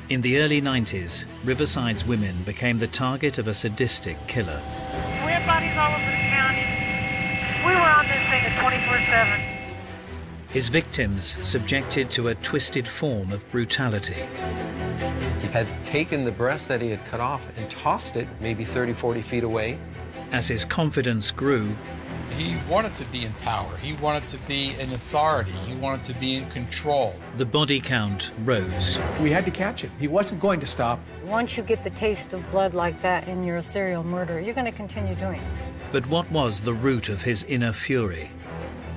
In the early 90s, Riverside's women became the target of a sadistic killer. We have bodies all over the county. We were on this thing at 24/7. His victims subjected to a twisted form of brutality. He had taken the breast that he had cut off and tossed it maybe 30, 40 feet away. As his confidence grew, he wanted to be in power. He wanted to be in authority. He wanted to be in control. The body count rose. We had to catch him. He wasn't going to stop. Once you get the taste of blood like that and you're a serial murderer, you're going to continue doing it. But what was the root of his inner fury?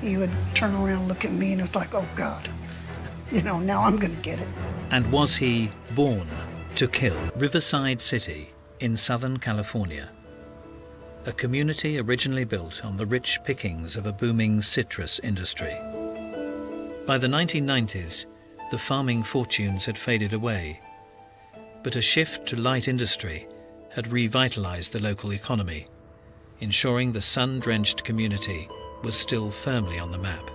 He would turn around, look at me, and it was like, oh, God, now I'm going to get it. And was he born to kill? Riverside City in Southern California. A community originally built on the rich pickings of a booming citrus industry. By the 1990s, the farming fortunes had faded away, but a shift to light industry had revitalized the local economy, ensuring the sun-drenched community was still firmly on the map.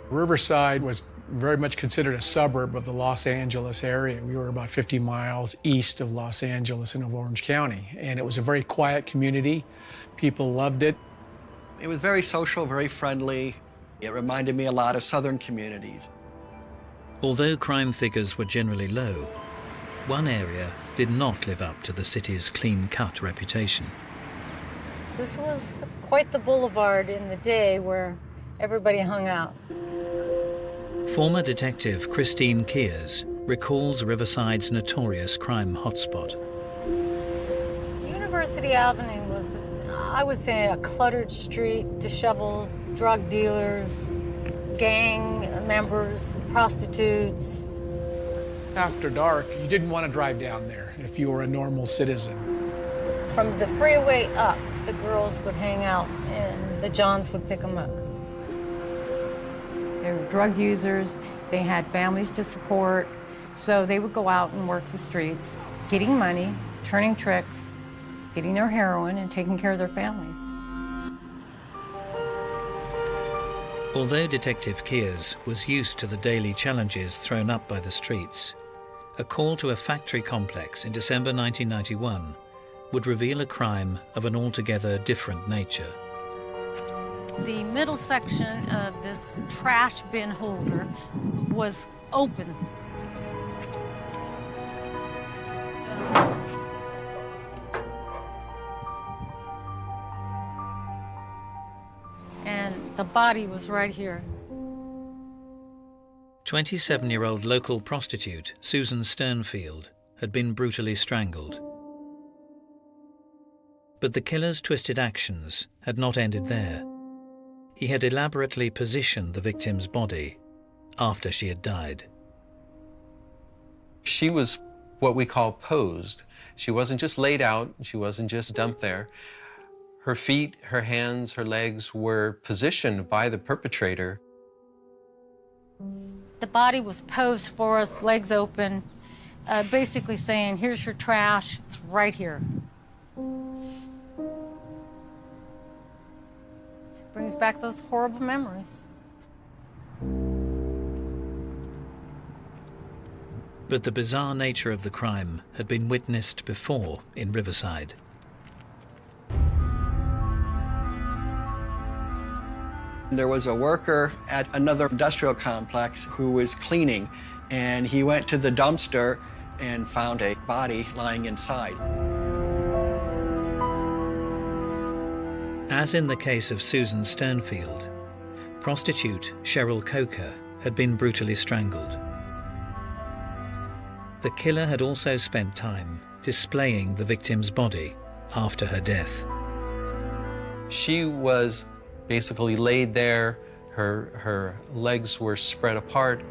Riverside was very much considered a suburb of the Los Angeles area. We were about 50 miles east of Los Angeles in Orange County, and it was a very quiet community. People loved it. It was very social, very friendly. It reminded me a lot of southern communities. Although crime figures were generally low, one area did not live up to the city's clean-cut reputation. This was quite the boulevard in the day where everybody hung out. Former detective Christine Kears recalls Riverside's notorious crime hotspot. University Avenue was, I would say, a cluttered street, disheveled, drug dealers, gang members, prostitutes. After dark, you didn't want to drive down there if you were a normal citizen. From the freeway up, the girls would hang out and the Johns would pick them up. They were drug users, they had families to support, so they would go out and work the streets, getting money, turning tricks, getting their heroin, and taking care of their families. Although Detective Kears was used to the daily challenges thrown up by the streets, a call to a factory complex in December 1991 would reveal a crime of an altogether different nature. The middle section of this trash bin holder was open. And the body was right here. 27-year-old local prostitute Susan Sternfield had been brutally strangled. But the killer's twisted actions had not ended there. He had elaborately positioned the victim's body after she had died. She was what we call posed. She wasn't just laid out, she wasn't just dumped there. Her feet, her hands, her legs were positioned by the perpetrator. The body was posed for us, legs open, basically saying, here's your trash, it's right here. Brings back those horrible memories. But the bizarre nature of the crime had been witnessed before in Riverside. There was a worker at another industrial complex who was cleaning, and he went to the dumpster and found a body lying inside. As in the case of Susan Sternfield, prostitute Cheryl Coker had been brutally strangled. The killer had also spent time displaying the victim's body after her death. She was basically laid there, her legs were spread apart.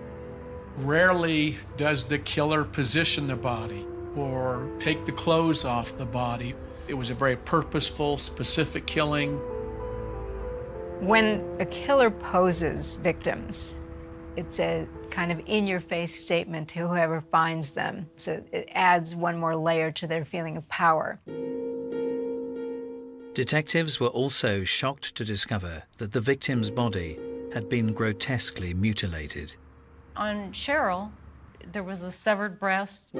Rarely does the killer position the body or take the clothes off the body. It was a very purposeful, specific killing. When a killer poses victims, it's a kind of in-your-face statement to whoever finds them. So it adds one more layer to their feeling of power. Detectives were also shocked to discover that the victim's body had been grotesquely mutilated. On Cheryl, there was a severed breast,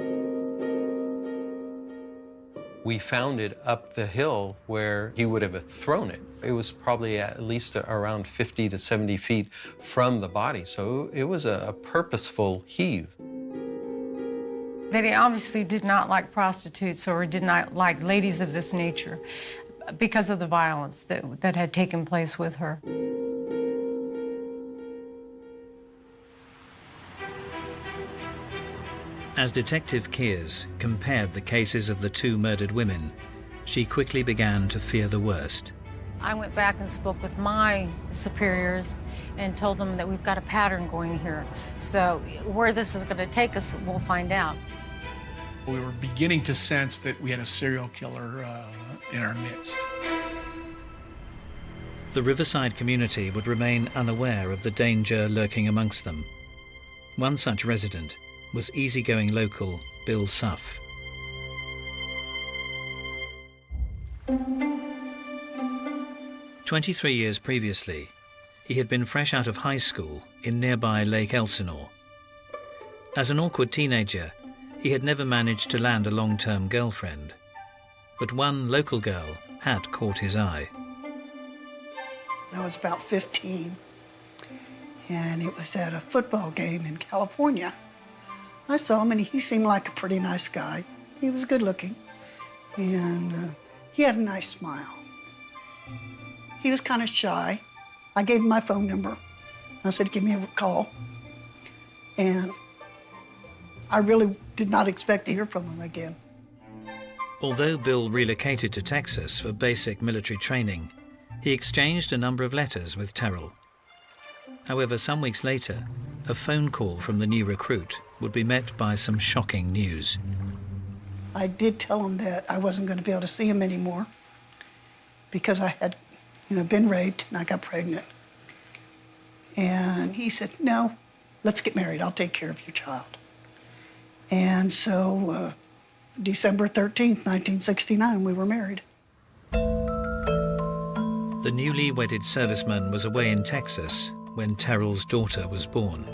We found it up the hill where he would have thrown it. It was probably at least around 50 to 70 feet from the body, so it was a purposeful heave. That he obviously did not like prostitutes or did not like ladies of this nature because of the violence that had taken place with her. As Detective Kears compared the cases of the two murdered women, she quickly began to fear the worst. I went back and spoke with my superiors and told them that we've got a pattern going here. So where this is going to take us, we'll find out. We were beginning to sense that we had a serial killer in our midst. The Riverside community would remain unaware of the danger lurking amongst them. One such resident was easygoing local Bill Suff. "23 years previously, he had been fresh out of high school in nearby Lake Elsinore. As an awkward teenager, he had never managed to land a long-term girlfriend, but one local girl had caught his eye. I was about 15, and it was at a football game in California. I saw him, and he seemed like a pretty nice guy. He was good looking, and he had a nice smile. He was kind of shy. I gave him my phone number. I said, give me a call. And I really did not expect to hear from him again. Although Bill relocated to Texas for basic military training, he exchanged a number of letters with Terrell. However, some weeks later, a phone call from the new recruit would be met by some shocking news. I did tell him that I wasn't going to be able to see him anymore because I had, been raped and I got pregnant. And he said, no, let's get married. I'll take care of your child. And so December 13th, 1969, we were married. The newly wedded serviceman was away in Texas when Terrell's daughter was born.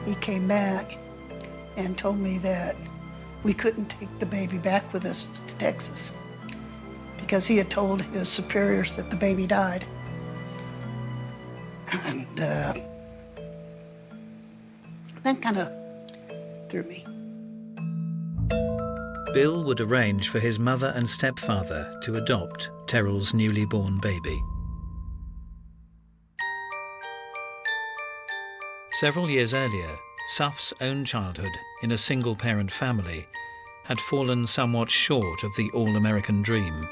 He came back and told me that we couldn't take the baby back with us to Texas because he had told his superiors that the baby died. And that kind of threw me. Bill would arrange for his mother and stepfather to adopt Terrell's newly born baby. Several years earlier, Suff's own childhood in a single-parent family had fallen somewhat short of the all-American dream.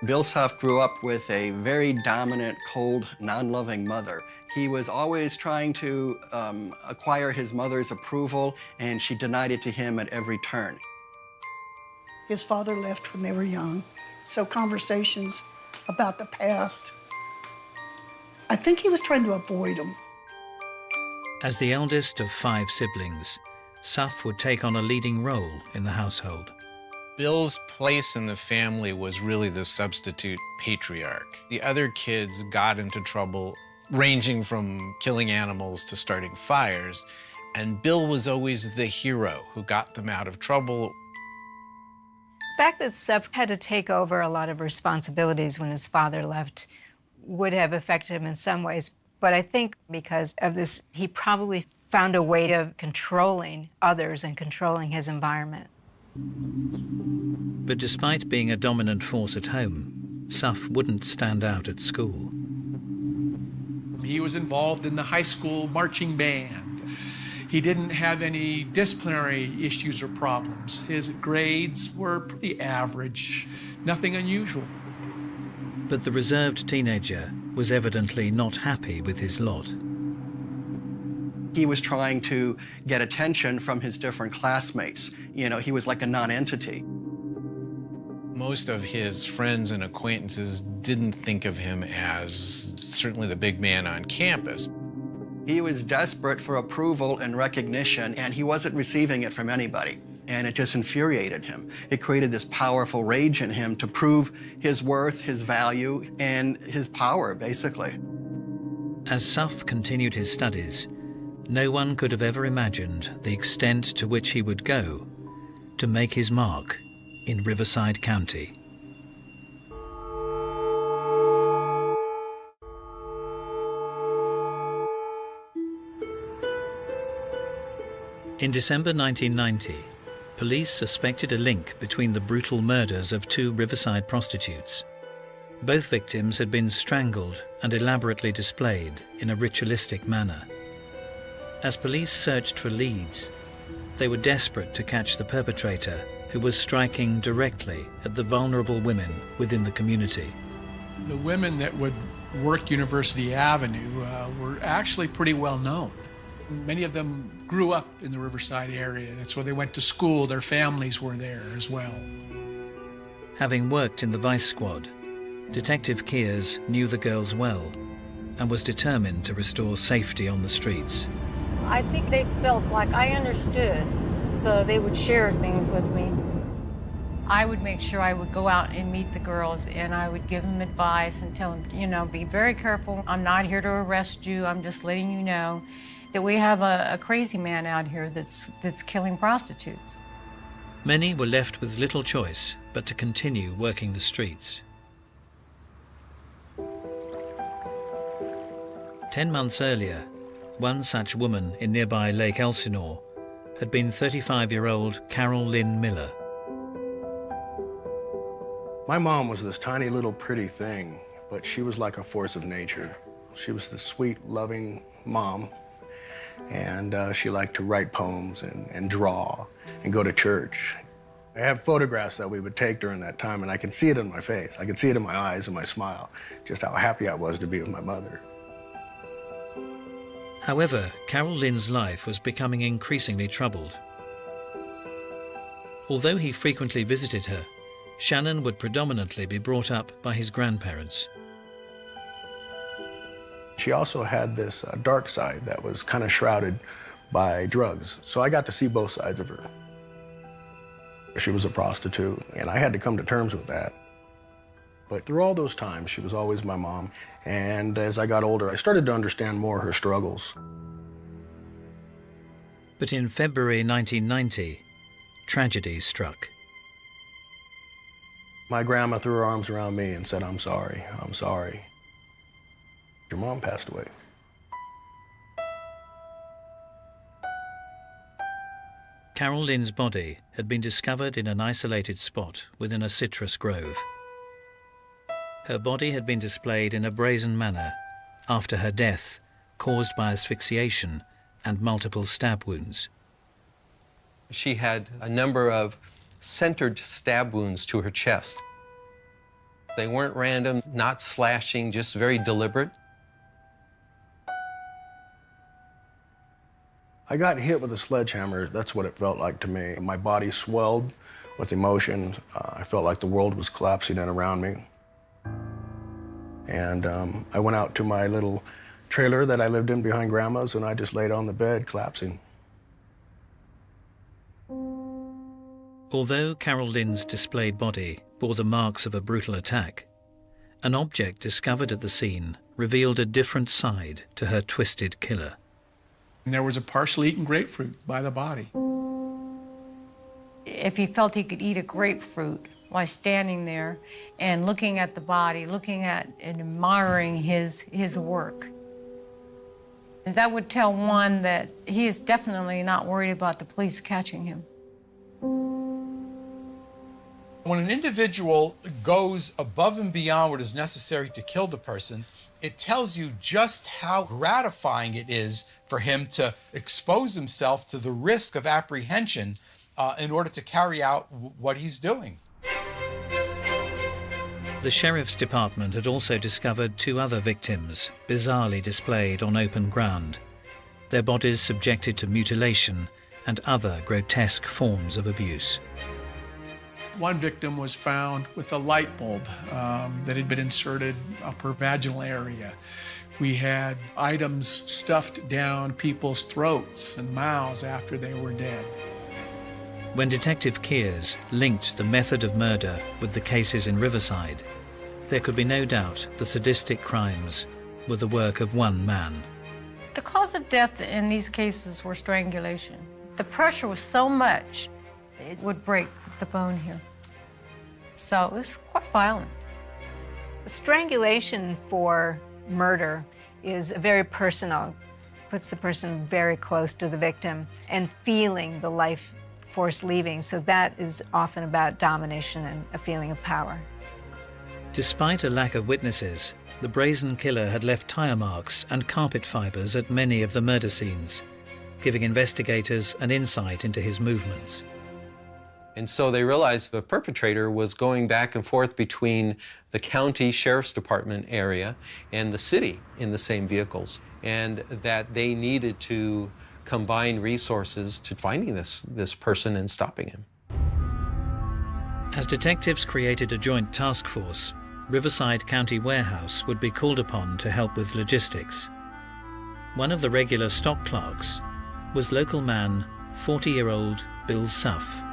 Bill Suff grew up with a very dominant, cold, non-loving mother. He was always trying to acquire his mother's approval, and she denied it to him at every turn. His father left when they were young, so conversations about the past, I think he was trying to avoid them. As the eldest of 5 siblings, Suff would take on a leading role in the household. Bill's place in the family was really the substitute patriarch. The other kids got into trouble ranging from killing animals to starting fires, and Bill was always the hero who got them out of trouble. The fact that Suff had to take over a lot of responsibilities when his father left would have affected him in some ways, but I think because of this, he probably found a way of controlling others and controlling his environment. But despite being a dominant force at home, Suff wouldn't stand out at school. He was involved in the high school marching band. He didn't have any disciplinary issues or problems. His grades were pretty average, nothing unusual. But the reserved teenager was evidently not happy with his lot. He was trying to get attention from his different classmates. He was like a non-entity. Most of his friends and acquaintances didn't think of him as certainly the big man on campus. He was desperate for approval and recognition, and he wasn't receiving it from anybody. And it just infuriated him. It created this powerful rage in him to prove his worth, his value, and his power, basically. As Suff continued his studies, no one could have ever imagined the extent to which he would go to make his mark in Riverside County. In December 1990, police suspected a link between the brutal murders of 2 Riverside prostitutes. Both victims had been strangled and elaborately displayed in a ritualistic manner. As police searched for leads, they were desperate to catch the perpetrator, who was striking directly at the vulnerable women within the community. The women that would work University Avenue were actually pretty well known. Many of them grew up in the Riverside area. That's where they went to school. Their families were there as well. Having worked in the Vice Squad, Detective Kears knew the girls well and was determined to restore safety on the streets. I think they felt like I understood, so they would share things with me. I would make sure I would go out and meet the girls, and I would give them advice and tell them, you know, be very careful. I'm not here to arrest you. I'm just letting you know that we have a crazy man out here that's killing prostitutes. Many were left with little choice but to continue working the streets. 10 months earlier, one such woman in nearby Lake Elsinore had been 35-year-old Carol Lynn Miller. My mom was this tiny little pretty thing, but she was like a force of nature. She was this sweet, loving mom, and she liked to write poems and draw and go to church. I have photographs that we would take during that time, and I can see it in my face. I can see it in my eyes and my smile, just how happy I was to be with my mother. However, Carol Lynn's life was becoming increasingly troubled. Although he frequently visited her, Shannon would predominantly be brought up by his grandparents. She also had this dark side that was kind of shrouded by drugs, so I got to see both sides of her. She was a prostitute, and I had to come to terms with that. But through all those times, she was always my mom, and as I got older, I started to understand more her struggles. But in February 1990, tragedy struck. My grandma threw her arms around me and said, I'm sorry. Your mom passed away. Carol Lynn's body had been discovered in an isolated spot within a citrus grove. Her body had been displayed in a brazen manner after her death, caused by asphyxiation and multiple stab wounds. She had a number of centered stab wounds to her chest. They weren't random, not slashing, just very deliberate. I got hit with a sledgehammer. That's what it felt like to me. My body swelled with emotion. I felt like the world was collapsing in around me. And I went out to my little trailer that I lived in behind Grandma's, and I just laid on the bed, collapsing. Although Carol Lynn's displayed body bore the marks of a brutal attack, an object discovered at the scene revealed a different side to her twisted killer. And there was a partially eaten grapefruit by the body. If he felt he could eat a grapefruit while standing there and looking at the body, looking at and admiring his work, and that would tell one that he is definitely not worried about the police catching him. When an individual goes above and beyond what is necessary to kill the person, it tells you just how gratifying it is for him to expose himself to the risk of apprehension in order to carry out what he's doing. The Sheriff's Department had also discovered 2 other victims, bizarrely displayed on open ground, their bodies subjected to mutilation and other grotesque forms of abuse. One victim was found with a light bulb that had been inserted up her vaginal area. We had items stuffed down people's throats and mouths after they were dead. When Detective Kears linked the method of murder with the cases in Riverside, there could be no doubt the sadistic crimes were the work of one man. The cause of death in these cases were strangulation. The pressure was so much, it would break the bone here. So it was quite violent. Strangulation for murder is very personal, puts the person very close to the victim and feeling the life force leaving. So that is often about domination and a feeling of power. Despite a lack of witnesses, the brazen killer had left tire marks and carpet fibers at many of the murder scenes, giving investigators an insight into his movements. And so they realized the perpetrator was going back and forth between the county sheriff's department area and the city in the same vehicles, and that they needed to combine resources to finding this person and stopping him. As detectives created a joint task force, Riverside County Warehouse would be called upon to help with logistics. One of the regular stock clerks was local man 40-year-old Bill Suff.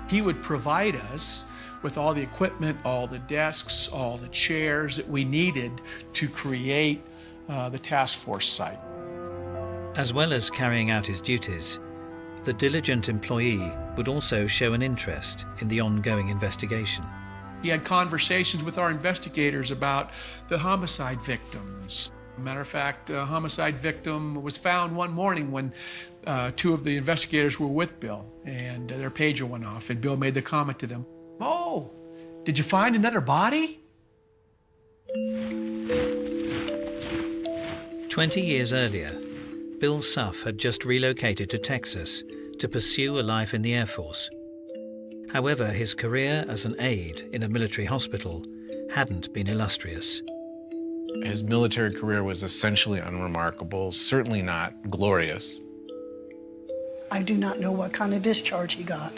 He would provide us with all the equipment, all the desks, all the chairs that we needed to create the task force site. As well as carrying out his duties, the diligent employee would also show an interest in the ongoing investigation. He had conversations with our investigators about the homicide victims. Matter of fact, a homicide victim was found one morning when two of the investigators were with Bill, and their pager went off, and Bill made the comment to them, "Oh, did you find another body?" 20 years earlier, Bill Suff had just relocated to Texas to pursue a life in the Air Force. However, his career as an aide in a military hospital hadn't been illustrious. His military career was essentially unremarkable, certainly not glorious. I do not know what kind of discharge he got.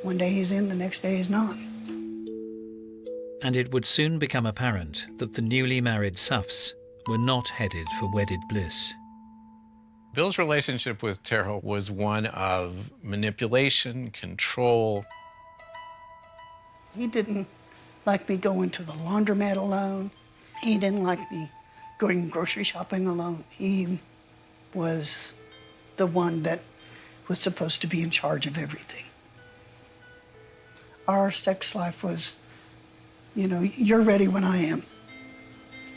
One day he's in, the next day he's not. And it would soon become apparent that the newly married Suffs were not headed for wedded bliss. Bill's relationship with Terrell was one of manipulation, control. He didn't like me going to the laundromat alone. He didn't like me going grocery shopping alone. He was the one that was supposed to be in charge of everything. Our sex life was, you know, you're ready when I am.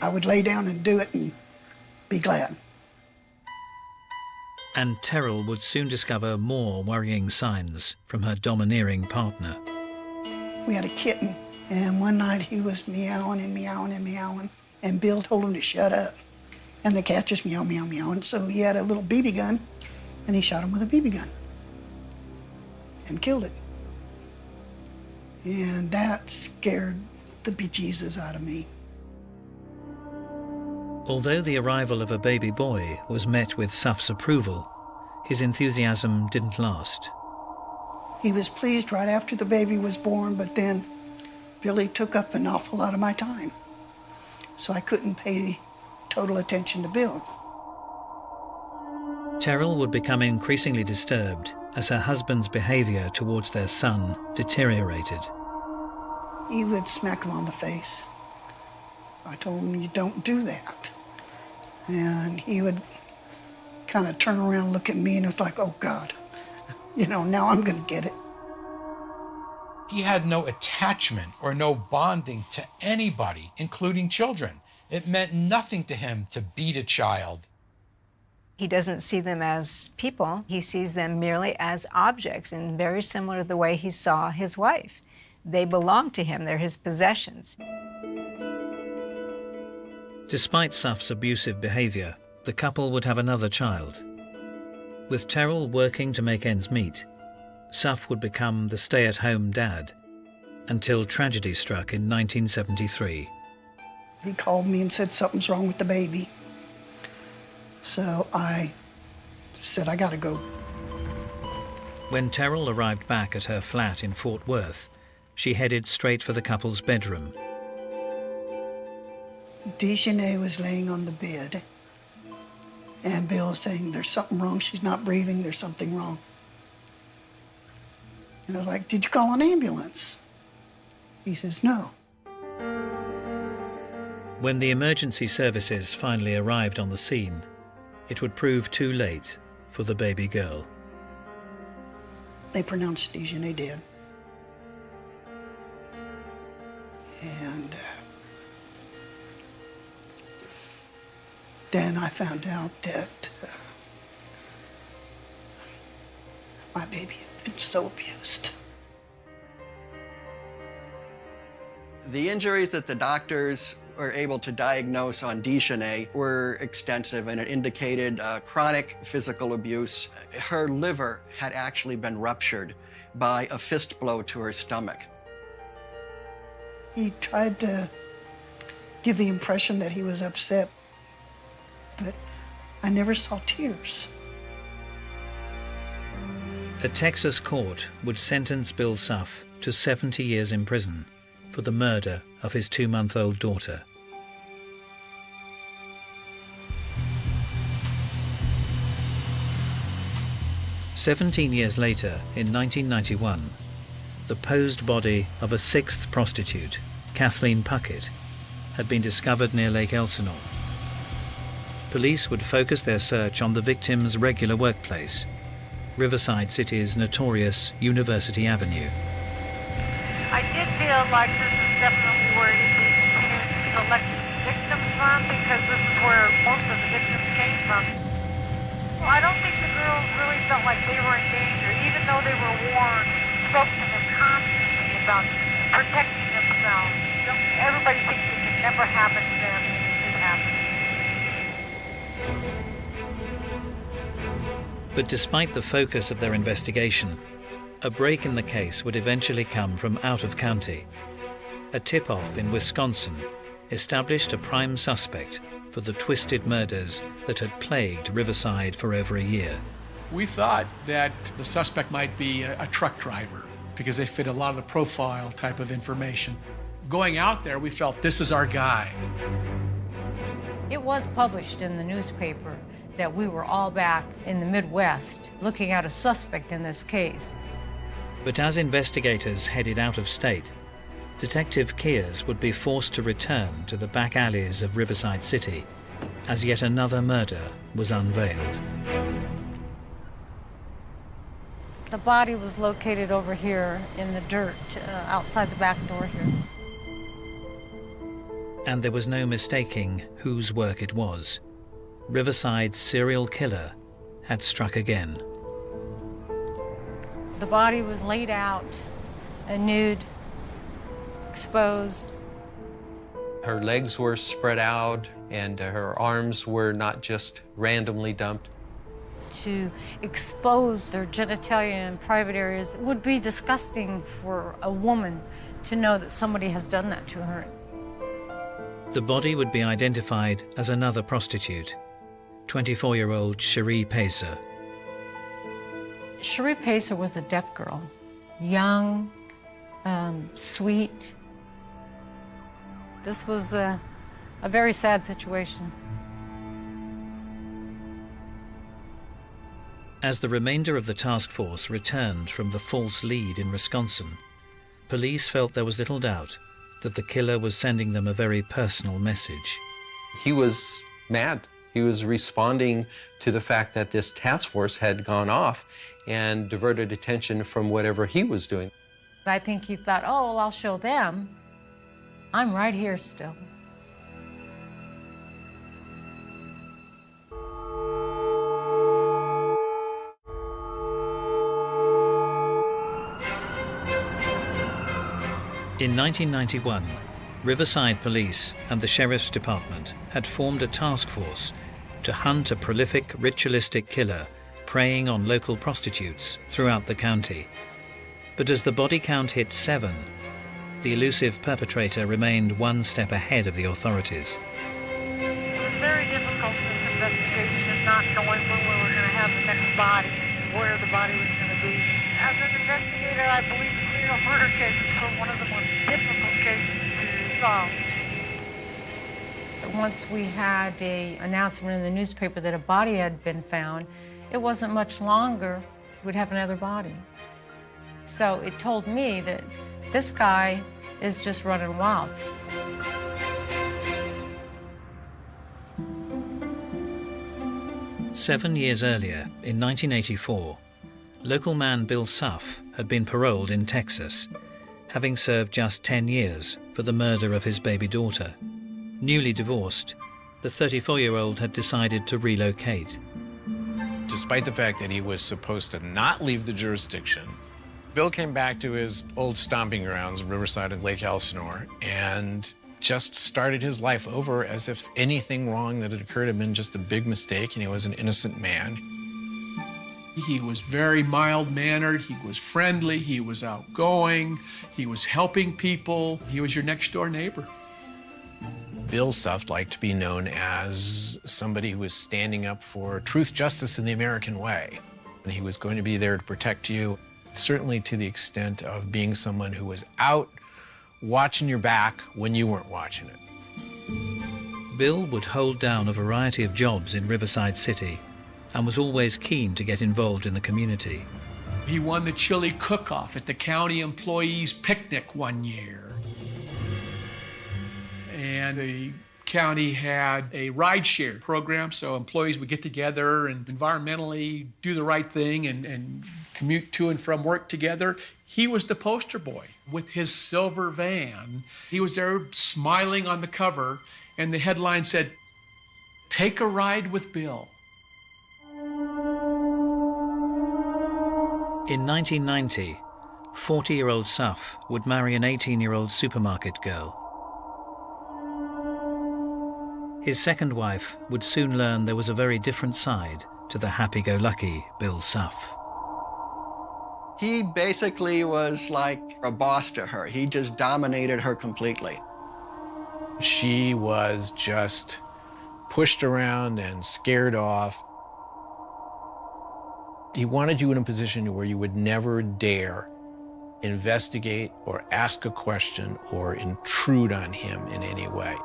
I would lay down and do it and be glad. And Terrell would soon discover more worrying signs from her domineering partner. We had a kitten, and one night he was meowing and meowing and meowing, and Bill told him to shut up. And the cat just meow, meow, meow. And so he had a little BB gun, and he shot him with a BB gun and killed it. And that scared the bejesus out of me. Although the arrival of a baby boy was met with Suff's approval, his enthusiasm didn't last. He was pleased right after the baby was born, but then Billy took up an awful lot of my time. So I couldn't pay total attention to Bill. Terrell would become increasingly disturbed as her husband's behavior towards their son deteriorated. He would smack him on the face. I told him, "You don't do that." And he would kind of turn around and look at me, and it was like, oh God, you know, now I'm gonna get it. He had no attachment or no bonding to anybody, including children. It meant nothing to him to beat a child. He doesn't see them as people. He sees them merely as objects, and very similar to the way he saw his wife. They belong to him. They're his possessions. Despite Suff's abusive behavior, the couple would have another child. With Terrell working to make ends meet, Suff would become the stay-at-home dad until tragedy struck in 1973. He called me and said something's wrong with the baby. So I said, I gotta go. When Terrell arrived back at her flat in Fort Worth, she headed straight for the couple's bedroom. Dejanay was laying on the bed, and Bill was saying, there's something wrong, she's not breathing, there's something wrong. And I was like, did you call an ambulance? He says, no. When the emergency services finally arrived on the scene, it would prove too late for the baby girl. They pronounced Dijonais dead. And then I found out that my baby had been so abused. The injuries that the doctors were able to diagnose on Dijonais were extensive, and it indicated chronic physical abuse. Her liver had actually been ruptured by a fist blow to her stomach. He tried to give the impression that he was upset, but I never saw tears. A Texas court would sentence Bill Suff to 70 years in prison for the murder of his 2-month-old daughter. "17 years later, in 1991, the posed body of a 6th prostitute, Kathleen Puckett, had been discovered near Lake Elsinore. Police would focus their search on the victim's regular workplace, Riverside City's notorious University Avenue. I did feel like this is definitely where he needs to select victims from, because this is where most of the victims came from. Well, I don't think the girls really felt like they were in danger, even though they were warned, spoke to them constantly about protecting themselves. Everybody thinks it could never happen to them, and it did happen. But despite the focus of their investigation, a break in the case would eventually come from out of county. A tip-off in Wisconsin established a prime suspect for the twisted murders that had plagued Riverside for over a year. We thought that the suspect might be a truck driver because they fit a lot of the profile type of information. Going out there, we felt this is our guy. It was published in the newspaper that we were all back in the Midwest looking at a suspect in this case. But as investigators headed out of state, Detective Kears would be forced to return to the back alleys of Riverside City as yet another murder was unveiled. The body was located over here in the dirt outside the back door here. And there was no mistaking whose work it was. Riverside's serial killer had struck again. The body was laid out, nude, exposed. Her legs were spread out, and her arms were not just randomly dumped. To expose their genitalia and private areas would be disgusting for a woman to know that somebody has done that to her. The body would be identified as another prostitute, 24-year-old Cherie Pacer. Cherie Pacer was a deaf girl, young, sweet. This was a very sad situation. As the remainder of the task force returned from the false lead in Wisconsin, police felt there was little doubt that the killer was sending them a very personal message. He was mad. He was responding to the fact that this task force had gone off and diverted attention from whatever he was doing. I think he thought, oh, well, I'll show them. I'm right here still. In 1991, Riverside Police and the Sheriff's Department had formed a task force to hunt a prolific ritualistic killer preying on local prostitutes throughout the county. But as the body count hit 7, the elusive perpetrator remained one step ahead of the authorities. It was very difficult, this investigation, not knowing when we were going to have the next body, where the body was going to be. As an investigator, I believe serial murder cases were one of the most difficult cases to solve. Once we had an announcement in the newspaper that a body had been found, it wasn't much longer we'd have another body. So it told me that this guy is just running wild. "7 years earlier, in 1984, Local man Bill Suff had been paroled in Texas, having served just 10 years for the murder of his baby daughter. Newly divorced, the 34-year-old had decided to relocate. Despite the fact that he was supposed to not leave the jurisdiction, Bill came back to his old stomping grounds, Riverside and Lake Elsinore, and just started his life over as if anything wrong that had occurred had been just a big mistake and he was an innocent man. He was very mild-mannered, he was friendly, he was outgoing, he was helping people, he was your next-door neighbor. Bill Suff liked to be known as somebody who was standing up for truth, justice, and the American way. And he was going to be there to protect you, certainly to the extent of being someone who was out watching your back when you weren't watching it. Bill would hold down a variety of jobs in Riverside City and was always keen to get involved in the community. He won the chili cook-off at the county employees' picnic one year. And the county had a rideshare program, so employees would get together and environmentally do the right thing and commute to and from work together. He was the poster boy with his silver van. He was there smiling on the cover, and the headline said, "Take a ride with Bill." In 1990, 40-year-old Suff would marry an 18-year-old supermarket girl. His second wife would soon learn there was a very different side to the happy-go-lucky Bill Suff. He basically was like a boss to her. He just dominated her completely. She was just pushed around and scared off. He wanted you in a position where you would never dare investigate or ask a question or intrude on him in any way.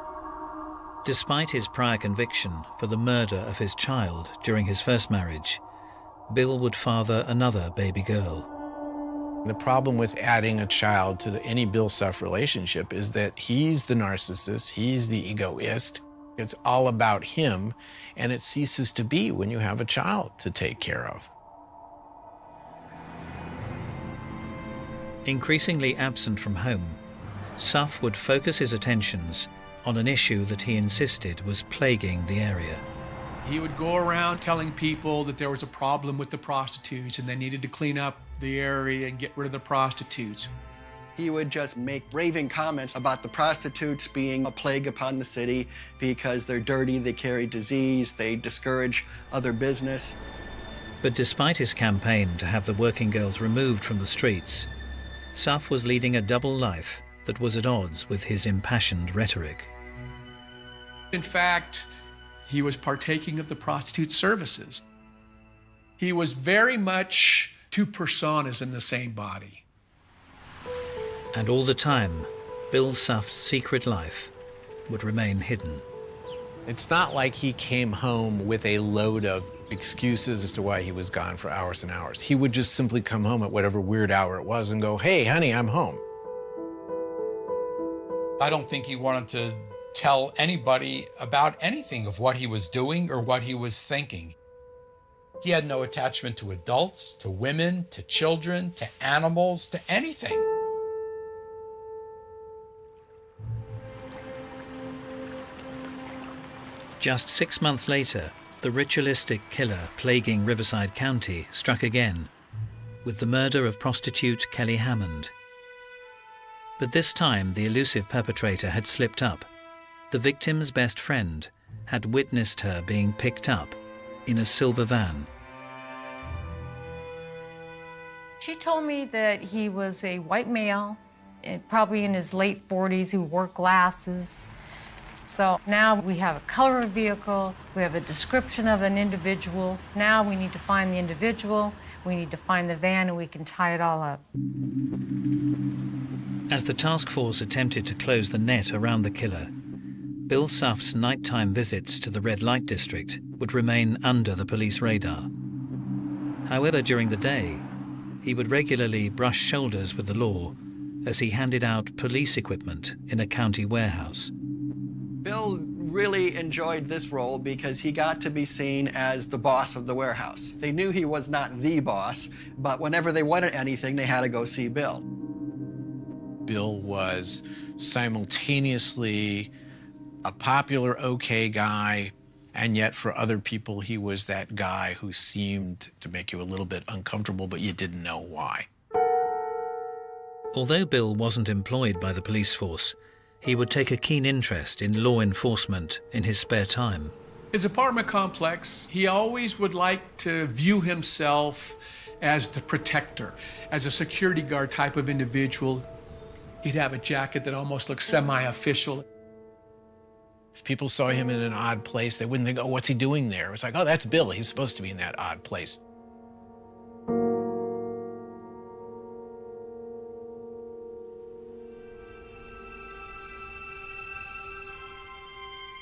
Despite his prior conviction for the murder of his child during his first marriage, Bill would father another baby girl. The problem with adding a child to any Bill Suff relationship is that he's the narcissist, he's the egoist. It's all about him, and it ceases to be when you have a child to take care of. Increasingly absent from home, Suff would focus his attentions on an issue that he insisted was plaguing the area. He would go around telling people that there was a problem with the prostitutes and they needed to clean up the area and get rid of the prostitutes. He would just make raving comments about the prostitutes being a plague upon the city because they're dirty, they carry disease, they discourage other business. But despite his campaign to have the working girls removed from the streets, Suff was leading a double life that was at odds with his impassioned rhetoric. In fact, he was partaking of the prostitute services. He was very much two personas in the same body. And all the time, Bill Suff's secret life would remain hidden. It's not like he came home with a load of excuses as to why he was gone for hours and hours. He would just simply come home at whatever weird hour it was and go, "Hey, honey, I'm home." I don't think he wanted to tell anybody about anything of what he was doing or what he was thinking. He had no attachment to adults, to women, to children, to animals, to anything. Just 6 months later, the ritualistic killer plaguing Riverside County struck again, with the murder of prostitute Kelly Hammond. But this time, the elusive perpetrator had slipped up. The victim's best friend had witnessed her being picked up in a silver van. She told me that he was a white male, probably in his late 40s, who wore glasses. So now we have a color of vehicle, we have a description of an individual. Now we need to find the individual, we need to find the van, and we can tie it all up. As the task force attempted to close the net around the killer, Bill Suff's nighttime visits to the red light district would remain under the police radar. However, during the day, he would regularly brush shoulders with the law as he handed out police equipment in a county warehouse. Bill really enjoyed this role because he got to be seen as the boss of the warehouse. They knew he was not the boss, but whenever they wanted anything, they had to go see Bill. Bill was simultaneously a popular, okay guy, and yet for other people, he was that guy who seemed to make you a little bit uncomfortable, but you didn't know why. Although Bill wasn't employed by the police force, he would take a keen interest in law enforcement in his spare time. His apartment complex, he always would like to view himself as the protector, as a security guard type of individual. He'd have a jacket that almost looked semi-official. If people saw him in an odd place, they wouldn't think, oh, what's he doing there? It's like, oh, that's Bill. He's supposed to be in that odd place.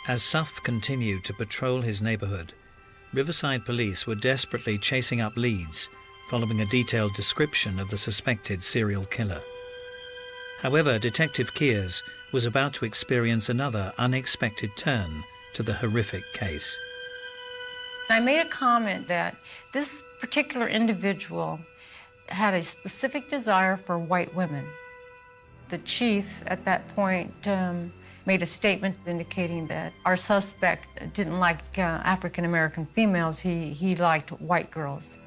As Suff continued to patrol his neighborhood, Riverside police were desperately chasing up leads following a detailed description of the suspected serial killer. However, Detective Kears was about to experience another unexpected turn to the horrific case. I made a comment that this particular individual had a specific desire for white women. The chief at that point made a statement indicating that our suspect didn't like African-American females, he liked white girls.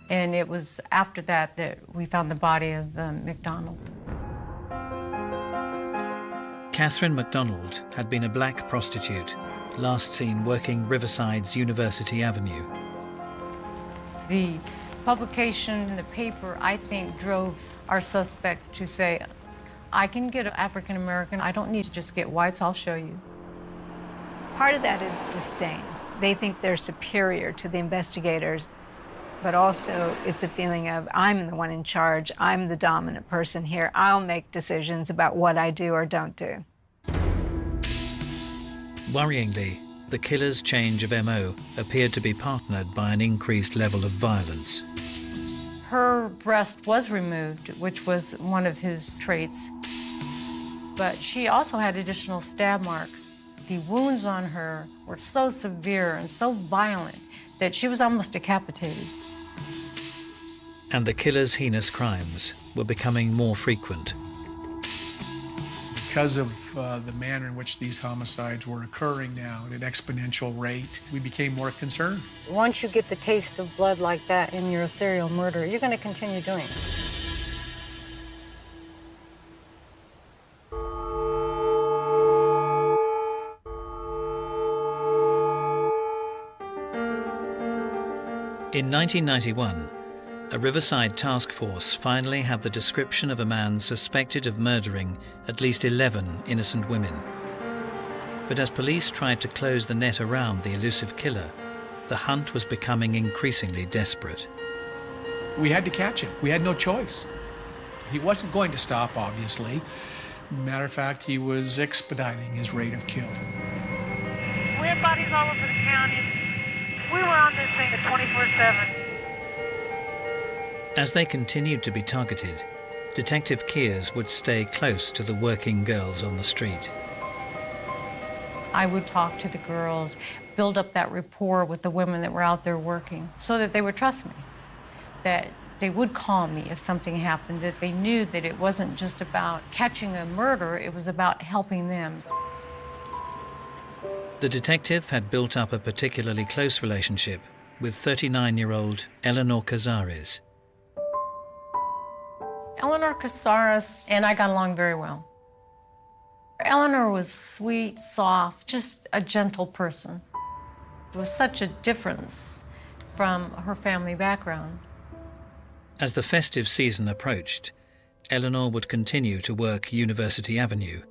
And it was after that that we found the body of McDonald. Catherine McDonald had been a black prostitute, last seen working Riverside's University Avenue. The publication in the paper, I think, drove our suspect to say, I can get an African American, I don't need to just get whites, I'll show you. Part of that is disdain. They think they're superior to the investigators, but also it's a feeling of, I'm the one in charge, I'm the dominant person here, I'll make decisions about what I do or don't do. Worryingly, the killer's change of MO appeared to be partnered by an increased level of violence. Her breast was removed, which was one of his traits, but she also had additional stab marks. The wounds on her were so severe and so violent that she was almost decapitated. And the killer's heinous crimes were becoming more frequent. Because of the manner in which these homicides were occurring now at an exponential rate, we became more concerned. Once you get the taste of blood like that and you're a serial murderer, you're going to continue doing it. In 1991, a Riverside task force finally had the description of a man suspected of murdering at least 11 innocent women. But as police tried to close the net around the elusive killer, the hunt was becoming increasingly desperate. We had to catch him. We had no choice. He wasn't going to stop, obviously. Matter of fact, he was expediting his rate of kill. We had bodies all over the county. We were on this thing 24/7. As they continued to be targeted, Detective Kears would stay close to the working girls on the street. I would talk to the girls, build up that rapport with the women that were out there working so that they would trust me, that they would call me if something happened, that they knew that it wasn't just about catching a murder, it was about helping them. The detective had built up a particularly close relationship with 39-year-old Eleanor Cazares. Eleanor Cazares and I got along very well. Eleanor was sweet, soft, just a gentle person. It was such a difference from her family background. As the festive season approached, Eleanor would continue to work University Avenue,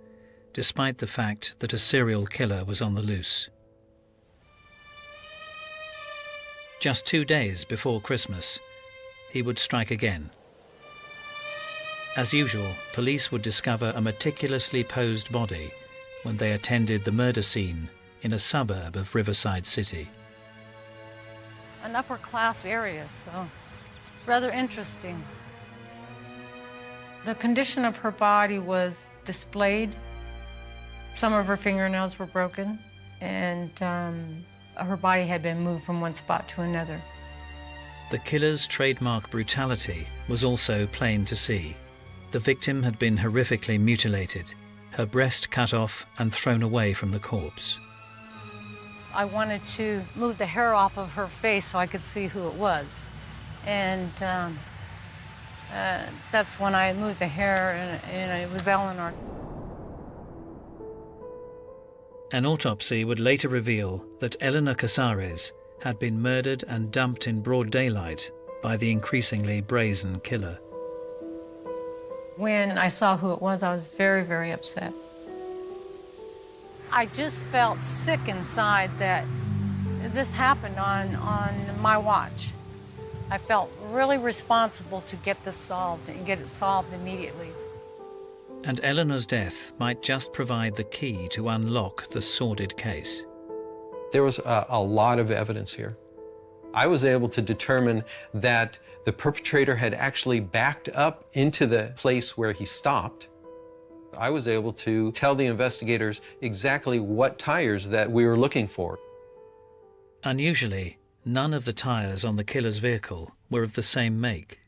despite the fact that a serial killer was on the loose. Just 2 days before Christmas, he would strike again. As usual, police would discover a meticulously posed body when they attended the murder scene in a suburb of Riverside City. An upper-class area, so rather interesting. The condition of her body was displayed. Some of her fingernails were broken, and her body had been moved from one spot to another. The killer's trademark brutality was also plain to see. The victim had been horrifically mutilated, her breast cut off and thrown away from the corpse. I wanted to move the hair off of her face so I could see who it was. And that's when I moved the hair, and it was Eleanor. An autopsy would later reveal that Eleanor Casares had been murdered and dumped in broad daylight by the increasingly brazen killer. When I saw who it was, I was very, very upset. I just felt sick inside that this happened on my watch. I felt really responsible to get this solved and get it solved immediately. And Eleanor's death might just provide the key to unlock the sordid case. There was a lot of evidence here. I was able to determine that the perpetrator had actually backed up into the place where he stopped. I was able to tell the investigators exactly what tires that we were looking for. Unusually, none of the tires on the killer's vehicle were of the same make.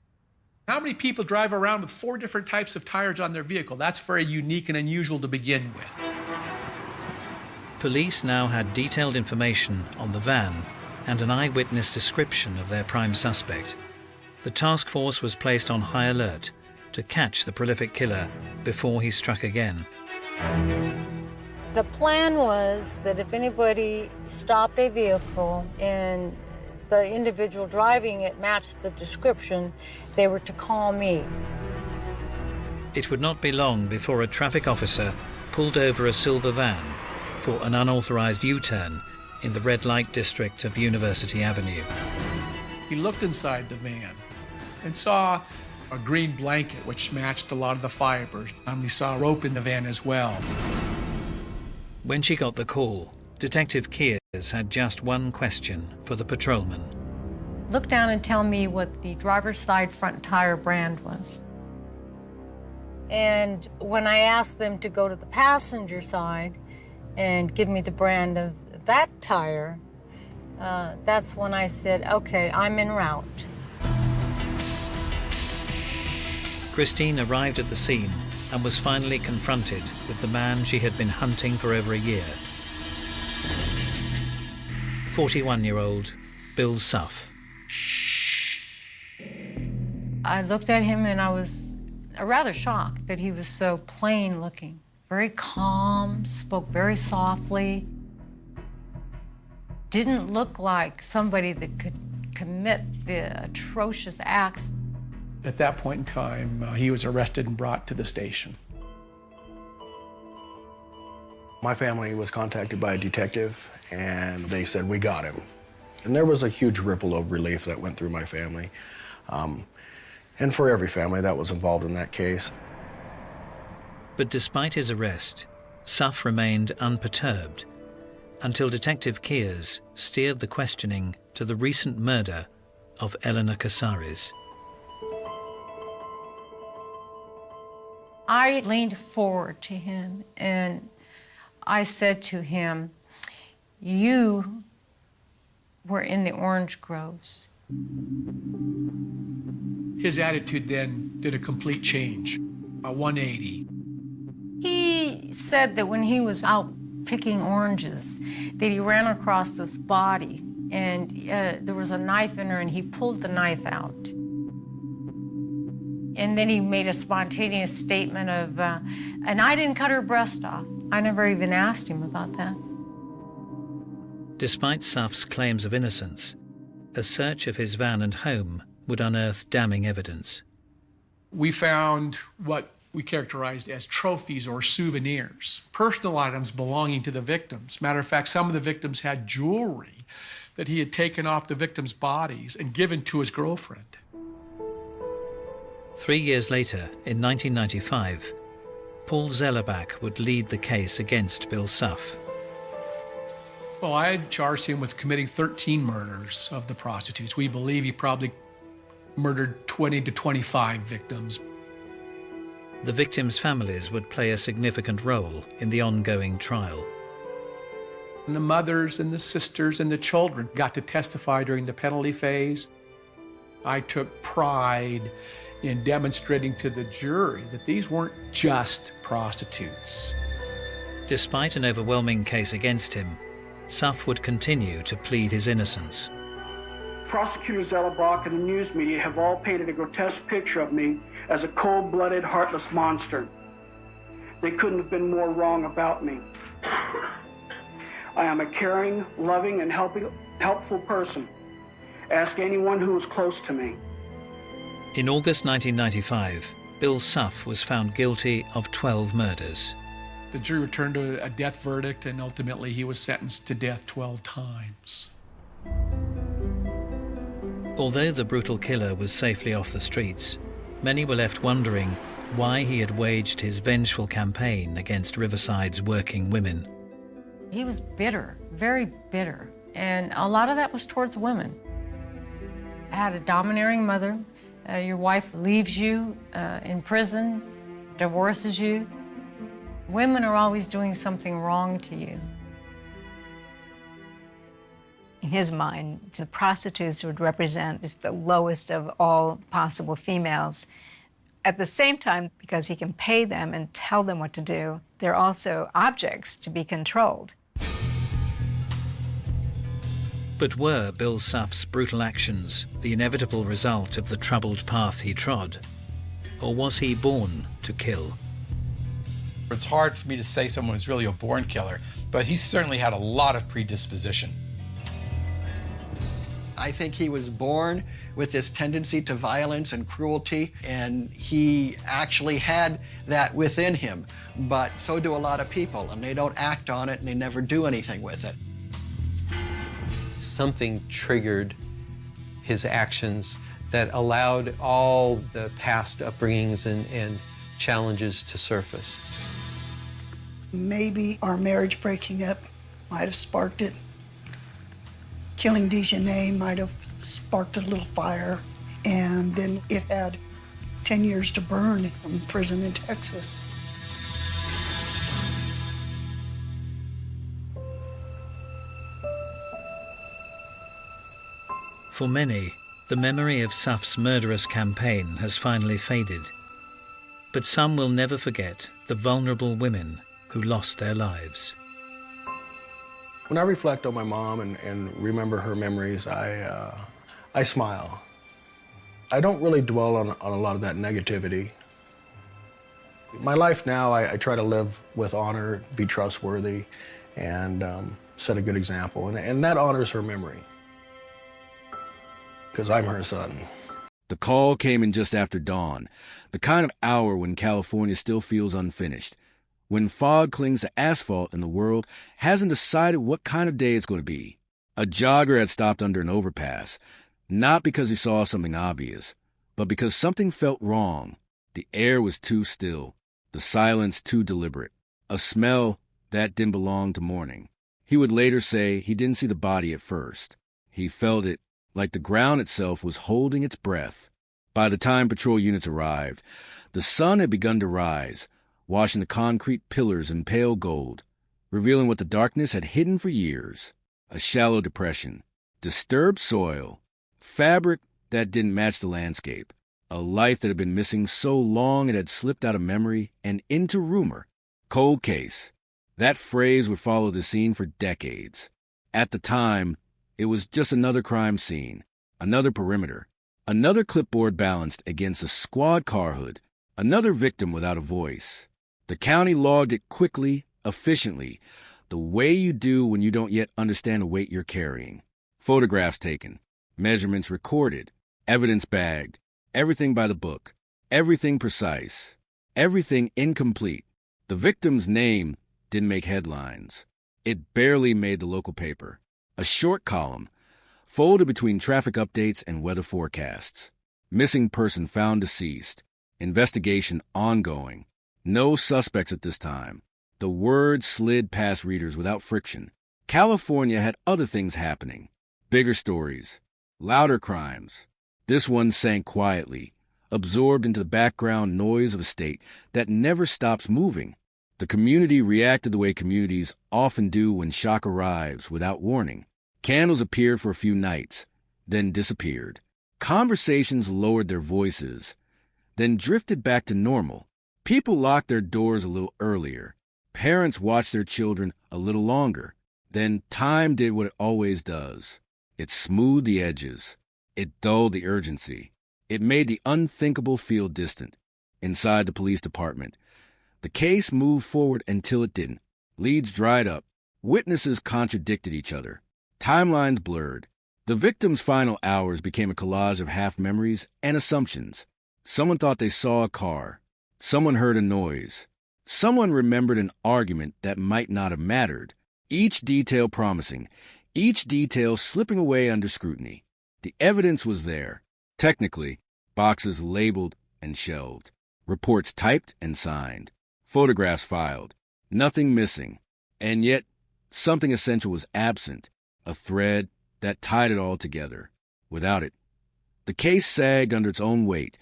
How many people drive around with 4 different types of tires on their vehicle? That's very unique and unusual to begin with. Police now had detailed information on the van and an eyewitness description of their prime suspect. The task force was placed on high alert to catch the prolific killer before he struck again. The plan was that if anybody stopped a vehicle and the individual driving it matched the description, they were to call me. It would not be long before a traffic officer pulled over a silver van for an unauthorized U-turn in the red light district of University Avenue. He looked inside the van and saw a green blanket which matched a lot of the fibers. He saw a rope in the van as well. When she got the call, Detective Kears had just one question for the patrolman. Look down and tell me what the driver's side front tire brand was. And when I asked them to go to the passenger side and give me the brand of that tire, that's when I said, okay, I'm en route. Christine arrived at the scene and was finally confronted with the man she had been hunting for over a year. 41-year-old Bill Suff. I looked at him and I was rather shocked that he was so plain looking. Very calm, spoke very softly. Didn't look like somebody that could commit the atrocious acts. At that point in time, he was arrested and brought to the station. My family was contacted by a detective, and they said, we got him. And there was a huge ripple of relief that went through my family. And for every family that was involved in that case. But despite his arrest, Suff remained unperturbed until Detective Kears steered the questioning to the recent murder of Eleanor Casares. I leaned forward to him and I said to him, you were in the orange groves. His attitude then did a complete change, a 180. He said that when he was out picking oranges, that he ran across this body and there was a knife in her and he pulled the knife out. And then he made a spontaneous statement of, and I didn't cut her breast off. I never even asked him about that. Despite Suff's claims of innocence, a search of his van and home would unearth damning evidence. We found what we characterized as trophies or souvenirs, personal items belonging to the victims. Matter of fact, some of the victims had jewelry that he had taken off the victims' bodies and given to his girlfriend. 3 years later, in 1995, Paul Zellerbach would lead the case against Bill Suff. Well, I had charged him with committing 13 murders of the prostitutes. We believe he probably murdered 20 to 25 victims. The victims' families would play a significant role in the ongoing trial. And the mothers and the sisters and the children got to testify during the penalty phase. I took pride in demonstrating to the jury that these weren't just prostitutes. Despite an overwhelming case against him, Suff would continue to plead his innocence. Prosecutor Zellerbach and the news media have all painted a grotesque picture of me as a cold-blooded, heartless monster. They couldn't have been more wrong about me. I am a caring, loving, and helpful person. Ask anyone who was close to me. In August 1995, Bill Suff was found guilty of 12 murders. The jury returned a death verdict, and ultimately he was sentenced to death 12 times. Although the brutal killer was safely off the streets, many were left wondering why he had waged his vengeful campaign against Riverside's working women. He was bitter, very bitter, and a lot of that was towards women. I had a domineering mother. Your wife leaves you in prison, divorces you. Women are always doing something wrong to you. In his mind, the prostitutes would represent just the lowest of all possible females. At the same time, because he can pay them and tell them what to do, they're also objects to be controlled. But were Bill Suff's brutal actions the inevitable result of the troubled path he trod? Or was he born to kill? It's hard for me to say someone was really a born killer, but he certainly had a lot of predisposition. I think he was born with this tendency to violence and cruelty, and he actually had that within him. But so do a lot of people, and they don't act on it, and they never do anything with it. Something triggered his actions that allowed all the past upbringings and challenges to surface. Maybe our marriage breaking up might have sparked it. Killing Dejanay might have sparked a little fire, and then it had 10 years to burn in prison in Texas. For many, the memory of Suff's murderous campaign has finally faded. But some will never forget the vulnerable women who lost their lives. When I reflect on my mom and remember her memories, I smile. I don't really dwell on a lot of that negativity. My life now, I try to live with honor, be trustworthy, and set a good example. And that honors her memory, because I'm her son. The call came in just after dawn, the kind of hour when California still feels unfinished, when fog clings to asphalt and the world hasn't decided what kind of day it's going to be. A jogger had stopped under an overpass, not because he saw something obvious, but because something felt wrong. The air was too still, the silence too deliberate, a smell that didn't belong to morning. He would later say he didn't see the body at first. He felt it like the ground itself was holding its breath. By the time patrol units arrived, the sun had begun to rise, washing the concrete pillars in pale gold, revealing what the darkness had hidden for years. A shallow depression, disturbed soil, fabric that didn't match the landscape, a life that had been missing so long it had slipped out of memory and into rumor. Cold case. That phrase would follow the scene for decades. At the time, it was just another crime scene, another perimeter, another clipboard balanced against a squad car hood, another victim without a voice. The county logged it quickly, efficiently, the way you do when you don't yet understand the weight you're carrying. Photographs taken, measurements recorded, evidence bagged, everything by the book, everything precise, everything incomplete. The victim's name didn't make headlines. It barely made the local paper. A short column, folded between traffic updates and weather forecasts. Missing person found deceased. Investigation ongoing. No suspects at this time. The word slid past readers without friction. California had other things happening. Bigger stories. Louder crimes. This one sank quietly. absorbed into the background noise of a state that never stops moving. The community reacted the way communities often do when shock arrives without warning. Candles appeared for a few nights, then disappeared. Conversations lowered their voices, then drifted back to normal. People locked their doors a little earlier. Parents watched their children a little longer. Then time did what it always does. It smoothed the edges. It dulled the urgency. It made the unthinkable feel distant. Inside the police department, the case moved forward until it didn't. Leads dried up. Witnesses contradicted each other. Timelines blurred. The victim's final hours became a collage of half-memories and assumptions. Someone thought they saw a car. Someone heard a noise. Someone remembered an argument that might not have mattered. Each detail promising. Each detail slipping away under scrutiny. The evidence was there. Technically, boxes labeled and shelved. Reports typed and signed. Photographs filed. Nothing missing. And yet, something essential was absent. A thread that tied it all together. Without it, the case sagged under its own weight,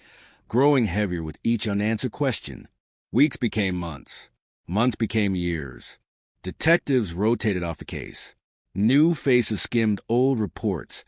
growing heavier with each unanswered question. Weeks became months. Months became years. Detectives rotated off the case. New faces skimmed old reports,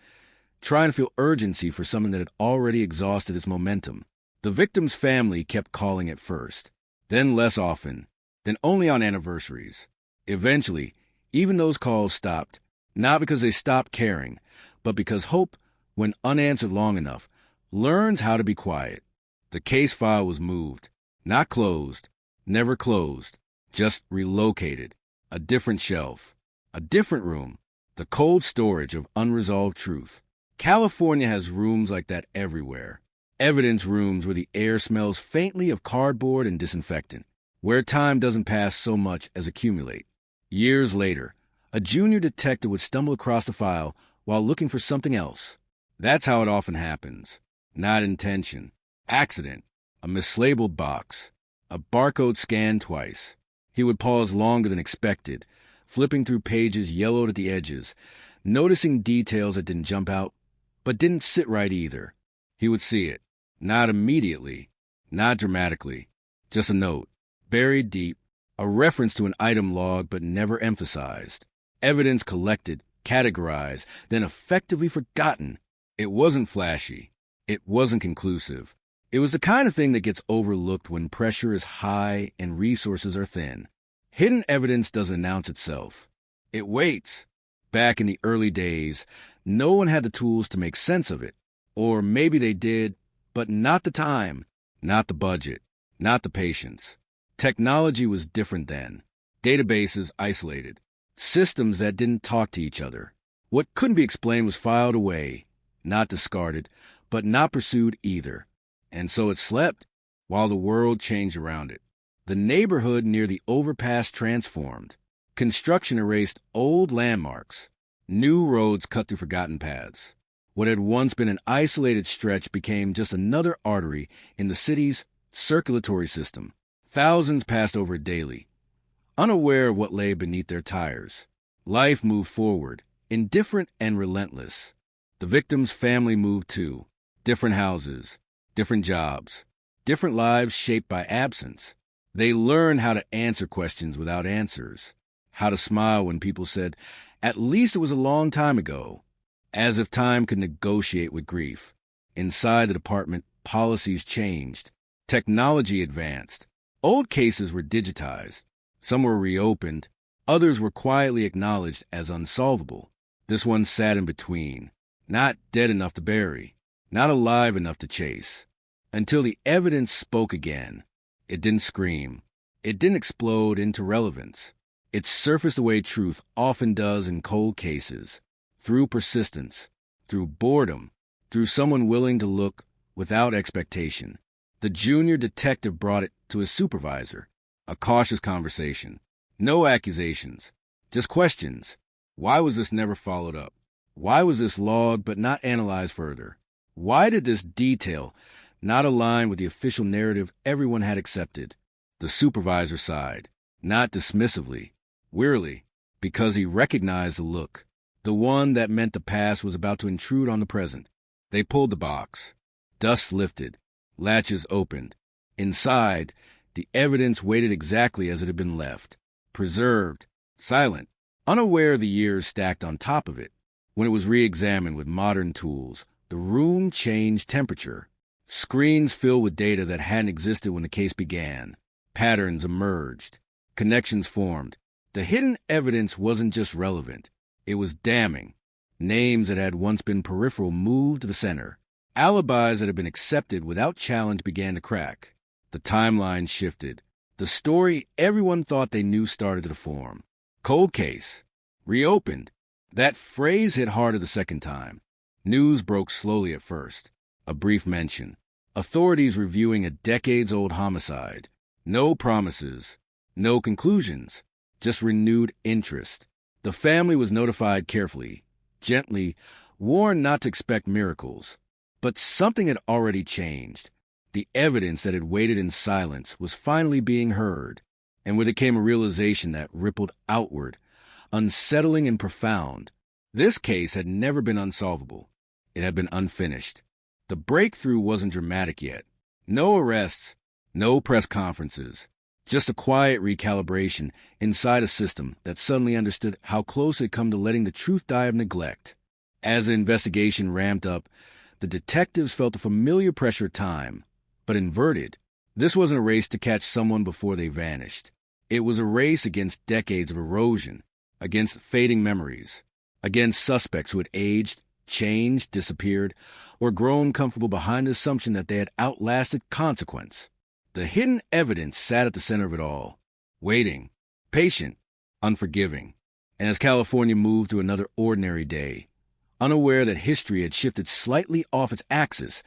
trying to feel urgency for something that had already exhausted its momentum. The victim's family kept calling at first, then less often, then only on anniversaries. Eventually, even those calls stopped, not because they stopped caring, but because hope, when unanswered long enough, learns how to be quiet. The case file was moved, not closed, never closed, just relocated. A different shelf, a different room, the cold storage of unresolved truth. California has rooms like that everywhere. Evidence rooms where the air smells faintly of cardboard and disinfectant, where time doesn't pass so much as accumulate. Years later, a junior detective would stumble across the file while looking for something else. That's how it often happens. Not intention. Accident. A mislabeled box. A barcode scanned twice. He would pause longer than expected, flipping through pages yellowed at the edges, noticing details that didn't jump out, but didn't sit right either. He would see it. Not immediately. Not dramatically. Just a note. Buried deep. A reference to an item log but never emphasized. Evidence collected, categorized, then effectively forgotten. It wasn't flashy. It wasn't conclusive. It was the kind of thing that gets overlooked when pressure is high and resources are thin. Hidden evidence doesn't announce itself. It waits. Back in the early days, no one had the tools to make sense of it. Or maybe they did, but not the time, not the budget, not the patience. Technology was different then. Databases isolated. Systems that didn't talk to each other. What couldn't be explained was filed away, not discarded, but not pursued either. And so it slept while the world changed around it. The neighborhood near the overpass transformed. Construction erased old landmarks. New roads cut through forgotten paths. What had once been an isolated stretch became just another artery in the city's circulatory system. Thousands passed over it daily, unaware of what lay beneath their tires. Life moved forward, indifferent and relentless. The victim's family moved too. Different houses, different jobs, different lives shaped by absence. They learned how to answer questions without answers, how to smile when people said, "At least it was a long time ago," as if time could negotiate with grief. Inside the department, policies changed. Technology advanced. Old cases were digitized. Some were reopened. Others were quietly acknowledged as unsolvable. This one sat in between, not dead enough to bury, not alive enough to chase. Until the evidence spoke again. It didn't scream. It didn't explode into relevance. It surfaced the way truth often does in cold cases, through persistence, through boredom, through someone willing to look without expectation. The junior detective brought it to his supervisor. A cautious conversation. No accusations, just questions. Why was this never followed up? Why was this logged but not analyzed further? Why did this detail not align with the official narrative everyone had accepted? The supervisor sighed, not dismissively, wearily, because he recognized the look, the one that meant the past was about to intrude on the present. They pulled the box. Dust lifted. Latches opened. Inside, the evidence waited exactly as it had been left, preserved, silent, unaware of the years stacked on top of it. When it was re-examined with modern tools, the room changed temperature. Screens filled with data that hadn't existed when the case began. Patterns emerged. Connections formed. The hidden evidence wasn't just relevant. It was damning. Names that had once been peripheral moved to the center. Alibis that had been accepted without challenge began to crack. The timeline shifted. The story everyone thought they knew started to form. Cold case. Reopened. That phrase hit harder the second time. News broke slowly at first. A brief mention. Authorities reviewing a decades-old homicide. No promises. No conclusions. Just renewed interest. The family was notified carefully, gently, warned not to expect miracles. But something had already changed. The evidence that had waited in silence was finally being heard, and with it came a realization that rippled outward, unsettling and profound. This case had never been unsolvable. It had been unfinished. The breakthrough wasn't dramatic yet. No arrests, no press conferences, just a quiet recalibration inside a system that suddenly understood how close it had come to letting the truth die of neglect. As the investigation ramped up, the detectives felt the familiar pressure of time, but inverted. This wasn't a race to catch someone before they vanished. It was a race against decades of erosion, against fading memories, against suspects who had aged, changed, disappeared, or grown comfortable behind the assumption that they had outlasted consequence. The hidden evidence sat at the center of it all, waiting, patient, unforgiving. And as California moved through another ordinary day, unaware that history had shifted slightly off its axis,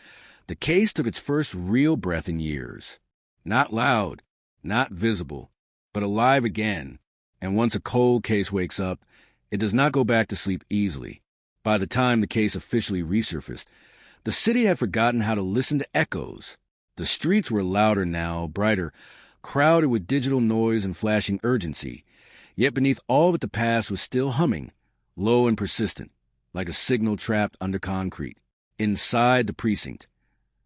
the case took its first real breath in years. Not loud, not visible, but alive again. And once a cold case wakes up, it does not go back to sleep easily. By the time the case officially resurfaced, the city had forgotten how to listen to echoes. The streets were louder now, brighter, crowded with digital noise and flashing urgency. Yet beneath all of it, the past was still humming, low and persistent, like a signal trapped under concrete. Inside the precinct,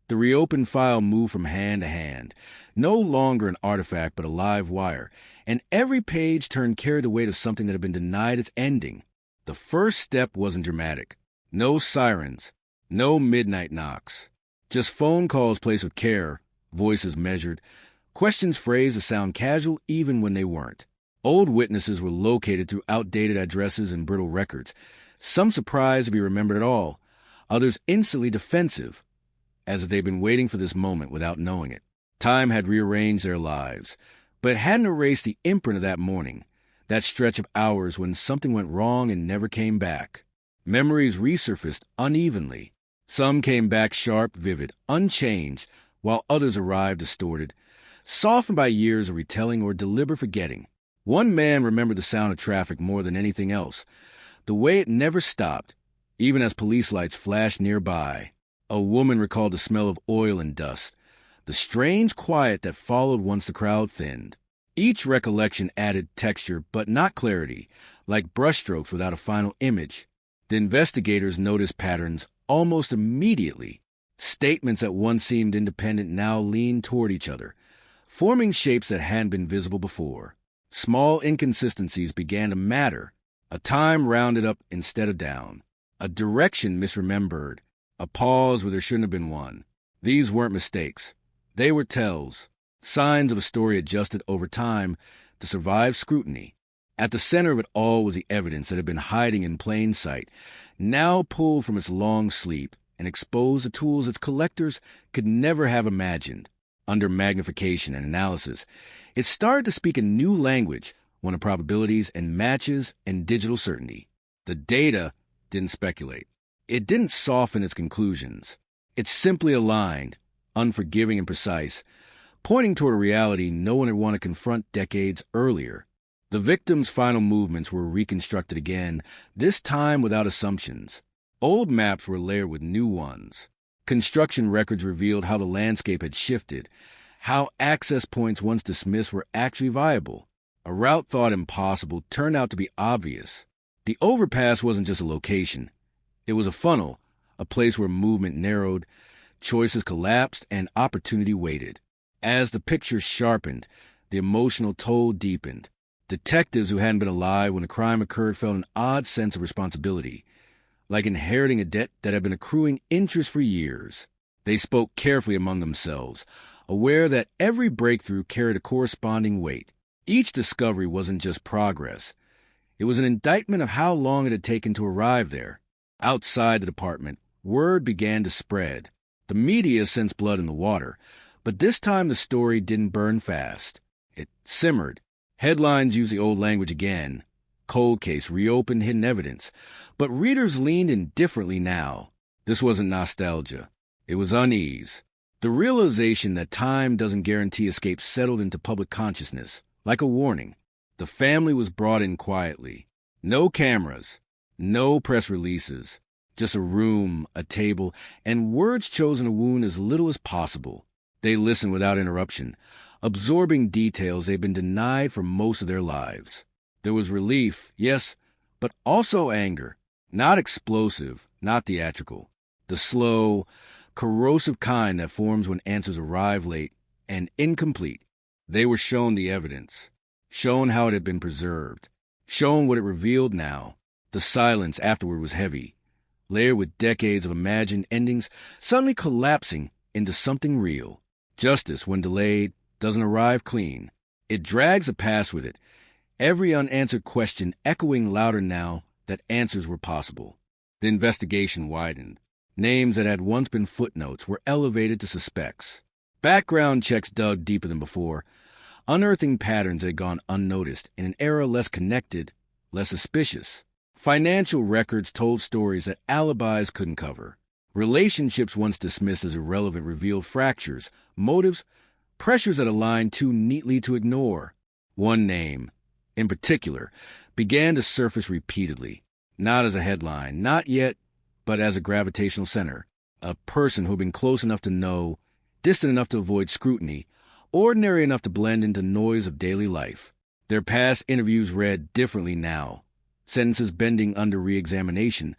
the reopened file moved from hand to hand, no longer an artifact but a live wire, and every page carried the weight of something that had been denied its ending. The first step wasn't dramatic. No sirens, no midnight knocks. Just phone calls placed with care, voices measured, questions phrased to sound casual even when they weren't. Old witnesses were located through outdated addresses and brittle records, some surprised to be remembered at all, others instantly defensive, as if they'd been waiting for this moment without knowing it. Time had rearranged their lives, but it hadn't erased the imprint of that morning, that stretch of hours when something went wrong and never came back. Memories resurfaced unevenly. Some came back sharp, vivid, unchanged, while others arrived distorted, softened by years of retelling or deliberate forgetting. One man remembered the sound of traffic more than anything else, the way it never stopped, even as police lights flashed nearby. A woman recalled the smell of oil and dust, the strange quiet that followed once the crowd thinned. Each recollection added texture but not clarity, like brushstrokes without a final image. The investigators noticed patterns almost immediately. Statements that once seemed independent now leaned toward each other, forming shapes that hadn't been visible before. Small inconsistencies began to matter. A time rounded up instead of down. A direction misremembered. A pause where there shouldn't have been one. These weren't mistakes. They were tells. Signs of a story adjusted over time to survive scrutiny. At the center of it all was the evidence that had been hiding in plain sight, now pulled from its long sleep and exposed to tools its collectors could never have imagined. Under magnification and analysis, it started to speak a new language, one of probabilities and matches and digital certainty. The data didn't speculate. It didn't soften its conclusions. It simply aligned, unforgiving and precise, pointing toward a reality no one had wanted to confront decades earlier. The victim's final movements were reconstructed again, this time without assumptions. Old maps were layered with new ones. Construction records revealed how the landscape had shifted, how access points once dismissed were actually viable. A route thought impossible turned out to be obvious. The overpass wasn't just a location. It was a funnel, a place where movement narrowed, Choices collapsed and opportunity waited. As the picture sharpened, the emotional toll deepened. Detectives who hadn't been alive when the crime occurred felt an odd sense of responsibility, like inheriting a debt that had been accruing interest for years. They spoke carefully among themselves, aware that every breakthrough carried a corresponding weight. Each discovery wasn't just progress. It was an indictment of how long it had taken to arrive there. Outside the department, word began to spread. The media sensed blood in the water, but this time the story didn't burn fast. It simmered. Headlines used the old language again. Cold case, reopened hidden evidence. But readers leaned in differently now. This wasn't nostalgia. It was unease. The realization that time doesn't guarantee escape settled into public consciousness, like a warning. The family was brought in quietly. No cameras, no press releases, just a room, a table, and words chosen to wound as little as possible. They listened without interruption, absorbing details they'd been denied for most of their lives. There was relief, yes, but also anger. Not explosive, not theatrical. The slow, corrosive kind that forms when answers arrive late and incomplete. They were shown the evidence, shown how it had been preserved, shown what it revealed now. The silence afterward was heavy, layered with decades of imagined endings suddenly collapsing into something real. Justice, when delayed, doesn't arrive clean. It drags the past with it, every unanswered question echoing louder now that answers were possible. The investigation widened. Names that had once been footnotes were elevated to suspects. Background checks dug deeper than before, unearthing patterns that had gone unnoticed in an era less connected, less suspicious. Financial records told stories that alibis couldn't cover. Relationships once dismissed as irrelevant revealed fractures, motives, pressures that aligned too neatly to ignore. One name, in particular, began to surface repeatedly, not as a headline, not yet, but as a gravitational center. A person who had been close enough to know, distant enough to avoid scrutiny, ordinary enough to blend into noise of daily life. Their past interviews read differently now. Sentences bending under re-examination.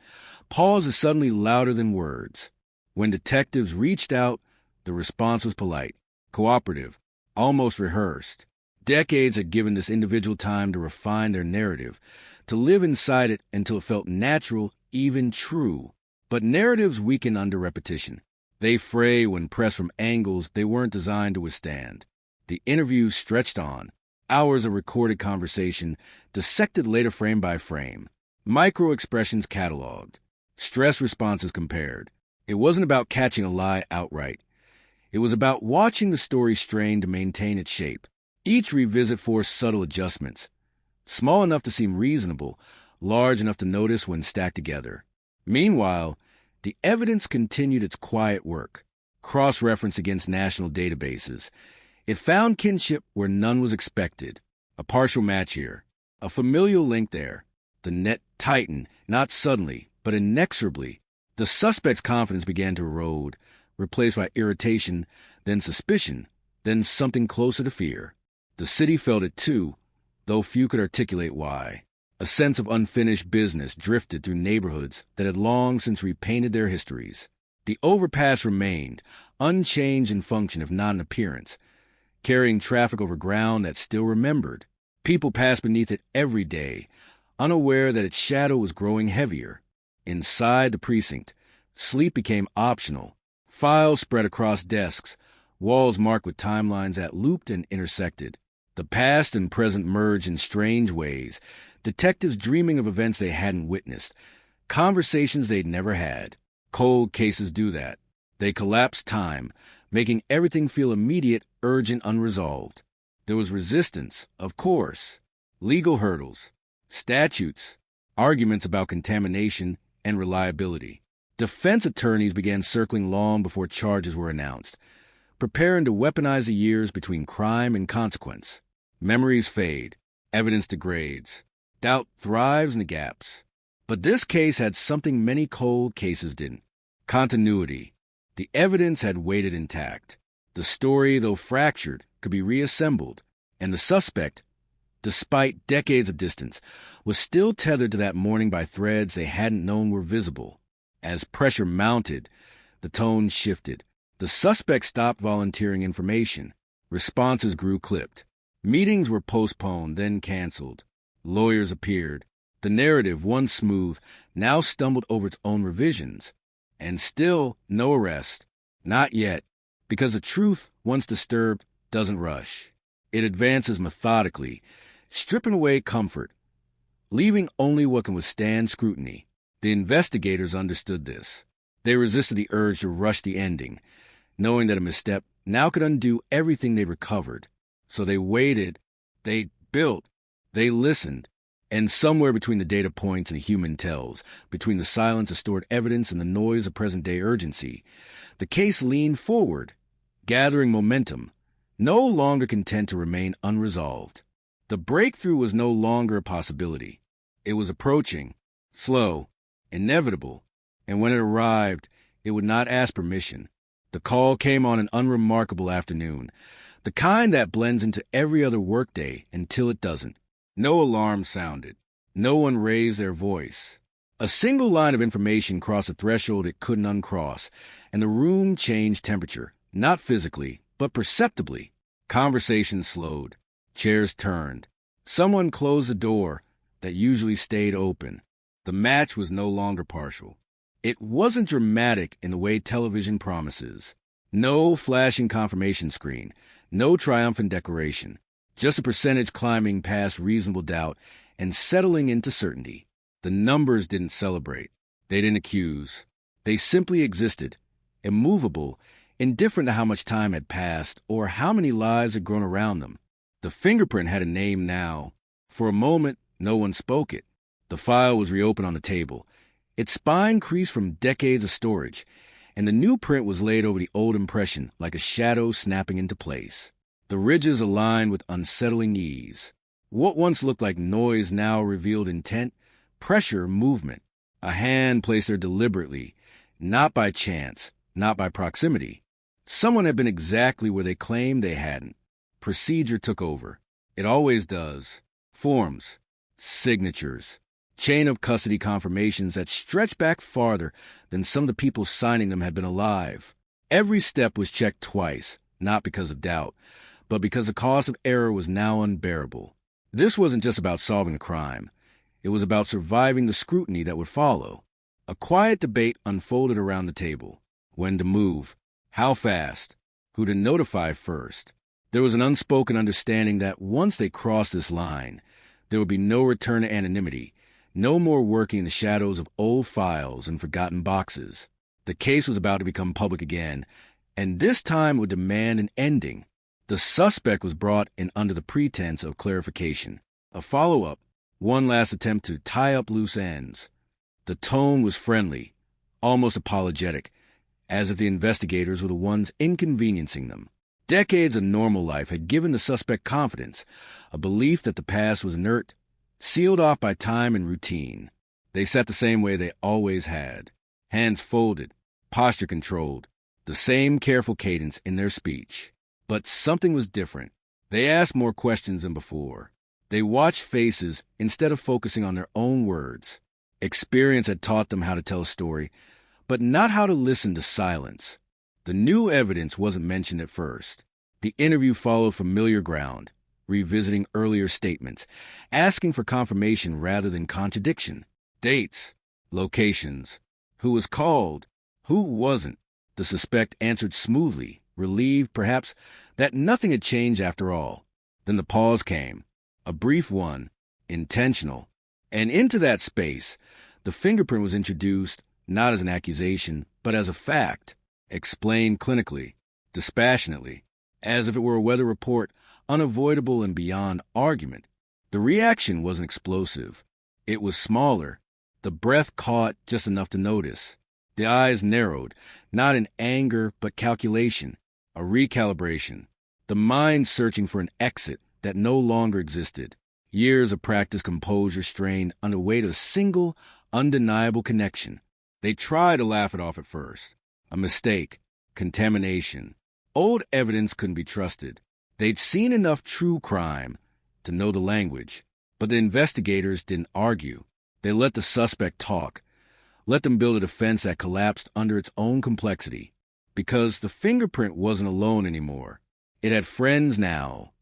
Pauses suddenly louder than words. When detectives reached out, the response was polite, cooperative, almost rehearsed. Decades had given this individual time to refine their narrative, to live inside it until it felt natural, even true. But narratives weaken under repetition. They fray when pressed from angles they weren't designed to withstand. The interviews stretched on. Hours of recorded conversation, dissected later frame by frame. Micro-expressions cataloged. Stress responses compared. It wasn't about catching a lie outright. It was about watching the story strain to maintain its shape. Each revisit forced subtle adjustments. Small enough to seem reasonable, large enough to notice when stacked together. Meanwhile, the evidence continued its quiet work. Cross-reference against national databases. It found kinship where none was expected. A partial match here. A familial link there. The net tightened, not suddenly, but inexorably. The suspect's confidence began to erode, replaced by irritation, then suspicion, then something closer to fear. The city felt it too, though few could articulate why. A sense of unfinished business drifted through neighborhoods that had long since repainted their histories. The overpass remained, unchanged in function if not in appearance, carrying traffic over ground that still remembered. People passed beneath it every day, unaware that its shadow was growing heavier. Inside the precinct, sleep became optional. Files spread across desks, walls marked with timelines that looped and intersected. The past and present merged in strange ways, detectives dreaming of events they hadn't witnessed, conversations they'd never had. Cold cases do that. They collapse time, making everything feel immediate, urgent, unresolved. There was resistance, of course, legal hurdles, statutes, arguments about contamination and reliability. Defense attorneys began circling long before charges were announced, preparing to weaponize the years between crime and consequence. Memories fade, evidence degrades, doubt thrives in the gaps. But this case had something many cold cases didn't. Continuity. The evidence had waited intact. The story, though fractured, could be reassembled, and the suspect, despite decades of distance, was still tethered to that morning by threads they hadn't known were visible. As pressure mounted, the tone shifted. The suspect stopped volunteering information. Responses grew clipped. Meetings were postponed, then canceled. Lawyers appeared. The narrative, once smooth, now stumbled over its own revisions. And still no arrest. Not yet, because the truth, once disturbed, doesn't rush. It advances methodically, stripping away comfort, leaving only what can withstand scrutiny. The investigators understood this. They resisted the urge to rush the ending, knowing that a misstep now could undo everything they recovered. So they waited, they built, they listened, and somewhere between the data points and the human tells, between the silence of stored evidence and the noise of present-day urgency, the case leaned forward, gathering momentum, no longer content to remain unresolved. The breakthrough was no longer a possibility. It was approaching, slow, inevitable, and when it arrived, it would not ask permission. The call came on an unremarkable afternoon, the kind that blends into every other workday until it doesn't. No alarm sounded. No one raised their voice. A single line of information crossed a threshold it couldn't uncross, and the room changed temperature, not physically, but perceptibly. Conversation slowed. Chairs turned. Someone closed the door that usually stayed open. The match was no longer partial. It wasn't dramatic in the way television promises. No flashing confirmation screen, no triumphant declaration, just a percentage climbing past reasonable doubt and settling into certainty. The numbers didn't celebrate. They didn't accuse. They simply existed, immovable, indifferent to how much time had passed or how many lives had grown around them. The fingerprint had a name now. For a moment, no one spoke it. The file was reopened on the table. Its spine creased from decades of storage, and the new print was laid over the old impression like a shadow snapping into place. The ridges aligned with unsettling ease. What once looked like noise now revealed intent, pressure, movement. A hand placed there deliberately, not by chance, not by proximity. Someone had been exactly where they claimed they hadn't. Procedure took over. It always does. Forms, signatures, chain of custody confirmations that stretched back farther than some of the people signing them had been alive. Every step was checked twice, not because of doubt, but because the cost of error was now unbearable. This wasn't just about solving a crime. It was about surviving the scrutiny that would follow. A quiet debate unfolded around the table. When to move, how fast, who to notify first. There was an unspoken understanding that once they crossed this line, there would be no return to anonymity, no more working in the shadows of old files and forgotten boxes. The case was about to become public again, and this time would demand an ending. The suspect was brought in under the pretense of clarification, a follow-up, one last attempt to tie up loose ends. The tone was friendly, almost apologetic, as if the investigators were the ones inconveniencing them. Decades of normal life had given the suspect confidence, a belief that the past was inert, sealed off by time and routine. They sat the same way they always had, hands folded, posture controlled, the same careful cadence in their speech. But something was different. They asked more questions than before. They watched faces instead of focusing on their own words. Experience had taught them how to tell a story, but not how to listen to silence. The new evidence wasn't mentioned at first. The interview followed familiar ground, revisiting earlier statements, asking for confirmation rather than contradiction. Dates, locations, who was called, who wasn't. The suspect answered smoothly, relieved, perhaps, that nothing had changed after all. Then the pause came, a brief one, intentional. And into that space, the fingerprint was introduced not as an accusation, but as a fact, explained clinically, dispassionately, as if it were a weather report, unavoidable and beyond argument. The reaction wasn't explosive. It was smaller. The breath caught just enough to notice. The eyes narrowed, not in anger, but calculation, a recalibration. The mind searching for an exit that no longer existed. Years of practice, composure strained under the weight of a single, undeniable connection. They tried to laugh it off at first. A mistake, contamination. Old evidence couldn't be trusted. They'd seen enough true crime to know the language, but the investigators didn't argue. They let the suspect talk, let them build a defense that collapsed under its own complexity. because the fingerprint wasn't alone anymore. It had friends now.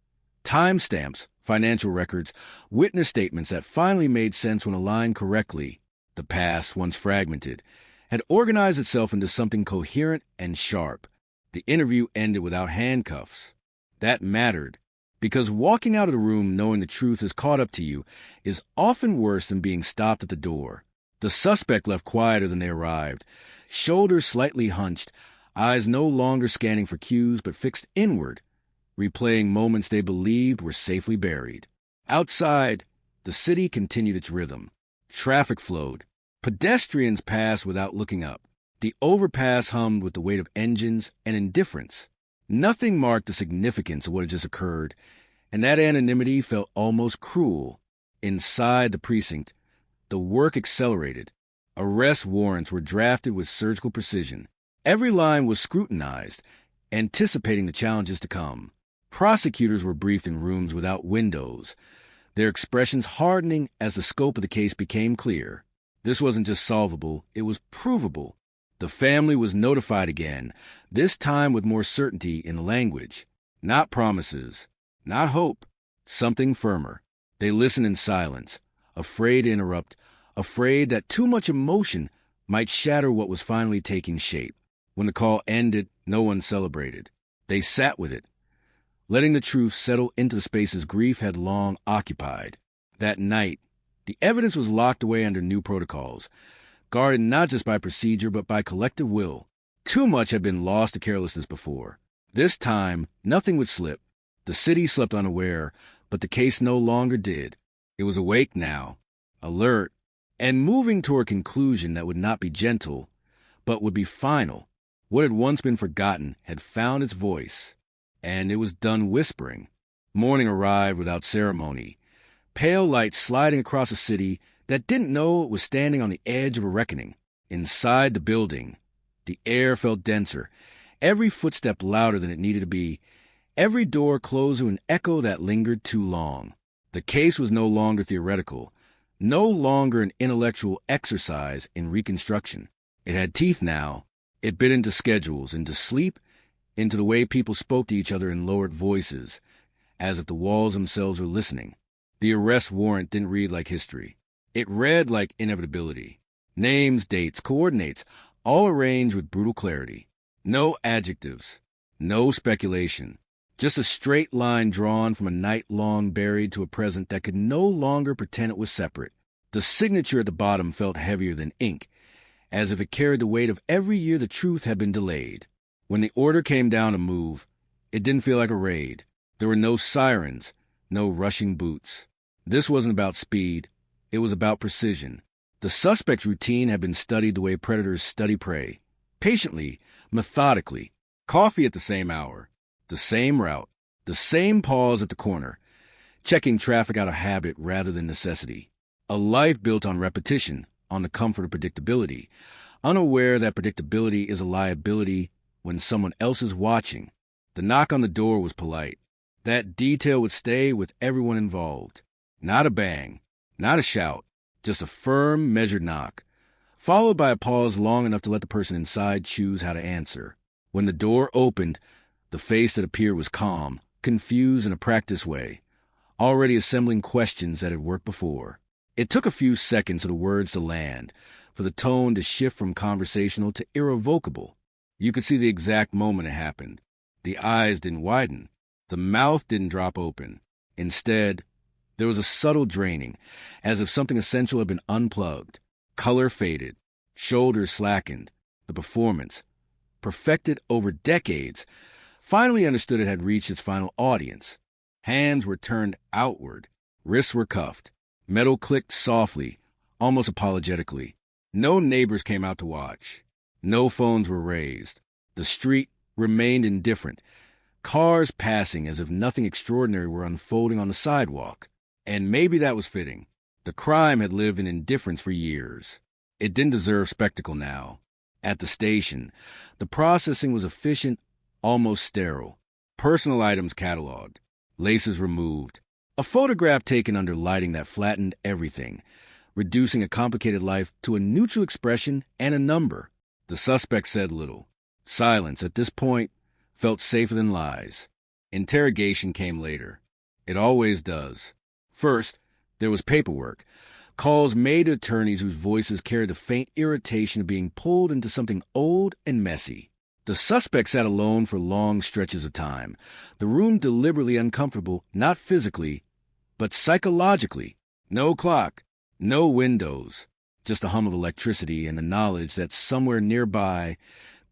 Timestamps, financial records, witness statements that finally made sense when aligned correctly. The past, once fragmented, had organized itself into something coherent and sharp. The interview ended without handcuffs. That mattered, because walking out of the room knowing the truth has caught up to you is often worse than being stopped at the door. The suspect left quieter than they arrived, shoulders slightly hunched, eyes no longer scanning for cues but fixed inward, replaying moments they believed were safely buried. Outside, the city continued its rhythm. Traffic flowed. Pedestrians passed without looking up. The overpass hummed with the weight of engines and indifference. Nothing marked the significance of what had just occurred, and that anonymity felt almost cruel. Inside the precinct, the work accelerated. Arrest warrants were drafted with surgical precision. Every line was scrutinized, anticipating the challenges to come. Prosecutors were briefed in rooms without windows, their expressions hardening as the scope of the case became clear. This wasn't just solvable, it was provable. The family was notified again, this time with more certainty in the language. Not promises, not hope, something firmer. They listened in silence, afraid to interrupt, afraid that too much emotion might shatter what was finally taking shape. When the call ended, no one celebrated. They sat with it, letting the truth settle into the spaces grief had long occupied. That night, the evidence was locked away under new protocols, guarded not just by procedure but by collective will. Too much had been lost to carelessness before. This time, nothing would slip. The city slept unaware, but the case no longer did. It was awake now, alert, and moving toward a conclusion that would not be gentle, but would be final. What had once been forgotten had found its voice, and it was done whispering. Morning arrived without ceremony, pale light sliding across a city that didn't know it was standing on the edge of a reckoning. Inside the building, the air felt denser, every footstep louder than it needed to be, every door closed to an echo that lingered too long. The case was no longer theoretical, no longer an intellectual exercise in reconstruction. It had teeth now. It bit into schedules, into sleep, into the way people spoke to each other in lowered voices, as if the walls themselves were listening. The arrest warrant didn't read like history. It read like inevitability. Names, dates, coordinates, all arranged with brutal clarity. No adjectives, no speculation. Just a straight line drawn from a night long buried to a present that could no longer pretend it was separate. The signature at the bottom felt heavier than ink, as if it carried the weight of every year the truth had been delayed. When the order came down to move, it didn't feel like a raid. There were no sirens, no rushing boots. This wasn't about speed. It was about precision. The suspect's routine had been studied the way predators study prey. Patiently, methodically. Coffee at the same hour. The same route. The same pause at the corner. Checking traffic out of habit rather than necessity. A life built on repetition, on the comfort of predictability, unaware that predictability is a liability when someone else is watching. The knock on the door was polite. That detail would stay with everyone involved. Not a bang, not a shout, just a firm, measured knock, followed by a pause long enough to let the person inside choose how to answer. When the door opened, the face that appeared was calm, confused in a practiced way, already assembling questions that had worked before. It took a few seconds for the words to land, for the tone to shift from conversational to irrevocable. You could see the exact moment it happened. The eyes didn't widen. The mouth didn't drop open. Instead, there was a subtle draining, as if something essential had been unplugged. Color faded. Shoulders slackened. The performance, perfected over decades, finally understood it had reached its final audience. Hands were turned outward. Wrists were cuffed. Metal clicked softly, almost apologetically. No neighbors came out to watch. No phones were raised. The street remained indifferent. Cars passing as if nothing extraordinary were unfolding on the sidewalk. And maybe that was fitting. The crime had lived in indifference for years. It didn't deserve spectacle now. At the station, the processing was efficient, almost sterile. Personal items cataloged. Laces removed. A photograph taken under lighting that flattened everything, reducing a complicated life to a neutral expression and a number. The suspect said little. Silence, at this point, felt safer than lies. Interrogation came later. It always does. First, there was paperwork. Calls made to attorneys whose voices carried the faint irritation of being pulled into something old and messy. The suspect sat alone for long stretches of time, the room deliberately uncomfortable, not physically, but psychologically. No clock, no windows, just a hum of electricity and the knowledge that somewhere nearby,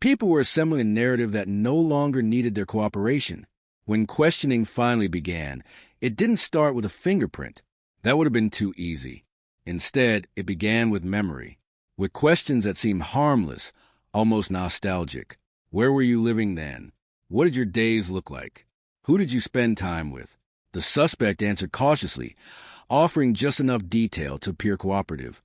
people were assembling a narrative that no longer needed their cooperation. When questioning finally began, it didn't start with a fingerprint. That would have been too easy. Instead, it began with memory, with questions that seemed harmless, almost nostalgic. Where were you living then? What did your days look like? Who did you spend time with? The suspect answered cautiously, offering just enough detail to appear cooperative,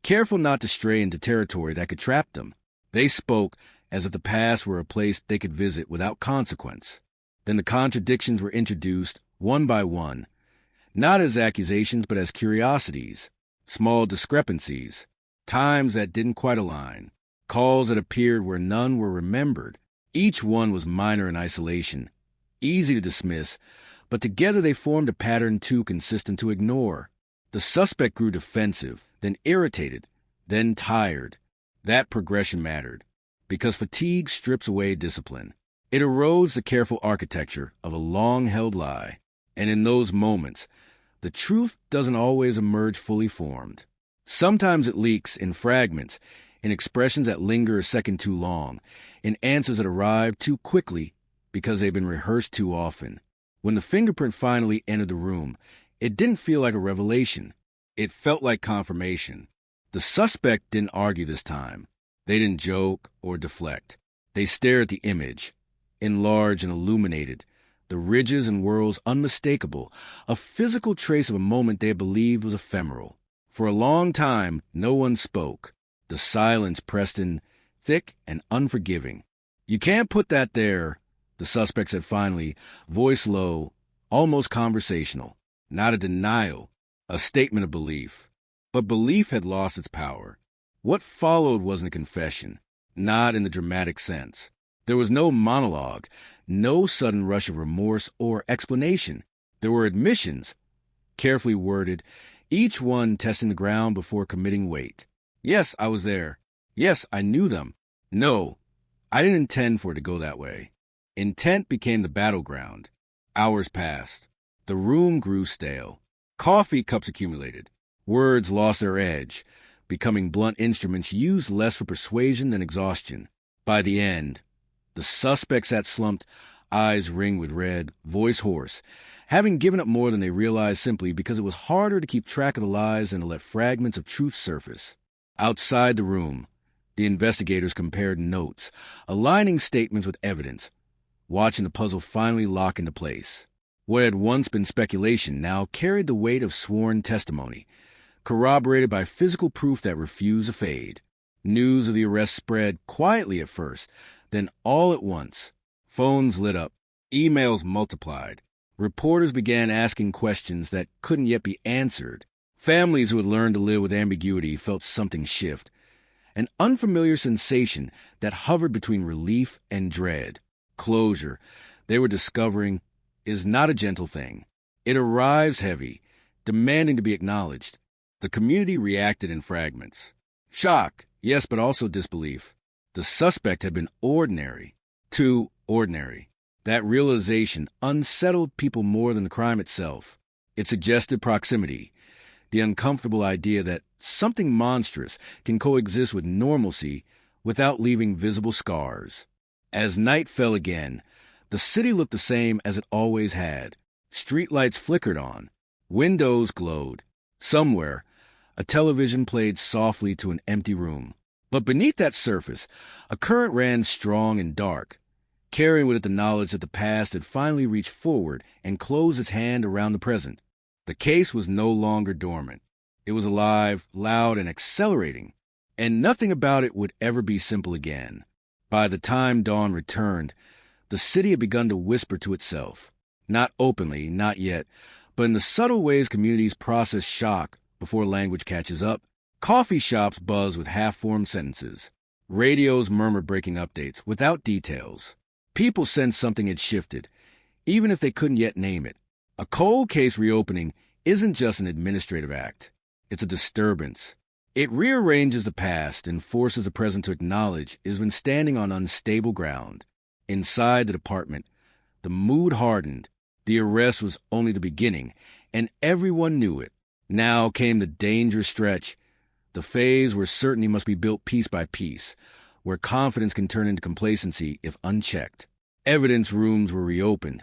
careful not to stray into territory that could trap them. They spoke as if the past were a place they could visit without consequence. Then the contradictions were introduced, one by one, not as accusations but as curiosities, small discrepancies, times that didn't quite align, calls that appeared where none were remembered. Each one was minor in isolation, easy to dismiss, but together they formed a pattern too consistent to ignore. The suspect grew defensive, then irritated, then tired. That progression mattered, because fatigue strips away discipline. It erodes the careful architecture of a long-held lie, and in those moments, the truth doesn't always emerge fully formed. Sometimes it leaks in fragments, in expressions that linger a second too long, in answers that arrive too quickly because they've been rehearsed too often. When the fingerprint finally entered the room, it didn't feel like a revelation. It felt like confirmation. The suspect didn't argue this time. They didn't joke or deflect. They stared at the image, enlarged and illuminated, the ridges and whorls unmistakable, a physical trace of a moment they had believed was ephemeral. For a long time, no one spoke. The silence pressed in, thick and unforgiving. "You can't put that there," the suspect said finally, voice low, almost conversational. Not a denial, a statement of belief. But belief had lost its power. What followed wasn't a confession, not in the dramatic sense. There was no monologue, no sudden rush of remorse or explanation. There were admissions, carefully worded, each one testing the ground before committing weight. "Yes, I was there. Yes, I knew them. No, I didn't intend for it to go that way." Intent became the battleground. Hours passed. The room grew stale. Coffee cups accumulated. Words lost their edge, becoming blunt instruments used less for persuasion than exhaustion. By the end, the suspect sat slumped, eyes ringed with red, voice hoarse, having given up more than they realized simply because it was harder to keep track of the lies than to let fragments of truth surface. Outside the room, the investigators compared notes, aligning statements with evidence, watching the puzzle finally lock into place. What had once been speculation now carried the weight of sworn testimony, corroborated by physical proof that refused to fade. News of the arrest spread quietly at first, then all at once. Phones lit up, emails multiplied. Reporters began asking questions that couldn't yet be answered. Families who had learned to live with ambiguity felt something shift, an unfamiliar sensation that hovered between relief and dread. Closure, they were discovering, is not a gentle thing. It arrives heavy, demanding to be acknowledged. The community reacted in fragments. Shock, yes, but also disbelief. The suspect had been ordinary, too ordinary. That realization unsettled people more than the crime itself. It suggested proximity, the uncomfortable idea that something monstrous can coexist with normalcy without leaving visible scars. As night fell again, the city looked the same as it always had. Streetlights flickered on. Windows glowed. Somewhere, a television played softly to an empty room. But beneath that surface, a current ran strong and dark, carrying with it the knowledge that the past had finally reached forward and closed its hand around the present. The case was no longer dormant. It was alive, loud, and accelerating, and nothing about it would ever be simple again. By the time dawn returned, the city had begun to whisper to itself. Not openly, not yet, but in the subtle ways communities process shock before language catches up. Coffee shops buzz with half-formed sentences. Radios murmured breaking updates without details. People sensed something had shifted, even if they couldn't yet name it. A cold case reopening isn't just an administrative act. It's a disturbance. It rearranges the past and forces the present to acknowledge it has been standing on unstable ground. Inside the department, the mood hardened. The arrest was only the beginning, and everyone knew it. Now came the dangerous stretch, the phase where certainty must be built piece by piece, where confidence can turn into complacency if unchecked. Evidence rooms were reopened,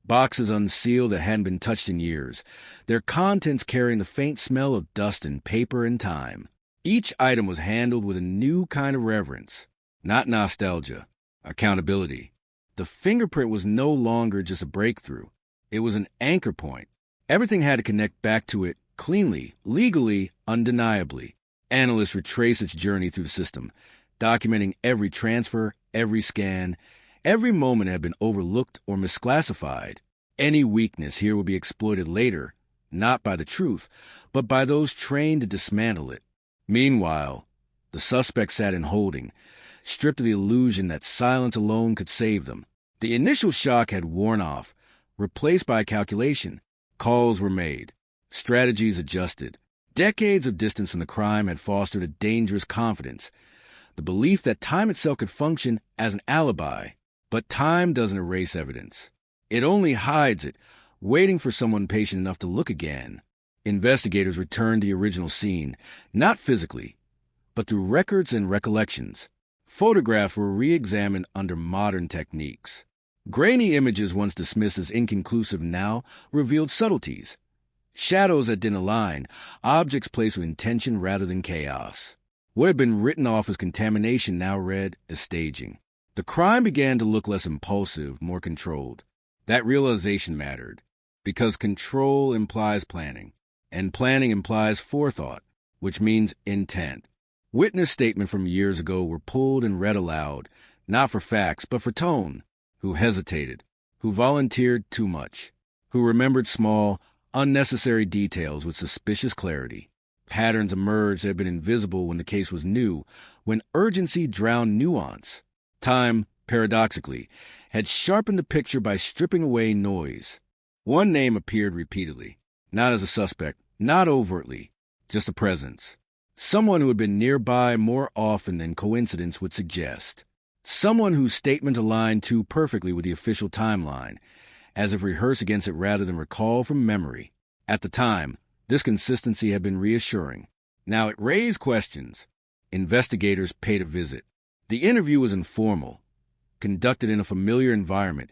boxes unsealed that hadn't been touched in years, their contents carrying the faint smell of dust and paper and time. Each item was handled with a new kind of reverence, not nostalgia, accountability. The fingerprint was no longer just a breakthrough. It was an anchor point. Everything had to connect back to it cleanly, legally, undeniably. Analysts retraced its journey through the system, documenting every transfer, every scan. Every moment had been overlooked or misclassified. Any weakness here would be exploited later, not by the truth, but by those trained to dismantle it. Meanwhile, the suspect sat in holding, stripped of the illusion that silence alone could save them. The initial shock had worn off, replaced by calculation. Calls were made, strategies adjusted. Decades of distance from the crime had fostered a dangerous confidence, the belief that time itself could function as an alibi. But time doesn't erase evidence. It only hides it, waiting for someone patient enough to look again. Investigators returned to the original scene, not physically, but through records and recollections. Photographs were re-examined under modern techniques. Grainy images once dismissed as inconclusive now revealed subtleties. Shadows that didn't align, objects placed with intention rather than chaos. What had been written off as contamination now read as staging. The crime began to look less impulsive, more controlled. That realization mattered, because control implies planning, and planning implies forethought, which means intent. Witness statements from years ago were pulled and read aloud, not for facts, but for tone. Who hesitated, who volunteered too much, who remembered small, unnecessary details with suspicious clarity. Patterns emerged that had been invisible when the case was new, when urgency drowned nuance. Time, paradoxically, had sharpened the picture by stripping away noise. One name appeared repeatedly, not as a suspect, not overtly, just a presence. Someone who had been nearby more often than coincidence would suggest. Someone whose statement aligned too perfectly with the official timeline, as if rehearsed against it rather than recalled from memory. At the time, this consistency had been reassuring. Now it raised questions. Investigators paid a visit. The interview was informal, conducted in a familiar environment,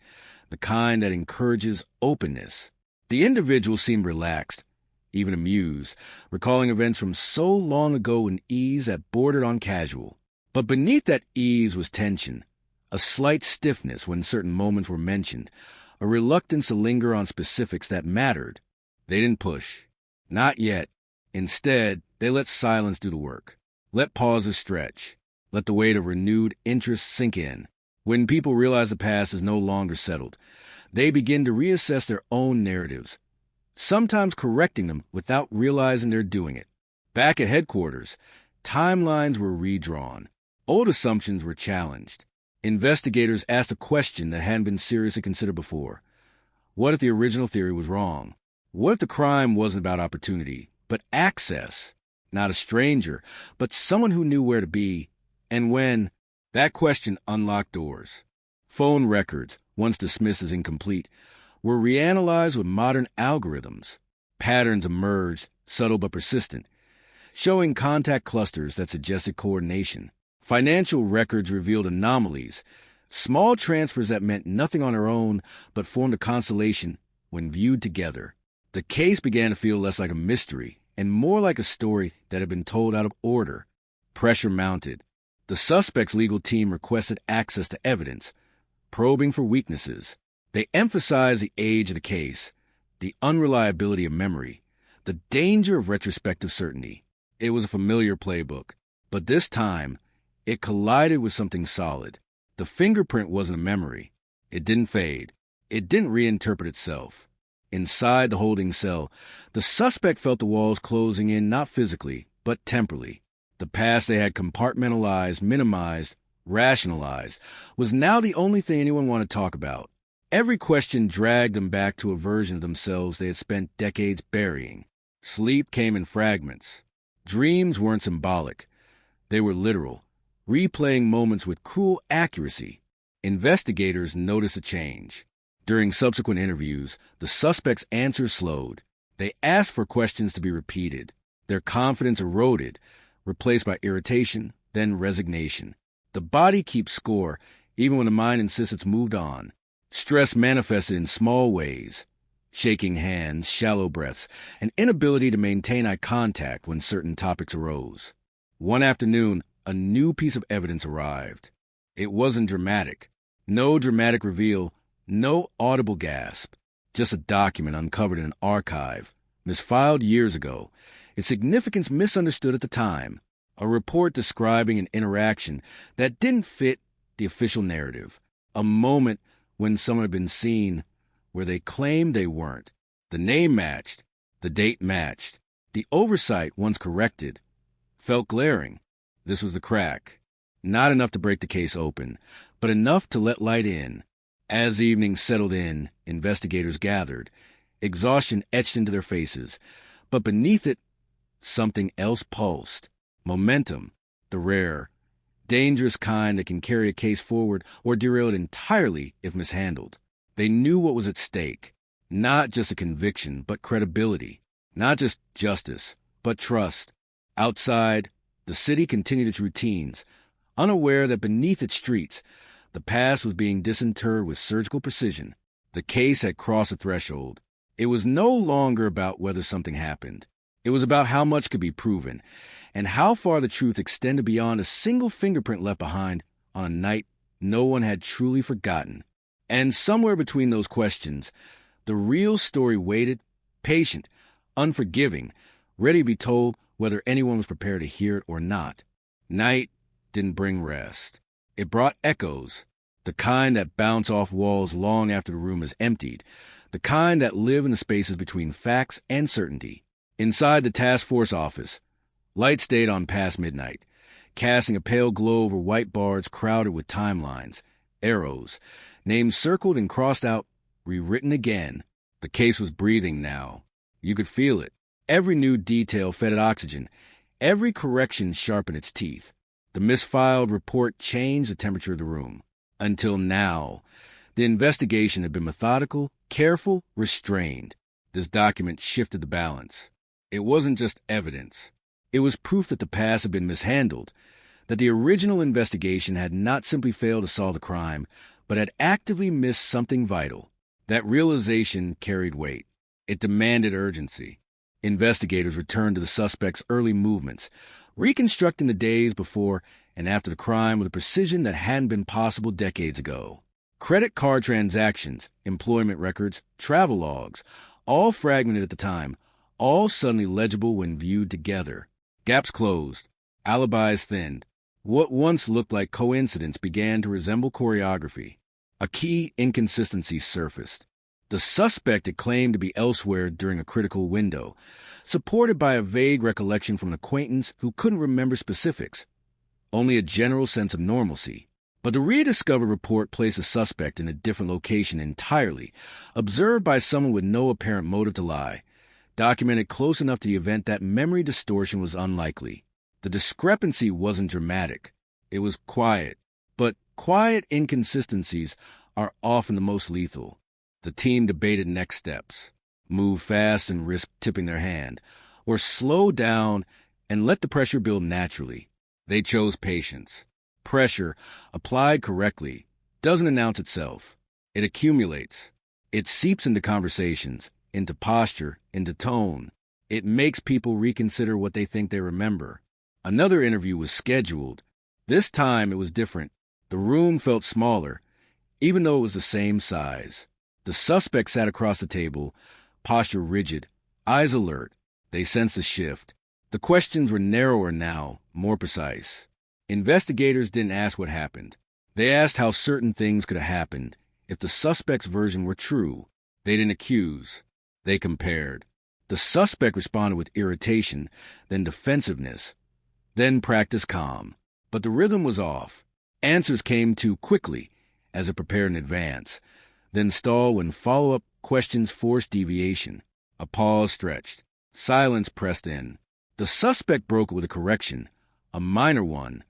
the kind that encourages openness. The individual seemed relaxed, even amused, recalling events from so long ago in ease that bordered on casual. But beneath that ease was tension, a slight stiffness when certain moments were mentioned, a reluctance to linger on specifics that mattered. They didn't push. Not yet. Instead, they let silence do the work. Let pauses stretch. Let the weight of renewed interest sink in. When people realize the past is no longer settled, they begin to reassess their own narratives, sometimes correcting them without realizing they're doing it. Back at headquarters, timelines were redrawn. Old assumptions were challenged. Investigators asked a question that hadn't been seriously considered before. What if the original theory was wrong? What if the crime wasn't about opportunity, but access? Not a stranger, but someone who knew where to be and when. That question unlocked doors. Phone records, once dismissed as incomplete, were reanalyzed with modern algorithms. Patterns emerged, subtle but persistent, showing contact clusters that suggested coordination. Financial records revealed anomalies, small transfers that meant nothing on their own but formed a constellation when viewed together. The case began to feel less like a mystery and more like a story that had been told out of order. Pressure mounted. The suspect's legal team requested access to evidence, probing for weaknesses. They emphasized the age of the case, the unreliability of memory, the danger of retrospective certainty. It was a familiar playbook, but this time, it collided with something solid. The fingerprint wasn't a memory. It didn't fade. It didn't reinterpret itself. Inside the holding cell, the suspect felt the walls closing in not physically, but temporally. The past they had compartmentalized, minimized, rationalized, was now the only thing anyone wanted to talk about. Every question dragged them back to a version of themselves they had spent decades burying. Sleep came in fragments. Dreams weren't symbolic. They were literal, replaying moments with cruel accuracy. Investigators noticed a change. During subsequent interviews, the suspects' answers slowed. They asked for questions to be repeated. Their confidence eroded, replaced by irritation, then resignation. The body keeps score, even when the mind insists it's moved on. Stress manifested in small ways. Shaking hands, shallow breaths, an inability to maintain eye contact when certain topics arose. One afternoon, a new piece of evidence arrived. It wasn't dramatic. No dramatic reveal, no audible gasp. Just a document uncovered in an archive, misfiled years ago, its significance misunderstood at the time. A report describing an interaction that didn't fit the official narrative. A moment when someone had been seen where they claimed they weren't. The name matched. The date matched. The oversight, once corrected, felt glaring. This was the crack. Not enough to break the case open, but enough to let light in. As evening settled in, investigators gathered. Exhaustion etched into their faces. But beneath it, something else pulsed. Momentum, the rare, dangerous kind that can carry a case forward or derail it entirely if mishandled. They knew what was at stake. Not just a conviction, but credibility. Not just justice, but trust. Outside, the city continued its routines, unaware that beneath its streets, the past was being disinterred with surgical precision. The case had crossed a threshold. It was no longer about whether something happened. It was about how much could be proven, and how far the truth extended beyond a single fingerprint left behind on a night no one had truly forgotten. And somewhere between those questions, the real story waited, patient, unforgiving, ready to be told whether anyone was prepared to hear it or not. Night didn't bring rest. It brought echoes, the kind that bounce off walls long after the room is emptied, the kind that live in the spaces between facts and certainty. Inside the task force office, light stayed on past midnight, casting a pale glow over white boards crowded with timelines, arrows, names circled and crossed out, rewritten again. The case was breathing now. You could feel it. Every new detail fed it oxygen. Every correction sharpened its teeth. The misfiled report changed the temperature of the room. Until now, the investigation had been methodical, careful, restrained. This document shifted the balance. It wasn't just evidence. It was proof that the past had been mishandled, that the original investigation had not simply failed to solve the crime, but had actively missed something vital. That realization carried weight. It demanded urgency. Investigators returned to the suspect's early movements, reconstructing the days before and after the crime with a precision that hadn't been possible decades ago. Credit card transactions, employment records, travel logs, all fragmented at the time, all suddenly legible when viewed together. Gaps closed, alibis thinned. What once looked like coincidence began to resemble choreography. A key inconsistency surfaced. The suspect had claimed to be elsewhere during a critical window, supported by a vague recollection from an acquaintance who couldn't remember specifics, only a general sense of normalcy. But the rediscovered report placed the suspect in a different location entirely, observed by someone with no apparent motive to lie, documented close enough to the event that memory distortion was unlikely. The discrepancy wasn't dramatic. It was quiet. But quiet inconsistencies are often the most lethal. The team debated next steps. Move fast and risk tipping their hand, or slow down and let the pressure build naturally. They chose patience. Pressure, applied correctly, doesn't announce itself. It accumulates. It seeps into conversations, into posture, into tone. It makes people reconsider what they think they remember. Another interview was scheduled. This time it was different. The room felt smaller, even though it was the same size. The suspect sat across the table, posture rigid, eyes alert. They sensed a shift. The questions were narrower now, more precise. Investigators didn't ask what happened. They asked how certain things could have happened if the suspect's version were true. They didn't accuse. They compared. The suspect responded with irritation, then defensiveness. then practice calm. But the rhythm was off. Answers came too quickly, as if prepared in advance, then stall when follow-up questions forced deviation. A pause stretched. Silence pressed in. The suspect broke with a correction, a minor one,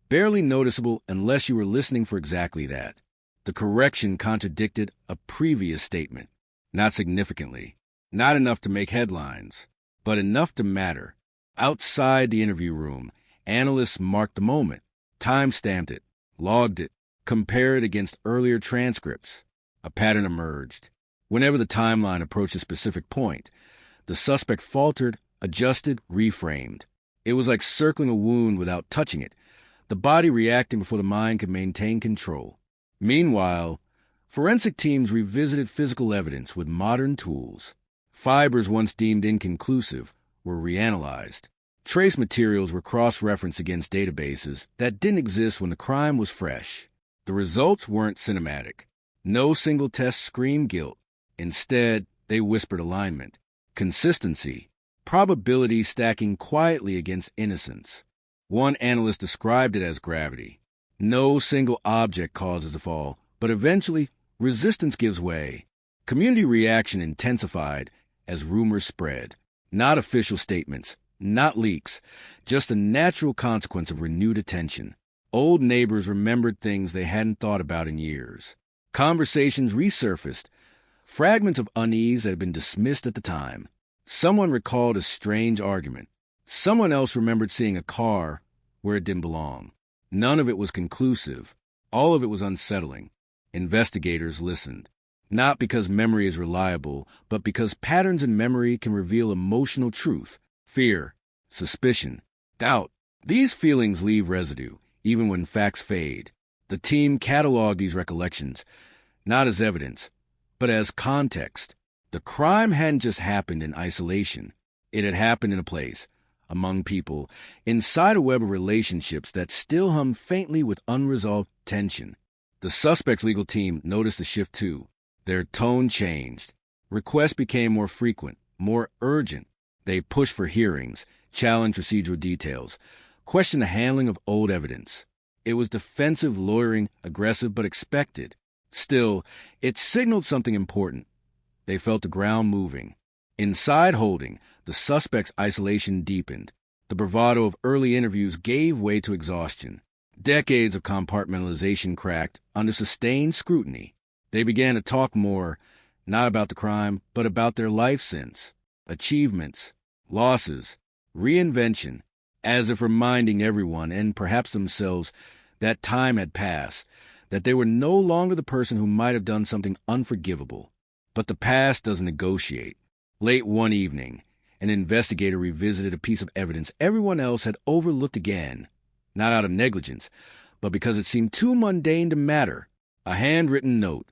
barely noticeable unless you were listening for exactly that. The correction contradicted a previous statement. Not significantly. Not enough to make headlines, but enough to matter. Outside the interview room, analysts marked the moment, time-stamped it, logged it, compared it against earlier transcripts. A pattern emerged. Whenever the timeline approached a specific point, the suspect faltered, adjusted, reframed. It was like circling a wound without touching it, the body reacting before the mind could maintain control. Meanwhile, forensic teams revisited physical evidence with modern tools. Fibers once deemed inconclusive were reanalyzed. Trace materials were cross-referenced against databases that didn't exist when the crime was fresh. The results weren't cinematic. No single test screamed guilt. Instead, they whispered alignment, consistency, probability stacking quietly against innocence. One analyst described it as gravity. No single object causes a fall, but eventually resistance gives way. Community reaction intensified as rumors spread. Not official statements, not leaks, just a natural consequence of renewed attention. Old neighbors remembered things they hadn't thought about in years. Conversations resurfaced, fragments of unease that had been dismissed at the time. Someone recalled a strange argument. Someone else remembered seeing a car where it didn't belong. None of it was conclusive. All of it was unsettling. Investigators listened. Not because memory is reliable, but because patterns in memory can reveal emotional truth, fear, suspicion, doubt. These feelings leave residue, even when facts fade. The team cataloged these recollections, not as evidence, but as context. The crime hadn't just happened in isolation. It had happened in a place, among people, inside a web of relationships that still hum faintly with unresolved tension. The suspect's legal team noticed the shift too. Their tone changed. Requests became more frequent, more urgent. They pushed for hearings, challenged procedural details, questioned the handling of old evidence. It was defensive, lawyering, aggressive, but expected. Still, it signaled something important. They felt the ground moving. Inside holding, the suspect's isolation deepened. The bravado of early interviews gave way to exhaustion. Decades of compartmentalization cracked under sustained scrutiny. They began to talk more, not about the crime, but about their life since, achievements, losses, reinvention, as if reminding everyone, and perhaps themselves, that time had passed, that they were no longer the person who might have done something unforgivable. But the past doesn't negotiate. Late one evening, an investigator revisited a piece of evidence everyone else had overlooked again, not out of negligence, but because it seemed too mundane to matter. A handwritten note,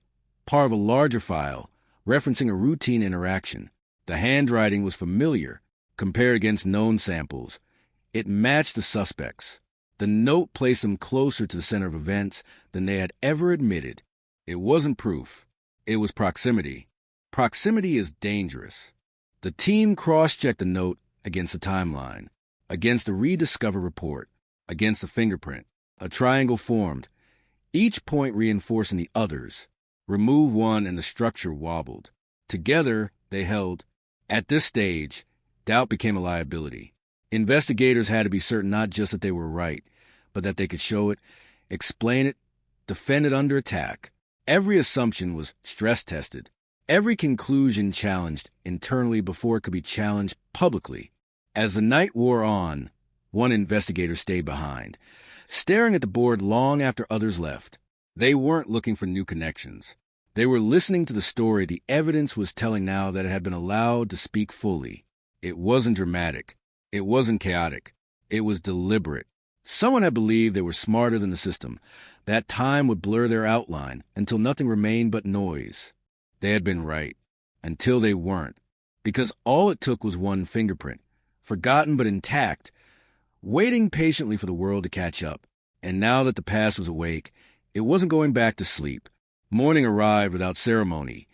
part of a larger file, referencing a routine interaction. The handwriting was familiar, compared against known samples. It matched the suspects. The note placed them closer to the center of events than they had ever admitted. It wasn't proof. It was proximity. Proximity is dangerous. The team cross-checked the note against the timeline, against the rediscover report, against the fingerprint. A triangle formed, each point reinforcing the others. Remove one and the structure wobbled. Together, they held. At this stage, doubt became a liability. Investigators had to be certain not just that they were right, but that they could show it, explain it, defend it under attack. Every assumption was stress-tested. Every conclusion challenged internally before it could be challenged publicly. As the night wore on, one investigator stayed behind, staring at the board long after others left. They weren't looking for new connections. They were listening to the story the evidence was telling now that it had been allowed to speak fully. It wasn't dramatic. It wasn't chaotic. It was deliberate. Someone had believed they were smarter than the system, that time would blur their outline until nothing remained but noise. They had been right, until they weren't, because all it took was one fingerprint, forgotten but intact, waiting patiently for the world to catch up. And now that the past was awake, it wasn't going back to sleep. Morning arrived without ceremony,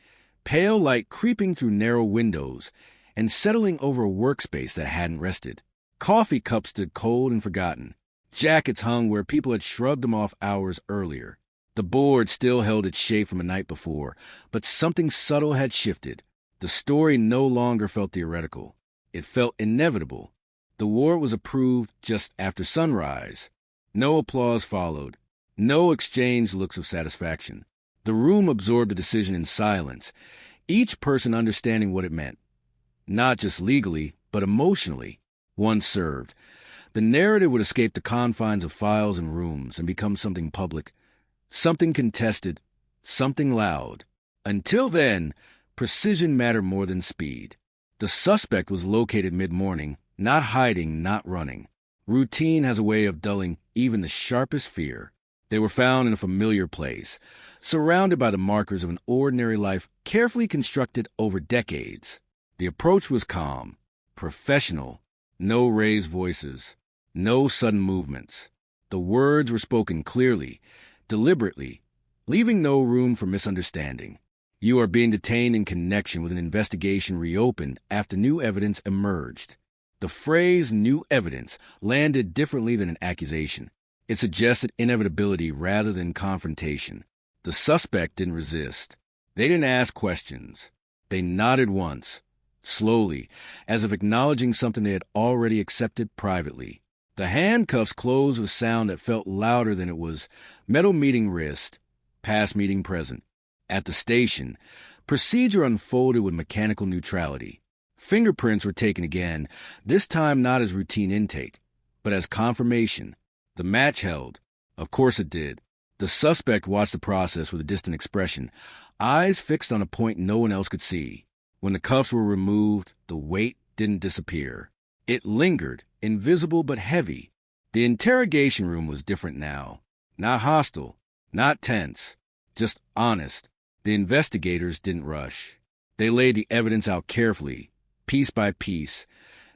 pale light creeping through narrow windows and settling over a workspace that hadn't rested. Coffee cups stood cold and forgotten. Jackets hung where people had shrugged them off hours earlier. The board still held its shape from a night before, but something subtle had shifted. The story no longer felt theoretical. It felt inevitable. The war was approved just after sunrise. No applause followed. No exchanged looks of satisfaction. The room absorbed the decision in silence, each person understanding what it meant. Not just legally, but emotionally. Once served, the narrative would escape the confines of files and rooms and become something public, something contested, something loud. Until then, precision mattered more than speed. The suspect was located mid-morning, not hiding, not running. Routine has a way of dulling even the sharpest fear. They were found in a familiar place, surrounded by the markers of an ordinary life carefully constructed over decades. The approach was calm, professional, no raised voices, no sudden movements. The words were spoken clearly, deliberately, leaving no room for misunderstanding. You are being detained in connection with an investigation reopened after new evidence emerged. The phrase new evidence landed differently than an accusation. It suggested inevitability rather than confrontation. The suspect didn't resist. They didn't ask questions. They nodded once, slowly, as if acknowledging something they had already accepted privately. The handcuffs closed with a sound that felt louder than it was. Metal meeting wrist, past meeting present. At the station, procedure unfolded with mechanical neutrality. Fingerprints were taken again, this time not as routine intake, but as confirmation. The match held. Of course it did. The suspect watched the process with a distant expression, eyes fixed on a point no one else could see. When the cuffs were removed, the weight didn't disappear. It lingered, invisible but heavy. The interrogation room was different now. Not hostile, not tense, just honest. The investigators didn't rush. They laid the evidence out carefully, piece by piece,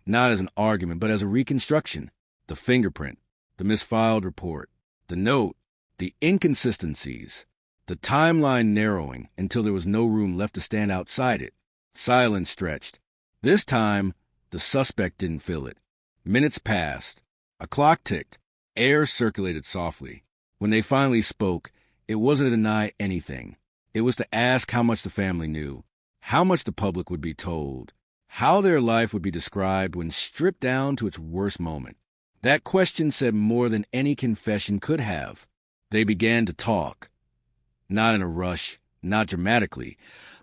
not as an argument, but as a reconstruction. The fingerprint, the misfiled report, the note, the inconsistencies, the timeline narrowing until there was no room left to stand outside it. Silence stretched. This time, the suspect didn't feel it. Minutes passed. A clock ticked. Air circulated softly. When they finally spoke, it wasn't to deny anything. It was to ask how much the family knew, how much the public would be told, how their life would be described when stripped down to its worst moment. That question said more than any confession could have. They began to talk. Not in a rush, not dramatically,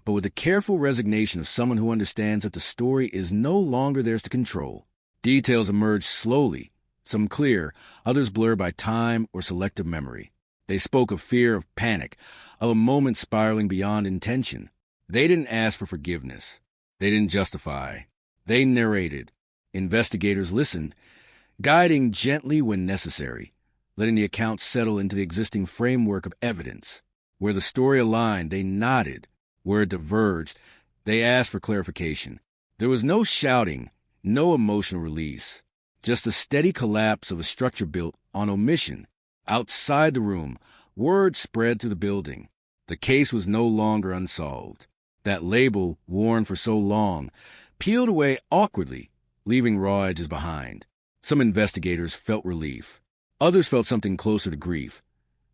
but with the careful resignation of someone who understands that the story is no longer theirs to control. Details emerged slowly, some clear, others blurred by time or selective memory. They spoke of fear, of panic, of a moment spiraling beyond intention. They didn't ask for forgiveness. They didn't justify. They narrated. Investigators listened, guiding gently when necessary, letting the account settle into the existing framework of evidence. Where the story aligned, they nodded. Where it diverged, they asked for clarification. There was no shouting, no emotional release, just a steady collapse of a structure built on omission. Outside the room, word spread through the building. The case was no longer unsolved. That label, worn for so long, peeled away awkwardly, leaving raw edges behind. Some investigators felt relief. Others felt something closer to grief.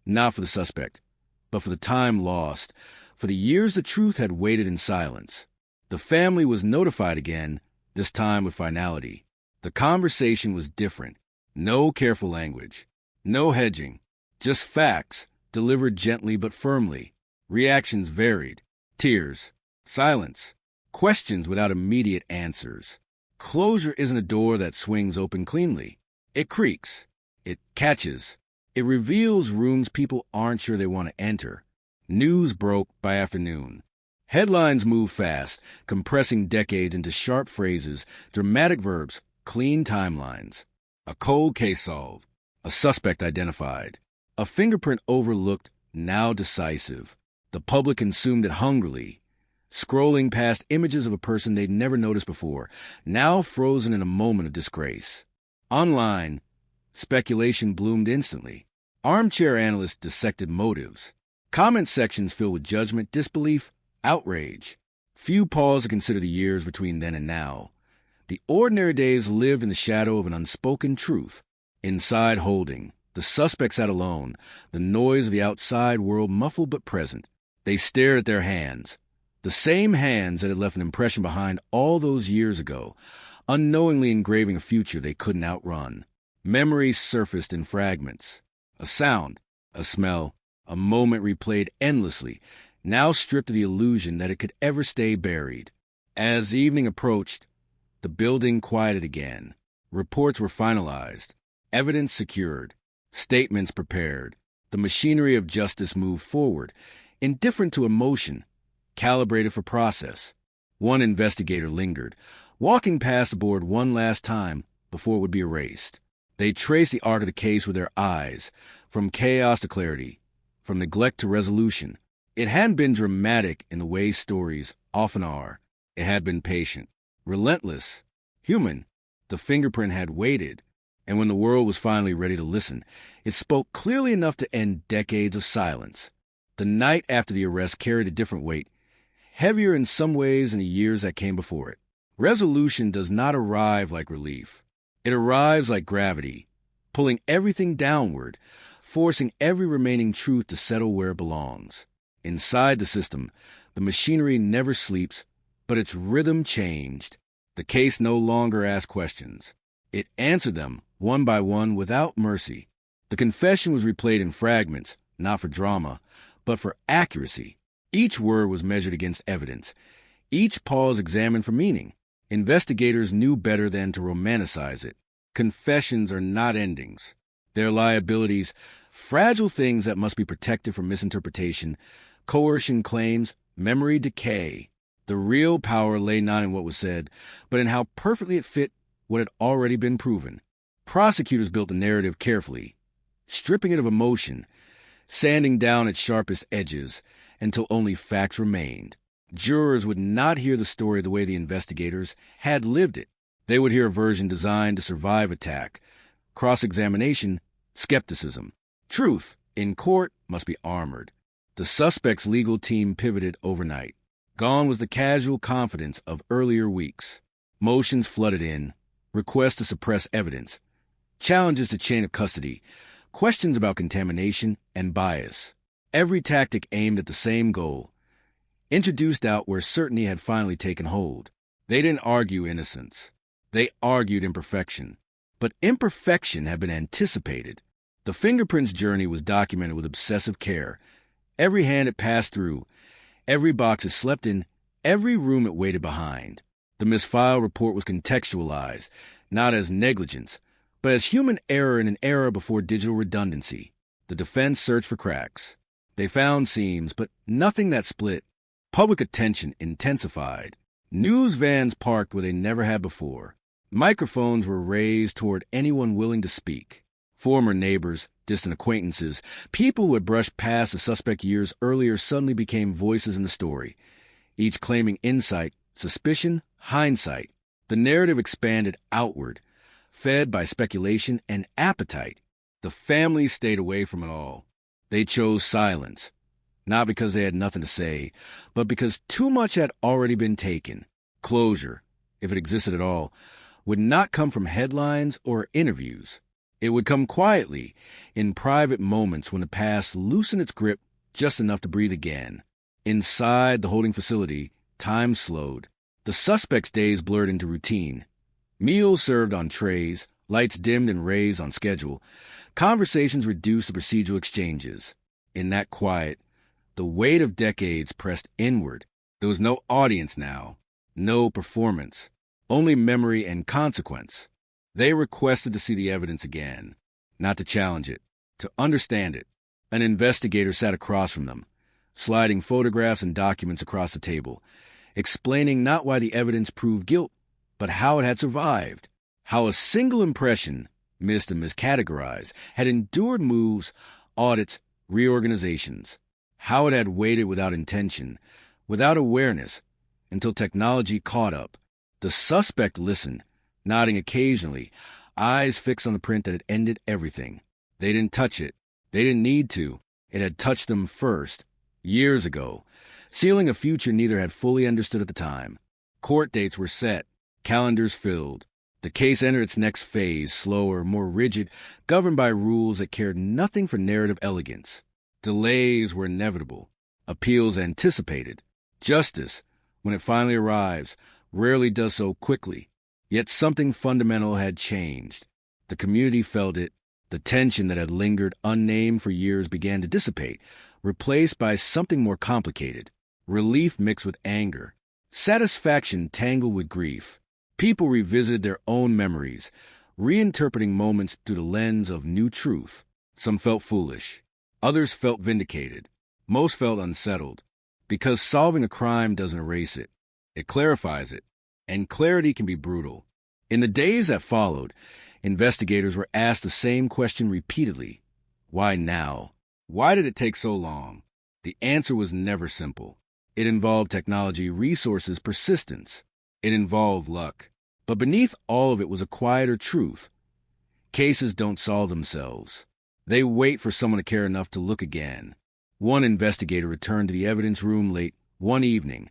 Not for the suspect, but for the time lost, for the years the truth had waited in silence. The family was notified again, this time with finality. The conversation was different. No careful language. No hedging. Just facts, delivered gently but firmly. Reactions varied. Tears. Silence. Questions without immediate answers. Closure isn't a door that swings open cleanly. It creaks. It catches. It reveals rooms people aren't sure they want to enter. News broke by afternoon. Headlines move fast, compressing decades into sharp phrases, dramatic verbs, clean timelines. A cold case solved. A suspect identified. A fingerprint overlooked, now decisive. The public consumed it hungrily, scrolling past images of a person they'd never noticed before, now frozen in a moment of disgrace. Online, speculation bloomed instantly. Armchair analysts dissected motives. Comment sections filled with judgment, disbelief, outrage. Few paused to consider the years between then and now. The ordinary days lived in the shadow of an unspoken truth. Inside holding, the suspect sat alone, the noise of the outside world muffled but present. They stared at their hands, the same hands that had left an impression behind all those years ago, unknowingly engraving a future they couldn't outrun. Memories surfaced in fragments. A sound, a smell, a moment replayed endlessly, now stripped of the illusion that it could ever stay buried. As evening approached, the building quieted again. Reports were finalized, evidence secured, statements prepared. The machinery of justice moved forward, indifferent to emotion, calibrated for process. One investigator lingered, walking past the board one last time before it would be erased. They traced the arc of the case with their eyes, from chaos to clarity, from neglect to resolution. It hadn't been dramatic in the way stories often are. It had been patient, relentless, human. The fingerprint had waited, and when the world was finally ready to listen, it spoke clearly enough to end decades of silence. The night after the arrest carried a different weight, heavier in some ways than the years that came before it. Resolution does not arrive like relief. It arrives like gravity, pulling everything downward, forcing every remaining truth to settle where it belongs. Inside the system, the machinery never sleeps, but its rhythm changed. The case no longer asked questions. It answered them, one by one, without mercy. The confession was replayed in fragments, not for drama, but for accuracy. Each word was measured against evidence. Each pause examined for meaning. Investigators knew better than to romanticize it. Confessions are not endings. They're liabilities, fragile things that must be protected from misinterpretation, coercion claims, memory decay. The real power lay not in what was said, but in how perfectly it fit what had already been proven. Prosecutors built the narrative carefully, stripping it of emotion, sanding down its sharpest edges until only facts remained. Jurors would not hear the story the way the investigators had lived it. They would hear a version designed to survive attack, cross-examination, skepticism. Truth, in court, must be armored. The suspect's legal team pivoted overnight. Gone was the casual confidence of earlier weeks. Motions flooded in, requests to suppress evidence, challenges to chain of custody, questions about contamination and bias. Every tactic aimed at the same goal, introduced out where certainty had finally taken hold. They didn't argue innocence. They argued imperfection. But imperfection had been anticipated. The fingerprints journey was documented with obsessive care. Every hand it passed through, every box it slept in, every room it waited behind. The misfiled report was contextualized, not as negligence, but as human error in an era before digital redundancy. The defense searched for cracks. They found seams, but nothing that split. Public attention intensified. News vans parked where they never had before. Microphones were raised toward anyone willing to speak. Former neighbors, distant acquaintances, people who had brushed past the suspect years earlier suddenly became voices in the story, each claiming insight, suspicion, hindsight. The narrative expanded outward, fed by speculation and appetite. The family stayed away from it all. They chose silence. Not because they had nothing to say, but because too much had already been taken. Closure, if it existed at all, would not come from headlines or interviews. It would come quietly, in private moments when the past loosened its grip just enough to breathe again. Inside the holding facility, time slowed. The suspect's days blurred into routine. Meals served on trays, lights dimmed and raised on schedule. Conversations reduced to procedural exchanges. In that quiet, the weight of decades pressed inward. There was no audience now, no performance, only memory and consequence. They requested to see the evidence again, not to challenge it, to understand it. An investigator sat across from them, sliding photographs and documents across the table, explaining not why the evidence proved guilt, but how it had survived, how a single impression, missed and miscategorized, had endured moves, audits, reorganizations, how it had waited without intention, without awareness, until technology caught up. The suspect listened, nodding occasionally, eyes fixed on the print that had ended everything. They didn't touch it. They didn't need to. It had touched them first, years ago, sealing a future neither had fully understood at the time. Court dates were set. Calendars filled. The case entered its next phase, slower, more rigid, governed by rules that cared nothing for narrative elegance. Delays were inevitable. Appeals anticipated. Justice, when it finally arrives, rarely does so quickly. Yet something fundamental had changed. The community felt it. The tension that had lingered unnamed for years began to dissipate, replaced by something more complicated. Relief mixed with anger. Satisfaction tangled with grief. People revisited their own memories, reinterpreting moments through the lens of new truth. Some felt foolish. Others felt vindicated. Most felt unsettled. Because solving a crime doesn't erase it. It clarifies it. And clarity can be brutal. In the days that followed, investigators were asked the same question repeatedly. Why now? Why did it take so long? The answer was never simple. It involved technology, resources, persistence. It involved luck. But beneath all of it was a quieter truth. Cases don't solve themselves. They wait for someone to care enough to look again. One investigator returned to the evidence room late one evening,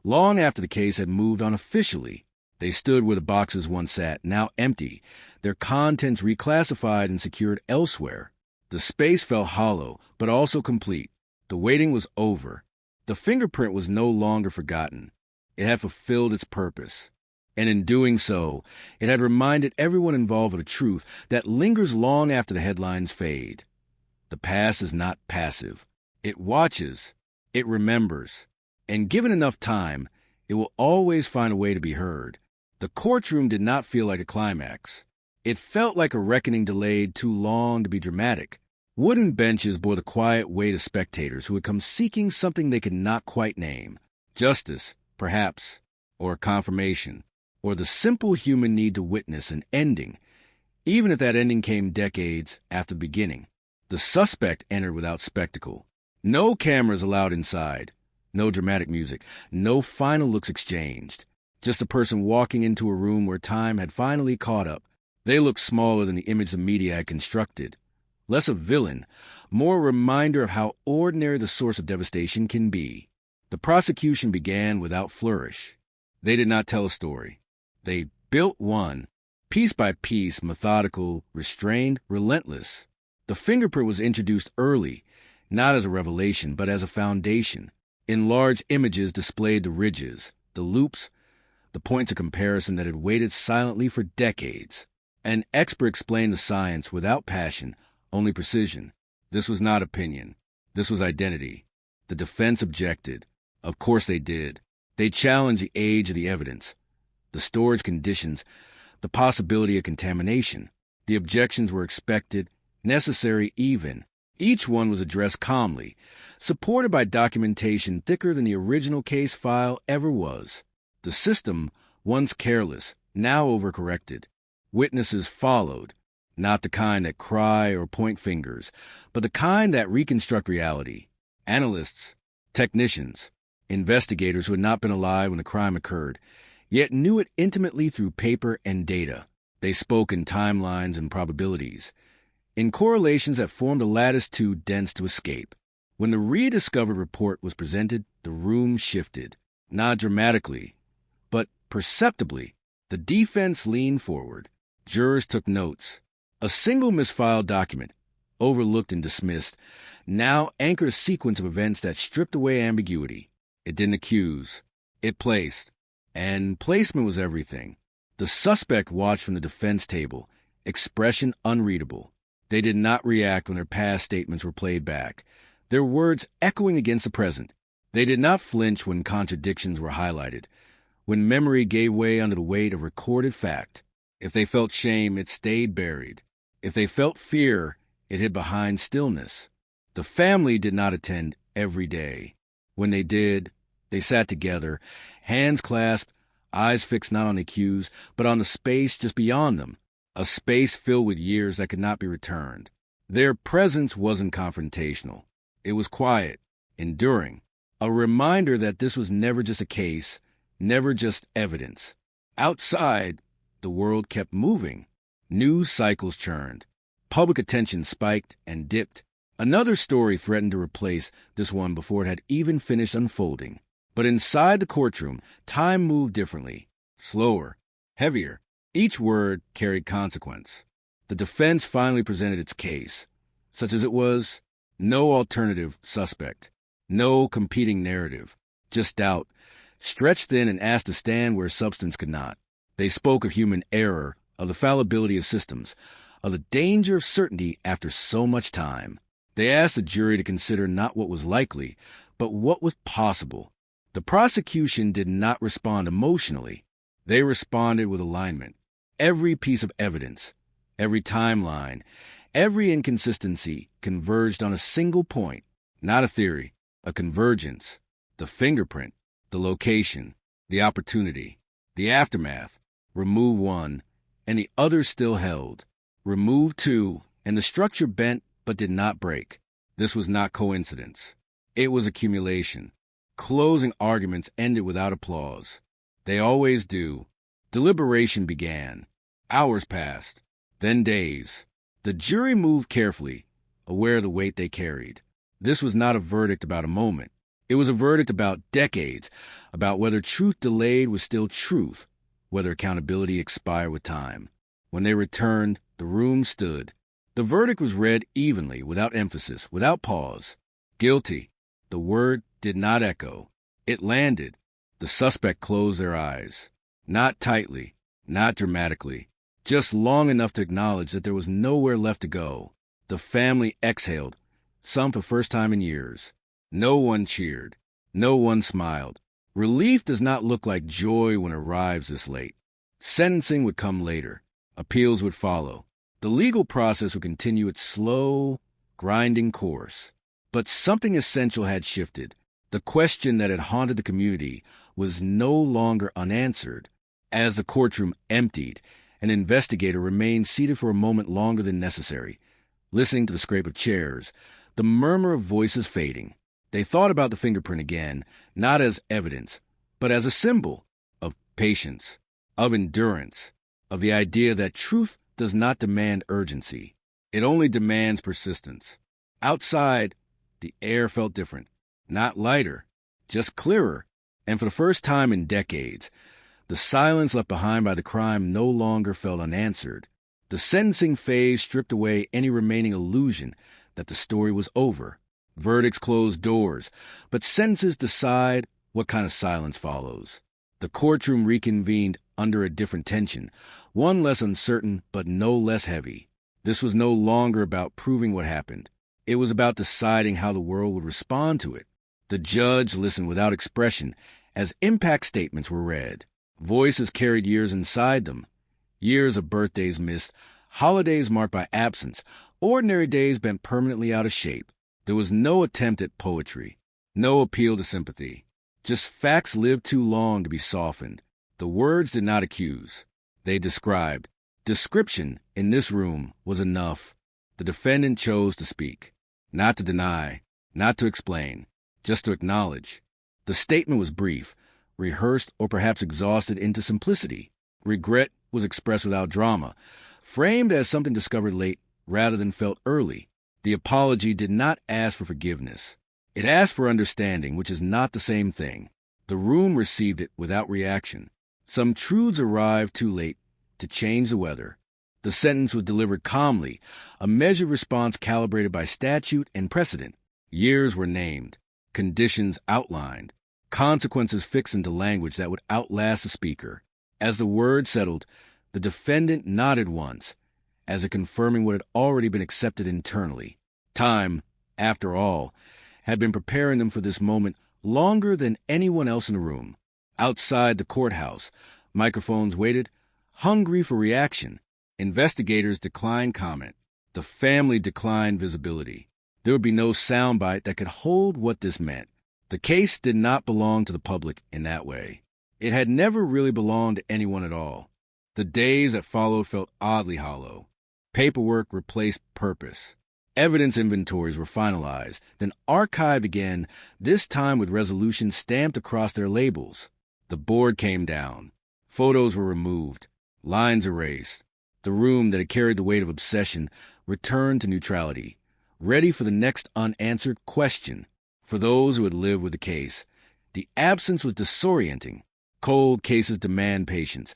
long after the case had moved on officially. They stood where the boxes once sat, now empty, their contents reclassified and secured elsewhere. The space felt hollow, but also complete. The waiting was over. The fingerprint was no longer forgotten. It had fulfilled its purpose. And in doing so, it had reminded everyone involved of a truth that lingers long after the headlines fade. The past is not passive. It watches. It remembers. And given enough time, it will always find a way to be heard. The courtroom did not feel like a climax. It felt like a reckoning delayed too long to be dramatic. Wooden benches bore the quiet weight of spectators who had come seeking something they could not quite name. Justice, perhaps, or confirmation, or the simple human need to witness an ending, even if that ending came decades after the beginning. The suspect entered without spectacle. No cameras allowed inside. No dramatic music. No final looks exchanged. Just a person walking into a room where time had finally caught up. They looked smaller than the image the media had constructed. Less a villain, more a reminder of how ordinary the source of devastation can be. The prosecution began without flourish. They did not tell a story. They built one, piece by piece, methodical, restrained, relentless. The fingerprint was introduced early, not as a revelation, but as a foundation. In large images displayed the ridges, the loops, the points of comparison that had waited silently for decades. An expert explained the science without passion, only precision. This was not opinion. This was identity. The defense objected. Of course they did. They challenged the age of the evidence, the storage conditions, the possibility of contamination. The objections were expected, necessary even. Each one was addressed calmly, supported by documentation thicker than the original case file ever was. The system, once careless, now overcorrected. Witnesses followed, not the kind that cry or point fingers, but the kind that reconstruct reality. Analysts, technicians, investigators who had not been alive when the crime occurred, yet knew it intimately through paper and data. They spoke in timelines and probabilities, in correlations that formed a lattice too dense to escape. When the rediscovered report was presented, the room shifted, not dramatically, but perceptibly. The defense leaned forward. Jurors took notes. A single misfiled document, overlooked and dismissed, now anchored a sequence of events that stripped away ambiguity. It didn't accuse. It placed. And placement was everything. The suspect watched from the defense table, expression unreadable. They did not react when their past statements were played back, their words echoing against the present. They did not flinch when contradictions were highlighted, when memory gave way under the weight of recorded fact. If they felt shame, it stayed buried. If they felt fear, it hid behind stillness. The family did not attend every day. When they did, they sat together, hands clasped, eyes fixed not on the accused, but on the space just beyond them, a space filled with years that could not be returned. Their presence wasn't confrontational. It was quiet, enduring, a reminder that this was never just a case, never just evidence. Outside, the world kept moving. News cycles churned. Public attention spiked and dipped. Another story threatened to replace this one before it had even finished unfolding. But inside the courtroom, time moved differently, slower, heavier. Each word carried consequence. The defense finally presented its case, such as it was: no alternative suspect, no competing narrative, just doubt, stretched thin and asked to stand where substance could not. They spoke of human error, of the fallibility of systems, of the danger of certainty after so much time. They asked the jury to consider not what was likely, but what was possible. The prosecution did not respond emotionally. They responded with alignment. Every piece of evidence, every timeline, every inconsistency converged on a single point, not a theory, a convergence: the fingerprint, the location, the opportunity, the aftermath. Remove one, and the other still held. Remove two, and the structure bent but did not break. This was not coincidence. It was accumulation. Closing arguments ended without applause. They always do. Deliberation began. Hours passed, then days. The jury moved carefully, aware of the weight they carried. This was not a verdict about a moment. It was a verdict about decades, about whether truth delayed was still truth, whether accountability expired with time. When they returned, the room stood. The verdict was read evenly, without emphasis, without pause. Guilty. The word did not echo. It landed. The suspect closed their eyes. Not tightly, not dramatically, just long enough to acknowledge that there was nowhere left to go. The family exhaled, some for the first time in years. No one cheered. No one smiled. Relief does not look like joy when it arrives this late. Sentencing would come later. Appeals would follow. The legal process would continue its slow, grinding course. But something essential had shifted. The question that had haunted the community was no longer unanswered. As the courtroom emptied, an investigator remained seated for a moment longer than necessary, listening to the scrape of chairs, the murmur of voices fading. They thought about the fingerprint again, not as evidence, but as a symbol of patience, of endurance, of the idea that truth does not demand urgency. It only demands persistence. Outside, the air felt different. Not lighter, just clearer. And for the first time in decades, the silence left behind by the crime no longer felt unanswered. The sentencing phase stripped away any remaining illusion that the story was over. Verdicts close doors, but sentences decide what kind of silence follows. The courtroom reconvened under a different tension, one less uncertain but no less heavy. This was no longer about proving what happened. It was about deciding how the world would respond to it. The judge listened without expression as impact statements were read. Voices carried years inside them, years of birthdays missed, holidays marked by absence, ordinary days bent permanently out of shape. There was no attempt at poetry, no appeal to sympathy. Just facts lived too long to be softened. The words did not accuse. They described. Description in this room was enough. The defendant chose to speak, not to deny, not to explain, just to acknowledge. The statement was brief, rehearsed or perhaps exhausted into simplicity. Regret was expressed without drama, framed as something discovered late rather than felt early. The apology did not ask for forgiveness. It asked for understanding, which is not the same thing. The room received it without reaction. Some truths arrived too late to change the weather. The sentence was delivered calmly, a measured response calibrated by statute and precedent. Years were named, conditions outlined, consequences fixed into language that would outlast the speaker. As the word settled, the defendant nodded once, as if confirming what had already been accepted internally. Time, after all, had been preparing them for this moment longer than anyone else in the room. Outside the courthouse, microphones waited, hungry for reaction. Investigators declined comment. The family declined visibility. There would be no soundbite that could hold what this meant. The case did not belong to the public in that way. It had never really belonged to anyone at all. The days that followed felt oddly hollow. Paperwork replaced purpose. Evidence inventories were finalized, then archived again, this time with resolutions stamped across their labels. The board came down. Photos were removed. Lines erased. The room that had carried the weight of obsession returned to neutrality, ready for the next unanswered question. For those who had lived with the case, the absence was disorienting. Cold cases demand patience,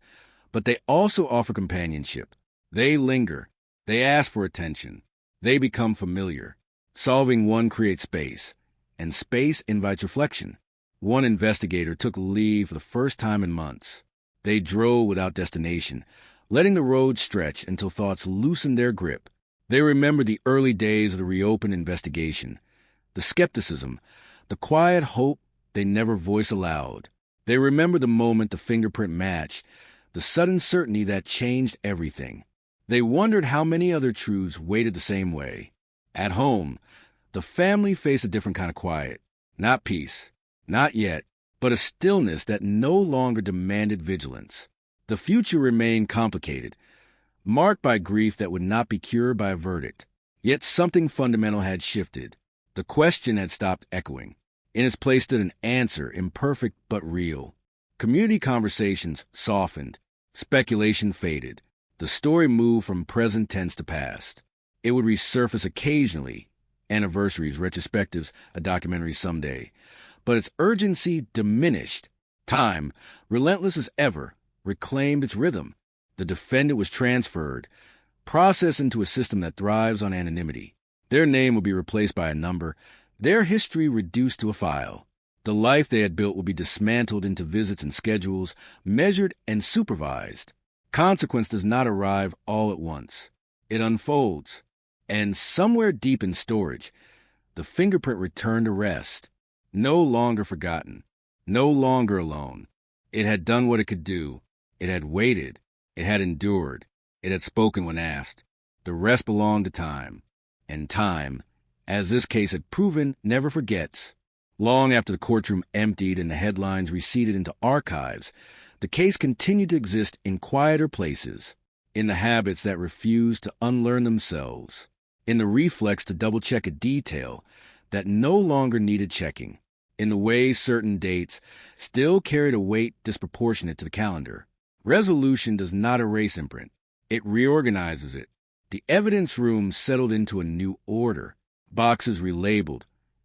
but they also offer companionship. They linger. They ask for attention. They become familiar. Solving one creates space, and space invites reflection. One investigator took leave for the first time in months. They drove without destination, letting the road stretch until thoughts loosened their grip. They remember the early days of the reopened investigation, the skepticism, the quiet hope they never voiced aloud. They remember the moment the fingerprint matched, the sudden certainty that changed everything. They wondered how many other truths waited the same way. At home, the family faced a different kind of quiet. Not peace, not yet, but a stillness that no longer demanded vigilance. The future remained complicated, marked by grief that would not be cured by a verdict. Yet something fundamental had shifted. The question had stopped echoing. In its place stood an answer, imperfect but real. Community conversations softened. Speculation faded. The story moved from present tense to past. It would resurface occasionally, anniversaries, retrospectives, a documentary someday. But its urgency diminished. Time, relentless as ever, reclaimed its rhythm. The defendant was transferred, processed into a system that thrives on anonymity. Their name would be replaced by a number, their history reduced to a file. The life they had built would be dismantled into visits and schedules, measured and supervised. Consequence does not arrive all at once. It unfolds. And somewhere deep in storage, the fingerprint returned to rest. No longer forgotten. No longer alone. It had done what it could do. It had waited. It had endured. It had spoken when asked. The rest belonged to time. And time, as this case had proven, never forgets. Long after the courtroom emptied and the headlines receded into archives, the case continued to exist in quieter places, in the habits that refused to unlearn themselves, in the reflex to double-check a detail that no longer needed checking, in the way certain dates still carried a weight disproportionate to the calendar. Resolution does not erase imprint. It reorganizes it. The evidence room settled into a new order. Boxes relabeled,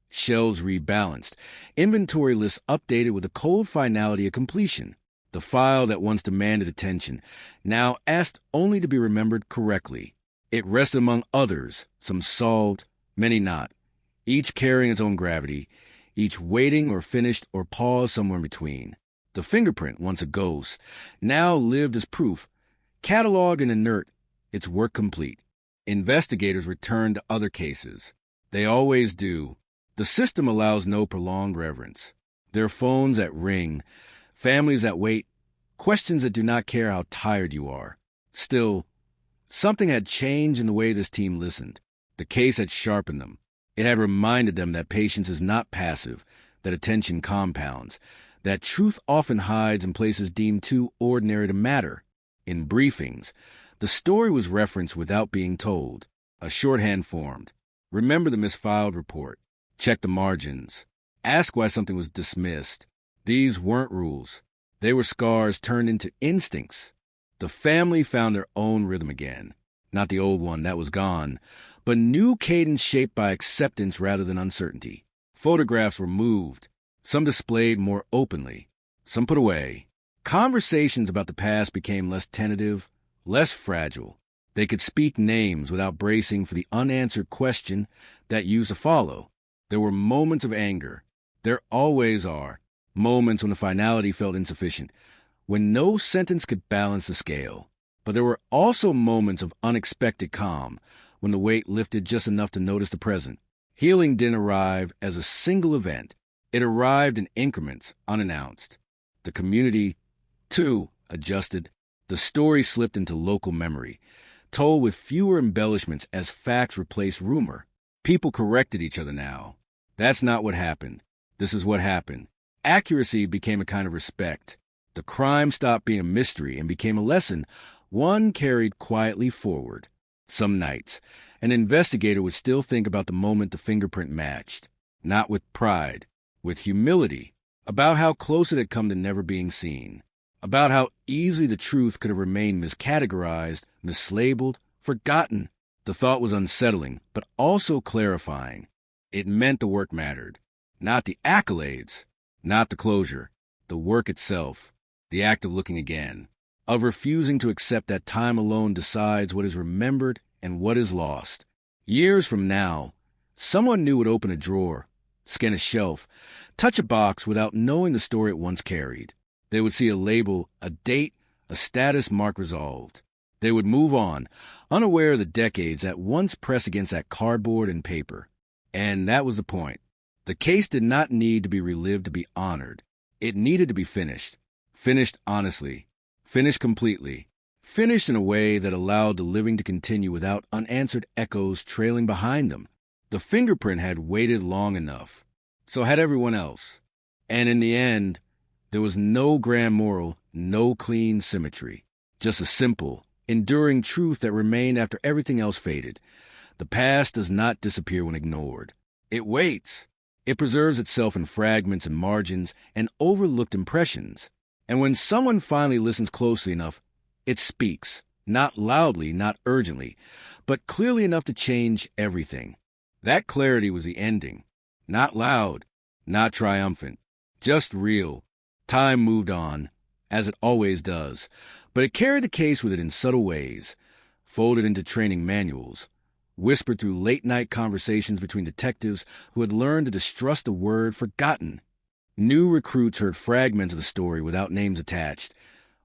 shelves rebalanced, inventory lists updated with the cold finality of completion. The file that once demanded attention now asked only to be remembered correctly. It rested among others, some solved, many not, each carrying its own gravity, each waiting or finished or paused somewhere in between. The fingerprint, once a ghost, now lived as proof, cataloged and inert, its work complete. Investigators returned to other cases. They always do. The system allows no prolonged reverence. There are phones that ring, families that wait, questions that do not care how tired you are. Still, something had changed in the way this team listened. The case had sharpened them. It had reminded them that patience is not passive, that attention compounds, that truth often hides in places deemed too ordinary to matter. In briefings, the story was referenced without being told. A shorthand formed. Remember the misfiled report. Check the margins. Ask why something was dismissed. These weren't rules. They were scars turned into instincts. The family found their own rhythm again. Not the old one, that was gone, but new cadence shaped by acceptance rather than uncertainty. Photographs were moved. Some displayed more openly. Some put away. Conversations about the past became less tentative, less fragile. They could speak names without bracing for the unanswered question that used to follow. There were moments of anger. There always are. Moments when the finality felt insufficient, when no sentence could balance the scale. But there were also moments of unexpected calm, when the weight lifted just enough to notice the present. Healing didn't arrive as a single event. It arrived in increments, unannounced. The community, too, adjusted. The story slipped into local memory, told with fewer embellishments as facts replaced rumor. People corrected each other now. That's not what happened. This is what happened. Accuracy became a kind of respect. The crime stopped being a mystery and became a lesson, one carried quietly forward. Some nights, an investigator would still think about the moment the fingerprint matched, not with pride, with humility, about how close it had come to never being seen, about how easily the truth could have remained miscategorized, mislabeled, forgotten. The thought was unsettling, but also clarifying. It meant the work mattered, not the accolades, not the closure, the work itself, the act of looking again. of refusing to accept that time alone decides what is remembered and what is lost. Years from now, someone new would open a drawer, scan a shelf, touch a box without knowing the story it once carried. They would see a label, a date, a status mark resolved. They would move on, unaware of the decades that once pressed against that cardboard and paper. And that was the point. The case did not need to be relived to be honored. It needed to be finished. Finished honestly. Finished completely. Finished in a way that allowed the living to continue without unanswered echoes trailing behind them. The fingerprint had waited long enough. So had everyone else. And in the end, there was no grand moral, no clean symmetry. Just a simple, enduring truth that remained after everything else faded. The past does not disappear when ignored. It waits. It preserves itself in fragments and margins and overlooked impressions. And when someone finally listens closely enough, it speaks, not loudly, not urgently, but clearly enough to change everything. That clarity was the ending. Not loud, not triumphant, just real. Time moved on, as it always does, but it carried the case with it in subtle ways, folded into training manuals, whispered through late-night conversations between detectives who had learned to distrust the word forgotten. New recruits heard fragments of the story without names attached,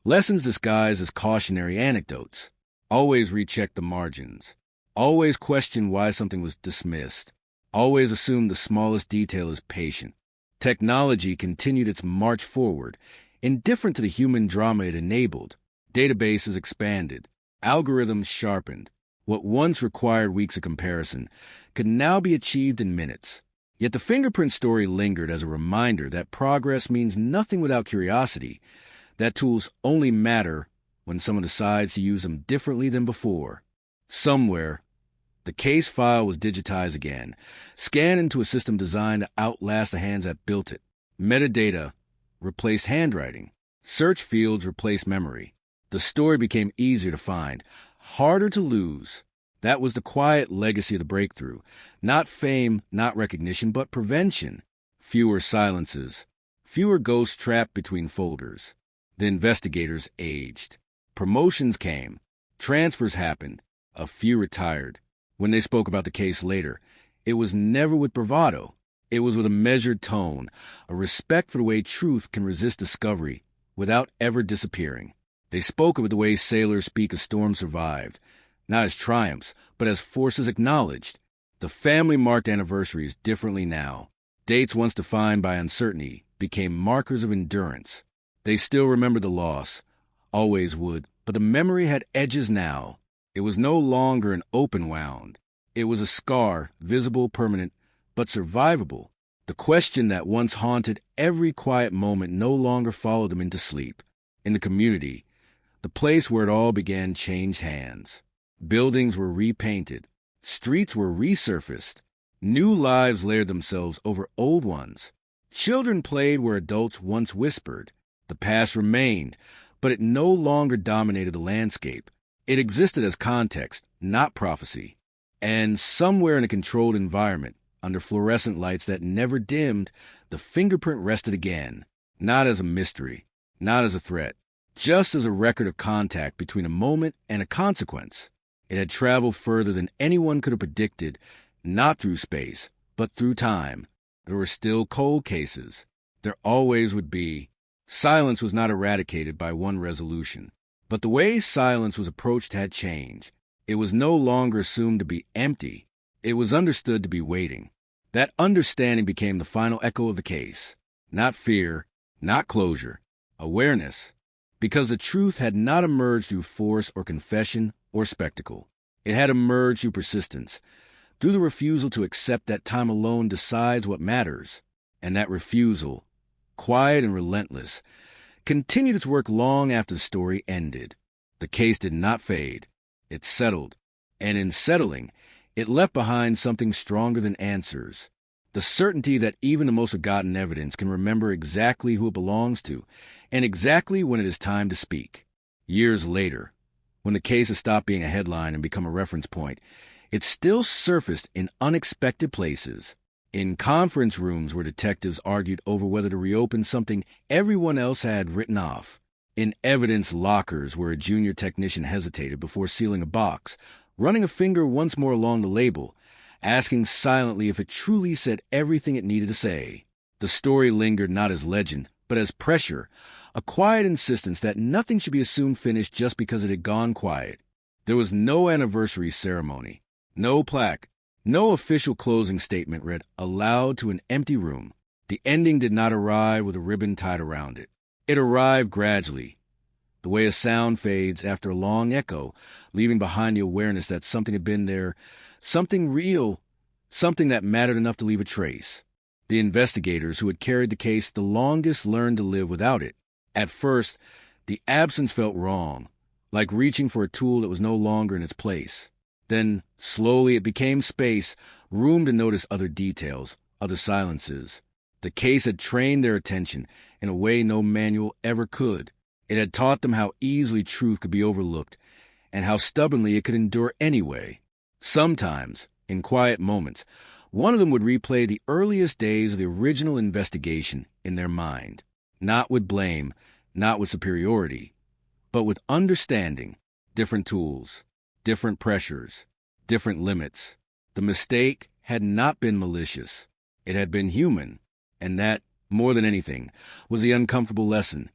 lessons disguised as cautionary anecdotes. Always recheck the margins. Always question why something was dismissed. Always assume the smallest detail is patient. Technology continued its march forward, indifferent to the human drama it enabled. Databases expanded. Algorithms sharpened. What once required weeks of comparison could now be achieved in minutes. Yet the fingerprint story lingered as a reminder that progress means nothing without curiosity, that tools only matter when someone decides to use them differently than before. Somewhere, the case file was digitized again, scanned into a system designed to outlast the hands that built it. Metadata replaced handwriting. Search fields replaced memory. The story became easier to find, harder to lose. That was the quiet legacy of the breakthrough. Not fame, not recognition, but prevention. Fewer silences. Fewer ghosts trapped between folders. The investigators aged. Promotions came. Transfers happened. A few retired. When they spoke about the case later, it was never with bravado. It was with a measured tone, a respect for the way truth can resist discovery without ever disappearing. They spoke of it the way sailors speak of storms survived, not as triumphs, but as forces acknowledged. The family marked anniversaries differently now. Dates once defined by uncertainty became markers of endurance. They still remembered the loss, always would, but the memory had edges now. It was no longer an open wound. It was a scar, visible, permanent, but survivable. The question that once haunted every quiet moment no longer followed them into sleep. In the community, the place where it all began changed hands. Buildings were repainted. Streets were resurfaced. New lives layered themselves over old ones. Children played where adults once whispered. The past remained, but it no longer dominated the landscape. It existed as context, not prophecy. And somewhere in a controlled environment, under fluorescent lights that never dimmed, the fingerprint rested again, not as a mystery, not as a threat, just as a record of contact between a moment and a consequence. It had traveled further than anyone could have predicted, not through space, but through time. There were still cold cases. There always would be. Silence was not eradicated by one resolution. But the way silence was approached had changed. It was no longer assumed to be empty. It was understood to be waiting. That understanding became the final echo of the case. Not fear, not closure, awareness. Because the truth had not emerged through force or confession or spectacle. It had emerged through persistence, through the refusal to accept that time alone decides what matters. And that refusal, quiet and relentless, continued its work long after the story ended. The case did not fade. It settled. And in settling, it left behind something stronger than answers. The certainty that even the most forgotten evidence can remember exactly who it belongs to, and exactly when it is time to speak. Years later, when the case has stopped being a headline and become a reference point, it still surfaced in unexpected places. In conference rooms where detectives argued over whether to reopen something everyone else had written off. in evidence lockers where a junior technician hesitated before sealing a box, running a finger once more along the label, asking silently if it truly said everything it needed to say. The story lingered not as legend, but as pressure, a quiet insistence that nothing should be assumed finished just because it had gone quiet. There was no anniversary ceremony, no plaque, no official closing statement read aloud to an empty room. The ending did not arrive with a ribbon tied around it. It arrived gradually, the way a sound fades after a long echo, leaving behind the awareness that something had been there, something real, something that mattered enough to leave a trace. The investigators who had carried the case the longest learned to live without it. At first, the absence felt wrong, like reaching for a tool that was no longer in its place. Then, slowly, it became space, room to notice other details, other silences. The case had trained their attention in a way no manual ever could. It had taught them how easily truth could be overlooked, and how stubbornly it could endure anyway. Sometimes, in quiet moments, one of them would replay the earliest days of the original investigation in their mind, not with blame, not with superiority, but with understanding, different tools, different pressures, different limits. The mistake had not been malicious. It had been human, and that, more than anything, was the uncomfortable lesson.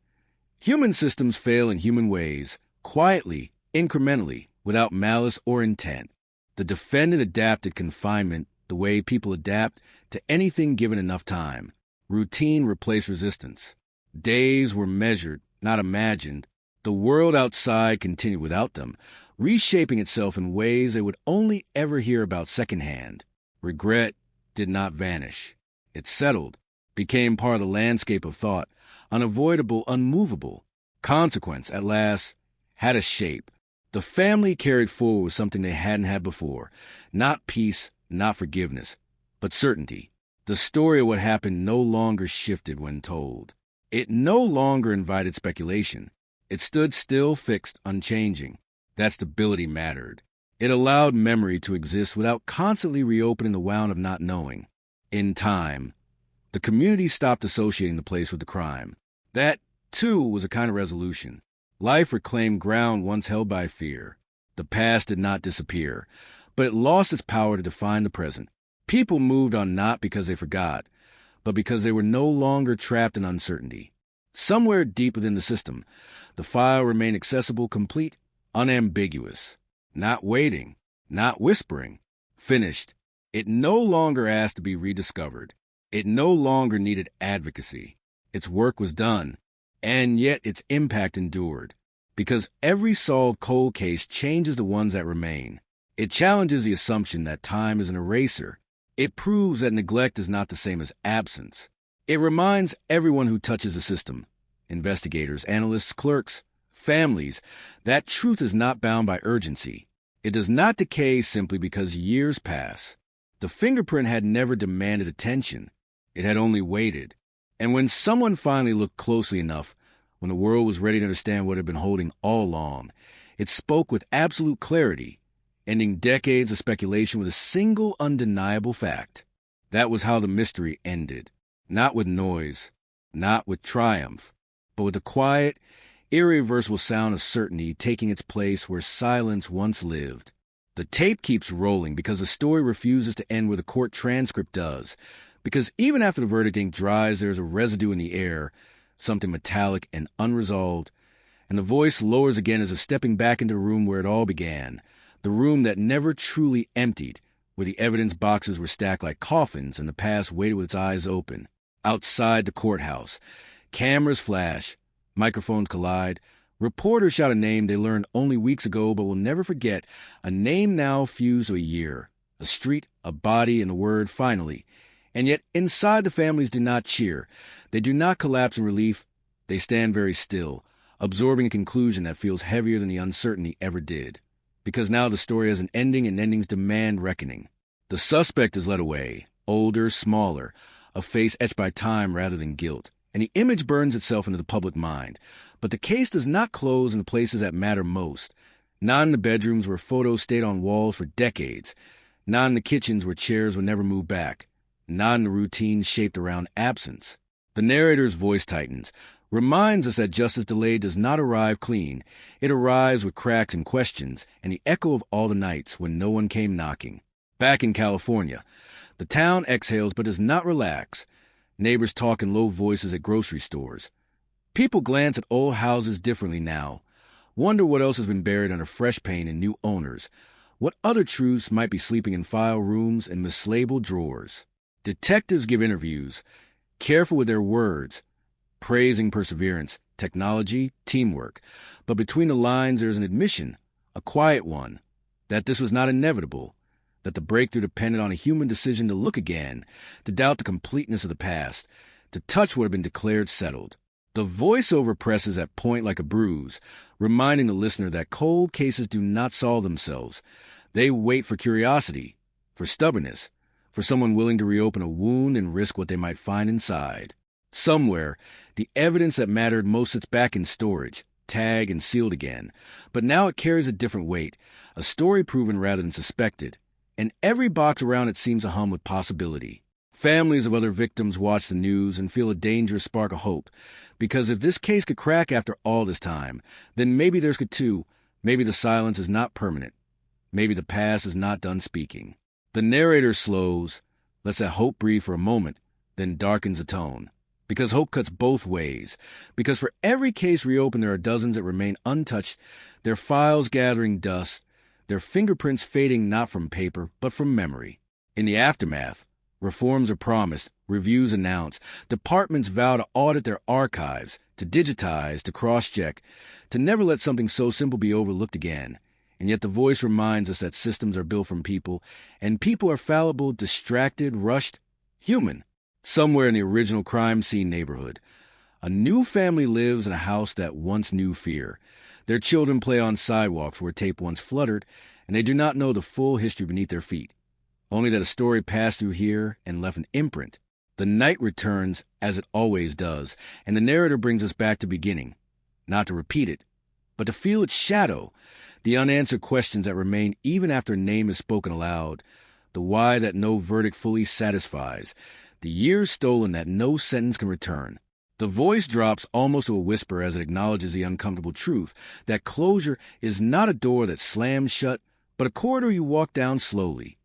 Human systems fail in human ways, quietly, incrementally, without malice or intent. The defendant adapted confinement the way people adapt to anything given enough time. Routine replaced resistance. Days were measured, not imagined. The world outside continued without them, reshaping itself in ways they would only ever hear about secondhand. Regret did not vanish. It settled, became part of the landscape of thought, unavoidable, unmovable. Consequence, at last, had a shape. The family carried forward with something they hadn't had before. Not peace, not forgiveness, but certainty. The story of what happened no longer shifted when told. It no longer invited speculation. It stood still, fixed, unchanging. That stability mattered. It allowed memory to exist without constantly reopening the wound of not knowing. In time, the community stopped associating the place with the crime. That, too, was a kind of resolution. Life reclaimed ground once held by fear. The past did not disappear, but it lost its power to define the present. People moved on not because they forgot, but because they were no longer trapped in uncertainty. Somewhere deep within the system, the file remained accessible, complete, unambiguous. Not waiting, not whispering. Finished. It no longer asked to be rediscovered. It no longer needed advocacy. Its work was done, and yet its impact endured. Because every solved cold case changes the ones that remain. It challenges the assumption that time is an eraser. It proves that neglect is not the same as absence. It reminds everyone who touches the system, investigators, analysts, clerks, families, that truth is not bound by urgency. It does not decay simply because years pass. The fingerprint had never demanded attention. It had only waited. And when someone finally looked closely enough, when the world was ready to understand what it had been holding all along, it spoke with absolute clarity, ending decades of speculation with a single undeniable fact. That was how the mystery ended. Not with noise, not with triumph, but with the quiet, irreversible sound of certainty taking its place where silence once lived. The tape keeps rolling because the story refuses to end where the court transcript does, because even after the verdict ink dries, there is a residue in the air, something metallic and unresolved, and the voice lowers again as if stepping back into the room where it all began, the room that never truly emptied, where the evidence boxes were stacked like coffins and the past waited with its eyes open. Outside the courthouse, cameras flash, microphones collide, reporters shout a name they learned only weeks ago but will never forget, a name now fused to a year, a street, a body, and the word finally. And yet inside the families do not cheer. They do not collapse in relief. They stand very still, absorbing a conclusion that feels heavier than the uncertainty ever did. Because now the story has an ending and endings demand reckoning. The suspect is led away, older, smaller, a face etched by time rather than guilt, and the image burns itself into the public mind. But the case does not close in the places that matter most. Not in the bedrooms where photos stayed on walls for decades. Not in the kitchens where chairs would never move back. Not in the routines shaped around absence. The narrator's voice tightens. reminds us that justice delayed does not arrive clean. It arrives with cracks and questions and the echo of all the nights when no one came knocking. Back in California, the town exhales but does not relax. Neighbors talk in low voices at grocery stores. People glance at old houses differently now, wonder what else has been buried under fresh paint and new owners, what other truths might be sleeping in file rooms and mislabeled drawers. Detectives give interviews, careful with their words, praising perseverance, technology, teamwork. But between the lines there is an admission, a quiet one, that this was not inevitable, that the breakthrough depended on a human decision to look again, to doubt the completeness of the past, to touch what had been declared settled. The voiceover presses at point like a bruise, reminding the listener that cold cases do not solve themselves. They wait for curiosity, for stubbornness, for someone willing to reopen a wound and risk what they might find inside. Somewhere, the evidence that mattered most sits back in storage, tagged and sealed again, but now it carries a different weight, a story proven rather than suspected, and every box around it seems a hum with possibility. Families of other victims watch the news and feel a dangerous spark of hope, because if this case could crack after all this time, then maybe theirs could too. Maybe the silence is not permanent. Maybe the past is not done speaking. The narrator slows, lets that hope breathe for a moment, then darkens the tone. Because hope cuts both ways. Because for every case reopened, there are dozens that remain untouched, their files gathering dust, their fingerprints fading not from paper, but from memory. In the aftermath, reforms are promised, reviews announced, departments vow to audit their archives, to digitize, to cross-check, to never let something so simple be overlooked again. And yet the voice reminds us that systems are built from people, and people are fallible, distracted, rushed, human. Somewhere in the original crime scene neighborhood, a new family lives in a house that once knew fear. Their children play on sidewalks where tape once fluttered, and they do not know the full history beneath their feet. Only that a story passed through here and left an imprint. The night returns as it always does, and the narrator brings us back to beginning, not to repeat it, but to feel its shadow, the unanswered questions that remain even after a name is spoken aloud, the why that no verdict fully satisfies, the years stolen that no sentence can return. The voice drops almost to a whisper as it acknowledges the uncomfortable truth that closure is not a door that slams shut, but a corridor you walk down slowly,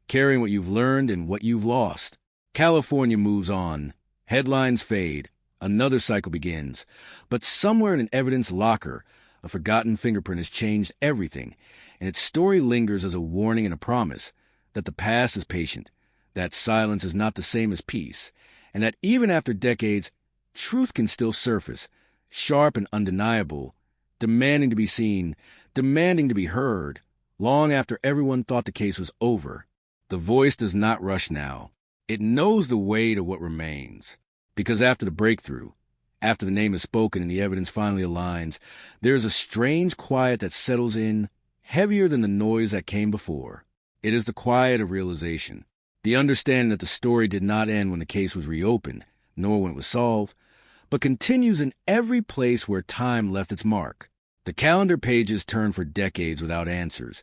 carrying what you've learned and what you've lost. California moves on. Headlines fade. Another cycle begins. But somewhere in an evidence locker, a forgotten fingerprint has changed everything, and its story lingers as a warning and a promise that the past is patient, that silence is not the same as peace, and that even after decades, truth can still surface, sharp and undeniable, demanding to be seen, demanding to be heard, long after everyone thought the case was over. The voice does not rush now. It knows the weight of what remains. Because after the breakthrough, after the name is spoken and the evidence finally aligns, there is a strange quiet that settles in, heavier than the noise that came before. It is the quiet of realization, the understanding that the story did not end when the case was reopened, nor when it was solved, but continues in every place where time left its mark. The calendar pages turn for decades without answers,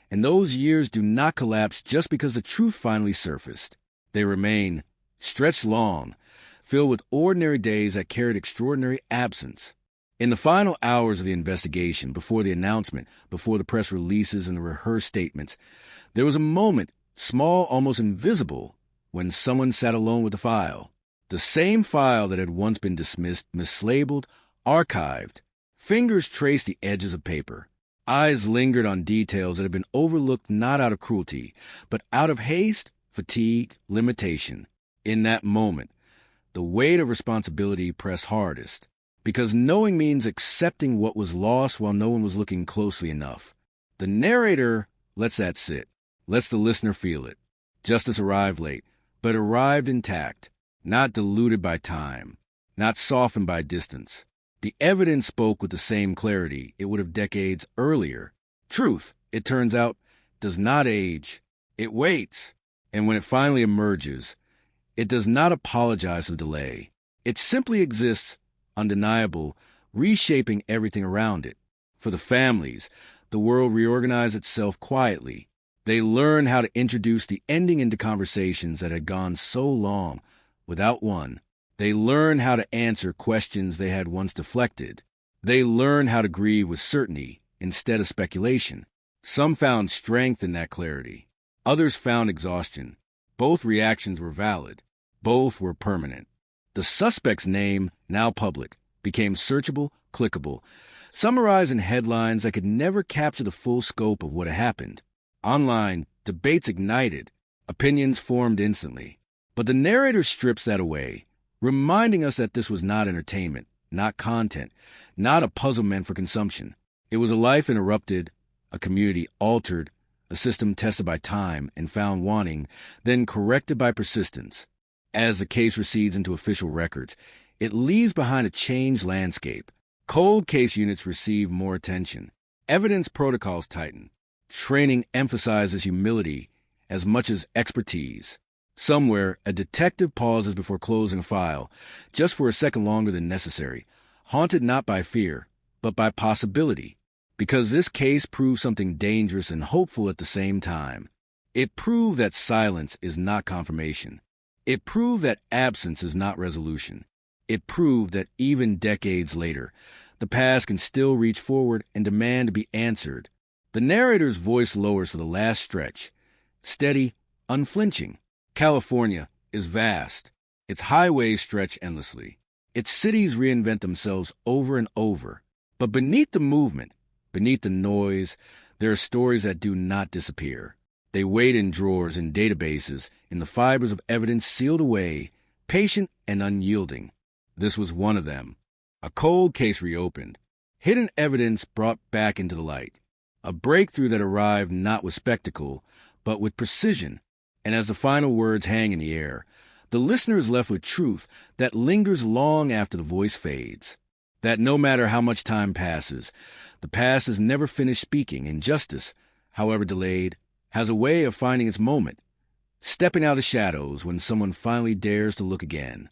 and those years do not collapse just because the truth finally surfaced. They remain, stretched long, filled with ordinary days that carried extraordinary absence. In the final hours of the investigation, before the announcement, before the press releases and the rehearsed statements, there was a moment, small, almost invisible, when someone sat alone with the file. The same file that had once been dismissed, mislabeled, archived. Fingers traced the edges of paper. Eyes lingered on details that had been overlooked not out of cruelty, but out of haste, fatigue, limitation. In that moment, the weight of responsibility pressed hardest, because knowing means accepting what was lost while no one was looking closely enough. The narrator lets that sit, lets the listener feel it. Justice arrived late, but arrived intact, not diluted by time, not softened by distance. The evidence spoke with the same clarity it would have decades earlier. Truth, it turns out, does not age. It waits. And when it finally emerges, it does not apologize for the delay. It simply exists, undeniable, reshaping everything around it. For the families, the world reorganized itself quietly. They learned how to introduce the ending into conversations that had gone so long without one. They learn how to answer questions they had once deflected. They learn how to grieve with certainty instead of speculation. Some found strength in that clarity. Others found exhaustion. Both reactions were valid. Both were permanent. The suspect's name, now public, became searchable, clickable, summarized in headlines that could never capture the full scope of what had happened. Online, debates ignited, opinions formed instantly. But the narrator strips that away, reminding us that this was not entertainment, not content, not a puzzle meant for consumption. It was a life interrupted, a community altered, a system tested by time and found wanting, then corrected by persistence. As the case recedes into official records, it leaves behind a changed landscape. Cold case units receive more attention. Evidence protocols tighten. Training emphasizes humility as much as expertise. Somewhere, a detective pauses before closing a file, just for a second longer than necessary, haunted not by fear, but by possibility. Because this case proved something dangerous and hopeful at the same time. It proved that silence is not confirmation. It proved that absence is not resolution. It proved that even decades later, the past can still reach forward and demand to be answered. The narrator's voice lowers for the last stretch, steady, unflinching. California is vast. Its highways stretch endlessly. Its cities reinvent themselves over and over. But beneath the movement, beneath the noise, there are stories that do not disappear. They wait in drawers, in databases, in the fibers of evidence sealed away, patient and unyielding. This was one of them. A cold case reopened. Hidden evidence brought back into the light. A breakthrough that arrived not with spectacle, but with precision. And as the final words hang in the air, the listener is left with truth that lingers long after the voice fades. That no matter how much time passes, the past is never finished speaking, and justice, however delayed, has a way of finding its moment, stepping out of shadows when someone finally dares to look again.